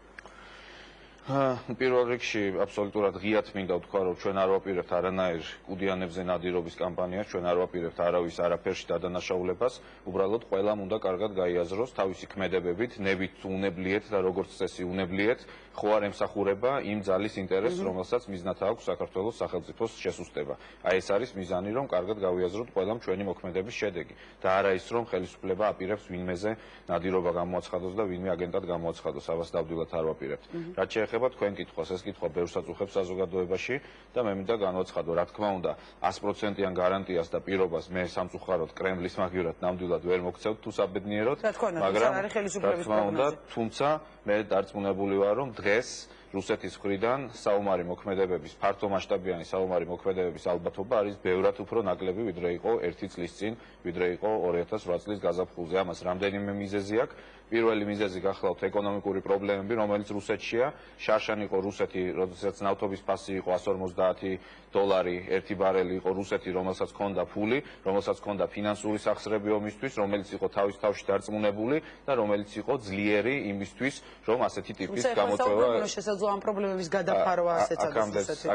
[SPEAKER 7] პირველ რიგში აბსოლუტურად ღიად მინდა ვთქვა, რომ ჩვენ არ ვაპირებთ არანაირ კუდიანებზე ნადირობის კამპანიას, ჩვენ არ ვაპირებთ არავის არაფერში დადანაშაულებას, უბრალოდ ყველამ უნდა კარგად გაიაზროს თავისი ქმედებებით, ნებით უნებლიეთ და როგორც წესი უნებლიეთ, ხო არ ემსახურება იმ ძალის ინტერესს, რომელსაც მიზნად აქვს საქართველოს სახელმწიფოს შესუსტება. აი ეს არის მიზანი, რომ კარგად გავიაზროთ ყველამ ჩვენი მოქმედების შედეგი და არა ის, რომ ხელისუფლება აპირებს ვინმეზე ნადირობა გამოაცხადოს და ვინმე აგენტად გამოაცხადოს, ამას დავდვილად არ ვაპირებთ. რაც შეეხება თქვენ კითხვას, ეს კითხვა ბევრს აწუხებს საზოგადოებაში და მე მინდა განვაცხადო, რა თქმა უნდა, 100%-იან გარანტიას და პირობას მე სამწუხაროდ კრემლის მაგივრად ნამდვილად ვერ მოგცევთ თუ საბედნიეროდ, მაგრამ რა თქმა უნდა, თუმცა მე დარწმუნებული ვარ, რომ დღეს რუსეთის მხრიდან საომარი მოქმედებების, ფართომასშტაბიანი საომარი მოქმედებების ალბათობა არის ბევრად უფრო ნაკლები, ვიდრე იყო 1 წლის წინ, ვიდრე იყო 2008 წლის გაზაფხულზე. ამას რამდენიმე მიზეზი აქვს. პირველი მიზეზი გახლავთ ეკონომიკური პრობლემები, რომელიც რუსეთშია. შარშან იყო რუსეთი, როდესაც ნავთობის ფასი იყო 150 დოლარი 1 ბარელი იყო რუსეთი, რომელსაც ჰქონდა ფული, რომელსაც ჰქონდა ფინანსური სახსრები ომისთვის, რომელიც იყო თავის თავში დარწმუნებული და რომელიც იყო ძლიერი იმისთვის, რომ ასეთი ტიპის გამოწვევა
[SPEAKER 1] ამ პრობლემების გადაფარვა ასეცად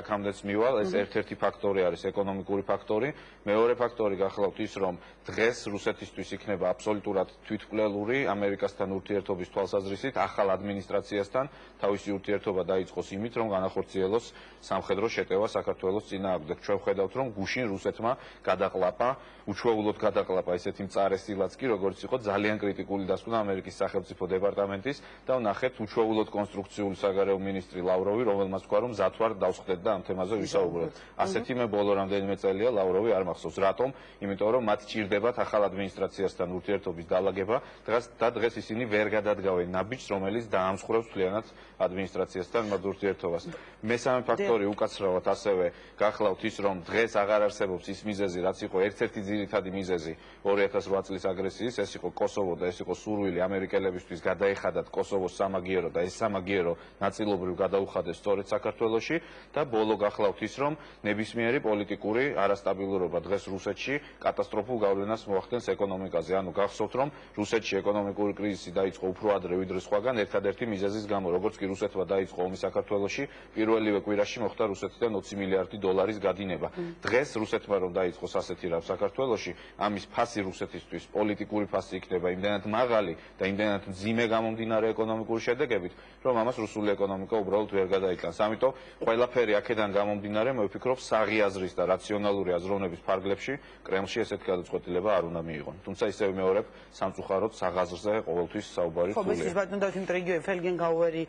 [SPEAKER 7] აქამდეც მივალ, ეს ერთ-ერთი ფაქტორი არის ეკონომიკური ფაქტორი. მეორე ფაქტორი გახლავთ ის, რომ დღეს რუსეთისთვის იქნება აბსოლუტურად თვითმკვლელური ამერიკასთან ურთიერთობის თვალსაზრისით ახალ ადმინისტრაციასთან თავისი ურთიერთობა დაიწყოს იმით, რომ განახორციელოს სამხედრო შეტევა საქართველოს წინააღმდეგ. ჩვენ ვხედავთ, რომ გუშინ რუსეთმა გადაყლაპა, უჩვეულოდ გადაყლაპა ესეთი მწარესილაც კი, როგორც იყო ძალიან კრიტიკული დასკვნა ამერიკის სახელმწიფო დეპარტამენტის და ვნახეთ უჩვეულოდ კონსტრუქციული საგარეო მინისტრი ლავროვი, რომელმაც თქვა, რომ მზად ვარ დავსხდეთ და ამ თემაზე ვისაუბროთ. ასეთი მე ბოლო რამდენიმე წელია ლავროვი არ მახსოვს. რატომ? იმიტომ რომ მათ ჭირდებათ ახალ ადმინისტრაციასთან ურთიერთობის დალაგება და დღეს ისინი ვერ გადადგავენ ნაბიჯს, რომელიც დაამსხვრევს მთლიანად ადმინისტრაციასთან მათ ურთიერთობას. მესამე ფაქტორი უკაცრავად ასევე გახლავთ ის, რომ დღეს აღარ არსებობს ის მიზეზი, რაც იყო ერთ-ერთი ძირითადი მიზეზი 2008 წლის აგრესიის, ეს იყო კოსოვო და ეს იყო სურვილი ამერიკელებისთვის გადაეხადათ კოსოვოს სამაგიერო და ეს სამაგიერო ნაწილობრივ ადგილობრივ გადაუხადეს სწორედ საქართველოში და ბოლო გახლავთ ის, რომ ნებისმიერი პოლიტიკური არასტაბილურობა დღეს რუსეთში კატასტროფულ გავლენას მოახდენს ეკონომიკაზე. ანუ გახსოვთ, რომ რუსეთში ეკონომიკური კრიზისი დაიწყო უფრო ადრე ვიდრე სხვაგან, ერთადერთი მიზეზის გამო, როგორც კი რუსეთმა დაიწყო ომი საქართველოში, პირველივე კვირაში მოხდა რუსეთიდან 20 მილიარდი დოლარის გადინება. დღეს რუსეთმა რომ დაიწყოს ასეთი რამ საქართველოში, ამის ფასი რუსეთისთვის პოლიტიკური ფასი იქნება იმდენად მაღალი და იმდენად მძიმე გამომდინარე ეკონომიკური შედეგებით, რომ ამას რუსული ეკონომიკა უბრალოდ ვერ გადაიტანს. ამიტომ ყველაფერი აქედან გამომდინარე, მე ვფიქრობ, საღი აზრის და რაციონალური აზროვნების ფარგლებში კრემლში ესეთი გადაწყვეტილება არ უნდა მიიღონ. თუმცა ისევ მეორებ, სამწუხაროდ საღაზრზე ყოველთვის საუბარი
[SPEAKER 1] ხო, ეს ბატონ დავით, იმიტომ იგივე ფელგენგაუერი,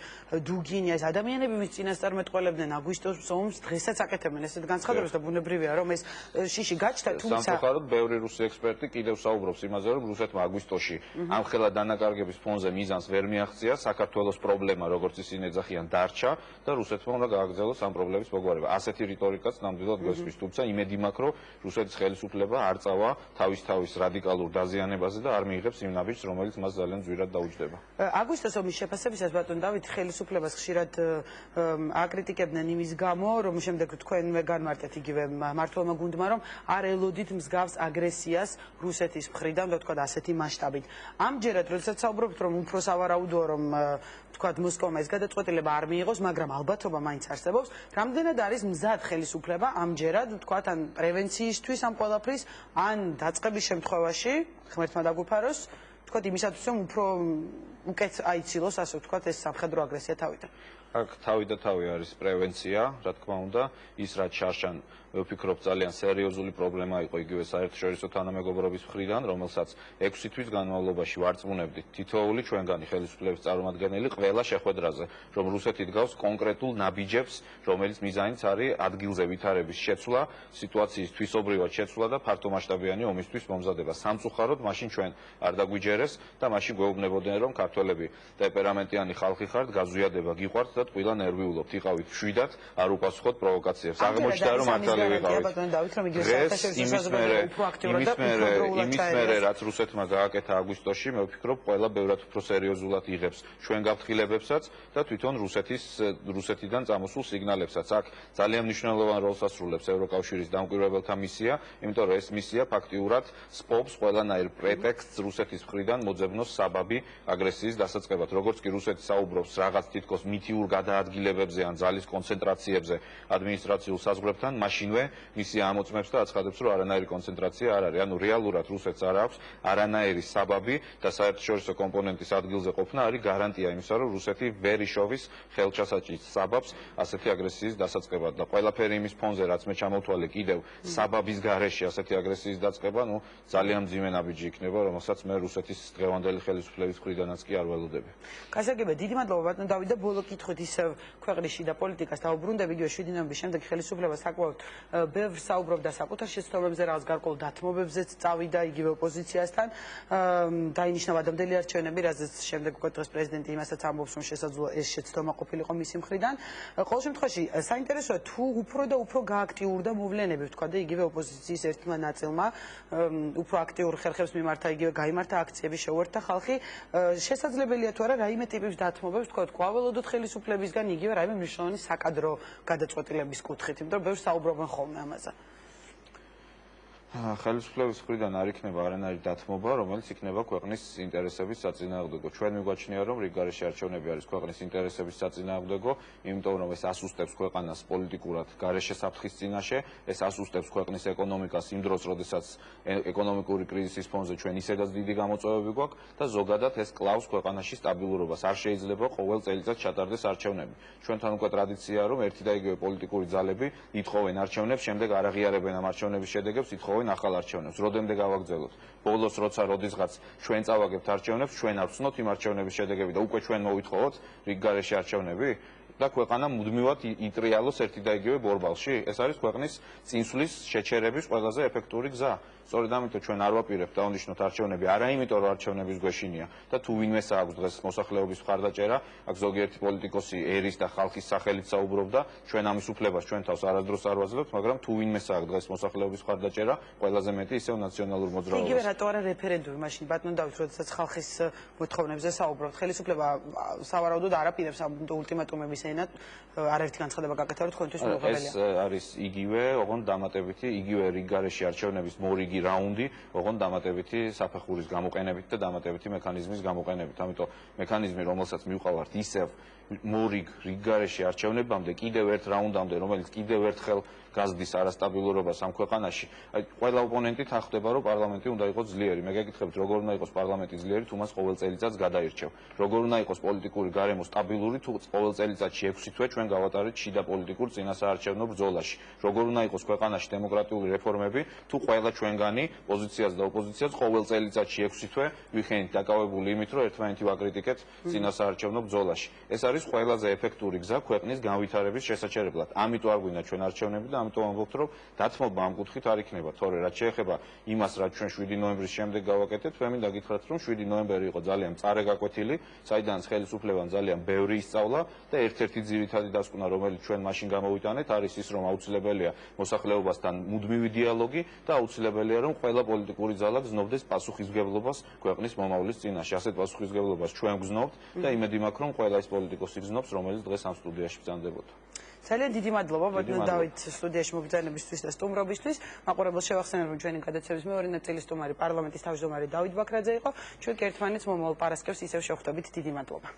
[SPEAKER 1] დუგინია, ეს ადამიანები, ვინც წინასწარ მეტყველებდნენ აგვისტოს ომს, დღესაც აკეთებენ ესეთ განცხადებებს და ბუნებრივია, რომ ეს შიში გაჩნდა, თუმცა
[SPEAKER 7] სამწუხაროდ ბევრი რუსი ექსპერტი კიდევ საუბრობს იმაზე, რომ რუსეთმა აგვისტოში ამ ხელა დანაკარგების ფონზე მიზანს ვერ მიაღწია, საქართველოს პრობლემა, როგორც ისინი ეძახიან, დარჩა და რუსეთმა უნდა გააგრძელოს ამ პრობლემის მოგვარება. ასეთი რიტორიკაც ნამდვილად გვესმის, თუმცა იმედი მაქვს, რომ რუსეთის ხელისუფლება არ წავა თავის რადიკალურ დაზიანებაზე და არ მიიღებს იმ ნაბიჯს, რომელიც მას ძალიან ძვირად დაუჯდება.
[SPEAKER 1] აგვისტოს ომის შეფასებისას ბატონ დავით, ხელისუფლებას ხშირად აკრიტიკებდნენ იმის გამო, რომ შემდეგ თქვენვე განმარტეთ იგივე მმართველმა გუნდმა, რომ არ ელოდით მსგავს აგრესიას რუსეთის მხრიდან, თქვა ასეთი მასშტაბით. ამჯერად, როდესაც საუბრობთ, რომ უფრო სავარაუდოა, რომ თქვა მოსკოვმა ეს გადაწყვეტილება არ მიიღოს, მაგრამ ალბათობა მაინც არსებობს, რამდენად არის მზად ხელისუფლება ამჯერად, თქვა ან პრევენციისთვის ამ ყველაფრის, ან დაწყების შემთხვევაში, ღმერთმა დაგუფაროს, თქვა იმისათვის, რომ უფრო უკეთ აიცილოს, ასე ვთქვათ, ეს სამხედრო აგრესია თავიდან.
[SPEAKER 7] აქ თავი და თავი არის პრევენცია, რა თქმა უნდა, ის რაც შარშან მე ვფიქრობ ძალიან სერიოზული პრობლემა იყო იგივე საერთაშორისო თანამეგობრობის მხრიდან, რომელსაც 6 თვის განმავლობაში ვარწმუნებდით თითოეული ჩვენგანი ხელისუფლების წარმომადგენელი ყველა შეხვედრაზე, რომ რუსეთი დგავს კონკრეტულ ნაბიჯებს, რომელიც მიზანიც არის ადგილზე ვითარების შეცვლა, სიტუაციის თვისობრივად შეცვლა და ფართომასშტაბიანი ომისთვის მომზადება. სამწუხაროდ, მაშინ ჩვენ არ დაგვიჯერეს და მაშინ გვეუბნებოდნენ, რომ ქართველები ტემპერამენტიანი ხალხი ხართ, გაზვიადება გიყვართ და ტყუილა ნერვიულობთ, იყავით მშვიდად, არ უპასუხოთ პროვოკაციებს. აღმოჩნდა, რომ მართალი იმის მერე რაც რუსეთმა გააკეთა აგვისტოში, მე ვფიქრობ, ყველა ბევრად უფრო სერიოზულად იღებს ჩვენ გაფრთხილებებსაც და თვითონ რუსეთიდან წამოსულ სიგნალებსაც. აქ ძალიან მნიშვნელოვან როლს ასრულებს ევროკავშირის დამკვირვებელთა მისია, იმიტომ რომ ეს მისია ფაქტიურად სპობს ყველანაირ პრეტექსტს რუსეთის მხრიდან მოძებნოს საბაბი აგრესიის დასაწყებად. როგორც კი რუსეთი საუბრობს რაღაც თითქოს მითიურ გადაადგილებებზე ან ძალის კონცენტრაციებზე ადმინისტრაციულ საზღვრებთან, მაშინვე მისია ამოწმებს და აცხადებს, რომ არანაირი კონცენტრაცია არ არის. ანუ რეალურად რუსეთს არ აქვს არანაირი საბაბი და საერთაშორისო კომპონენტის ადგილზე ყოფნა არის გარანტია იმისა, რომ რუსეთი ვერ იშოვის ხელჩასაჭრის საბაბს ასეთი აგრესიის დასაწყებად და ყველაფერი იმის ფონზე, რაც მე ჩამოვთვალე კიდევ საბაბის გარეშე ასეთი აგრესიის დაწყება, ნუ ძალიან მძიმე ნაბიჯი იქნება, რომელსაც მე რუსეთის დღევანდელი ხელისუფლების მხრიდანაც კი არ ველოდები.
[SPEAKER 1] გასაგებია, დიდი მადლობა ბატონ დავით და ბოლო კითხვით ისევ ქვეყნის შიდა პოლიტიკას დავუბრუნდები, იგივე 7 ნოემბრის შემდეგ ხელისუფლება საკმაოდ ბევრ საუბრობდა საკუთარ შეცდომებზე, რაღაც გარკვეულ დათმობებზეც წავიდა იგივე ოპოზიციასთან. დაინიშნა ადამდელი არჩევნები, რაზეც შემდეგ უკვე დღეს პრეზიდენტი იმასაც ამბობს, რომ შესაძლოა ეს შეცდომა ყოფილიყო მისი მხრიდან. ყოველ შემთხვევაში, საინტერესოა თუ უფრო და უფრო გააქტიურდა მოვლენები, ვთქვა და იგივე ოპოზიციის ერთმა ნაწილმა უფრო აქტიურ ხერხებს მიმართა, იგივე გაიმართა აქციები, შეუერთდა ხალხი. შესაძლებელია თუ არა რაიმე ტიპის დათმობებს, ვთქვა, გვაველოდოთ ხელისუფლებისგან იგივე რაიმე მნიშვნელოვანი საკადრო გადაწყვეტილების კუთხით, იმიტომ რომ ბევრს საუბრობენ ხოლმე ამაზე.
[SPEAKER 7] ხელისუფლების მხრიდან არ იქნება არანაირი დათმობა, რომელიც იქნება ქვეყნის ინტერესების საწინააღმდეგო. ჩვენ მიგვაჩნია, რომ რიგგარეშე არჩევნები არის ქვეყნის ინტერესების საწინააღმდეგო, იმიტომ რომ ეს ასუსტებს ქვეყანას პოლიტიკურად გარეშე საფრთხის წინაშე, ეს ასუსტებს ქვეყნის ეკონომიკას იმ დროს, როდესაც ეკონომიკური კრიზისის ფონზე ჩვენ ისედაც დიდი გამოწვევები გვაქვს და ზოგადად ეს კლავს ქვეყანაში სტაბილურობას. არ შეიძლება ყოველ წელიწადს ჩატარდეს არჩევნები. ჩვენთან უკვე ტრადიციაა, რომ ერთი და იგივე პოლიტიკური ძალები ითხოვენ არჩევნებს, შემდეგ არ აღიარებენ ამ არჩევნების შედეგებს, ითხოვენ ახალ არჩევნებს. როდემდე გავაგრძელოთ? ბოლოს როცა როდისღაც ჩვენ წავაგებთ არჩევნებს, ჩვენ არ ვცნოთ იმ არჩევნების შედეგები და უკვე ჩვენ მოვითხოვოთ რიგგარეშე არჩევნები და ქვეყანა მუდმივად იტრიალოს ერთი და იგივე ბორბალში. ეს არის ქვეყნის წინსვლის შეჩერების ყველაზე ეფექტური გზა. სწორედ ამიტომ ჩვენ არ ვაპირებთ დაუნიშნოთ არჩევნები, არა იმიტომ რომ არჩევნების გვეშინია და თუ ვინმეს აქვს დღეს მოსახლეობის მხარდაჭერა, აქ ზოგიერთი პოლიტიკოსი ერის და ხალხის სახელით საუბრობდა, ჩვენ ამის უფლებას ჩვენ თავს არასდროს არ ვაძლევთ, მაგრამ თუ ვინმეს აქვს დღეს მოსახლეობის მხარდაჭერა, ყველაზე მეტი ისევ ნაციონალურ მოძრაობას.
[SPEAKER 1] იგივე რატო არა რეფერენდუმი მაშინ ბატონ დავით, როდესაც ხალხის მოთხოვნებზე საუბრობთ, ხელისუფლება სავარაუდოდ არ აპირებს ამ ულტიმატუმების მის ენად არაერთი განცხადება გაკეთებთ თქვენთვის მოუღებელია.
[SPEAKER 7] ეს არის იგივე, ოღონდ დამატებითი, იგივე რიგგარეშე არჩევნების მორიგი რაუნდი, ოღონდ დამატებითი საფეხურის გამოყენებით და დამატებითი მექანიზმის გამოყენებით. ამიტომ მექანიზმი, რომელსაც მივყავართ ისევ მორიგ რიგგარეშე არჩევნებამდე, კიდევ ერთ რაუნდამდე, რომელიც კიდევ ერთხელ გაზრდის არასტაბილურობას ამ ქვეყანაში. აი, ყველა ოპონენტი თანხმდება, რომ პარლამენტი უნდა იყოს ძლიერი. მე გეკითხებით, როგორ უნდა იყოს პარლამენტი ძლიერი, თუ მას ყოველ წელიწადს გადაირჩევ. როგორ უნდა იყოს პოლიტიკური გარემო სტაბილური, თუ ყოველ წელიწადში 6 თვე ჩვენ გავატარეთ შიდა პოლიტიკურ წინასაარჩევნო ბრძოლაში. როგორ უნდა იყოს ქვეყანაში დემოკრატიული რეფორმები, თუ ყველა ჩვენგანი პოზიციას და ოპოზიციას ყოველ წელიწადში 6 თვე ვიხენით დაკავებული იმით, რომ ერთმანეთი ვაკრიტიკეთ წინასაარჩევნო ბრძოლაში. ეს არის ყველაზე ეფექტური გზა ქვეყნის განვითარების შესაჩერებლად. ამიტომ არ გვინდა ჩვენ არჩევნები და ამიტომ ამბობთ, რომ დათმობა ამ კუთხით არ იქნება, თორე რაც შეეხება იმას, რაც ჩვენ 7 ნოემბრის შემდეგ გავაკეთეთ, მე მინდა გითხრათ, რომ 7 ნოემბერი იყო ძალიან მწარე გაკვეთილი, საიდანაც ხელისუფლებამ ძალიან ბევრი ისწავლა და ერთ-ერთი ძირითადი დასკვნა, რომელიც ჩვენ მაშინ გამოვიტანეთ, არის ის, რომ აუცილებელია მოსახლეობასთან მუდმივი დიალოგი და აუცილებელია, რომ ყველა პოლიტიკური ძალა გზნობდეს პასუხისმგებლობას ქვეყნის მომავლის წინაშე. ასეთ პასუხისმგებლობას ჩვენ გზნობთ და იმედი მაქვს, რომ ყველა ის პოლიტიკოსი გზნობს, რომელიც დღეს ამ სტუდიაში ბრძანდებოდა.
[SPEAKER 1] ძალიან დიდი მადლობა ბატონო დავით სტუდიაში მობრძანებისთვის და სტუმრობისთვის. მაყურებელს შევახსენებ, რომ ჩვენი გადაცემის მეორე ნაწილის სტუმარი პარლამენტის თავმჯდომარე დავით ბაქრაძე იყო. ჩვენ ერთმანეთს მომავალ პარასკევს ისევ შევხვდებით. დიდი მადლობა.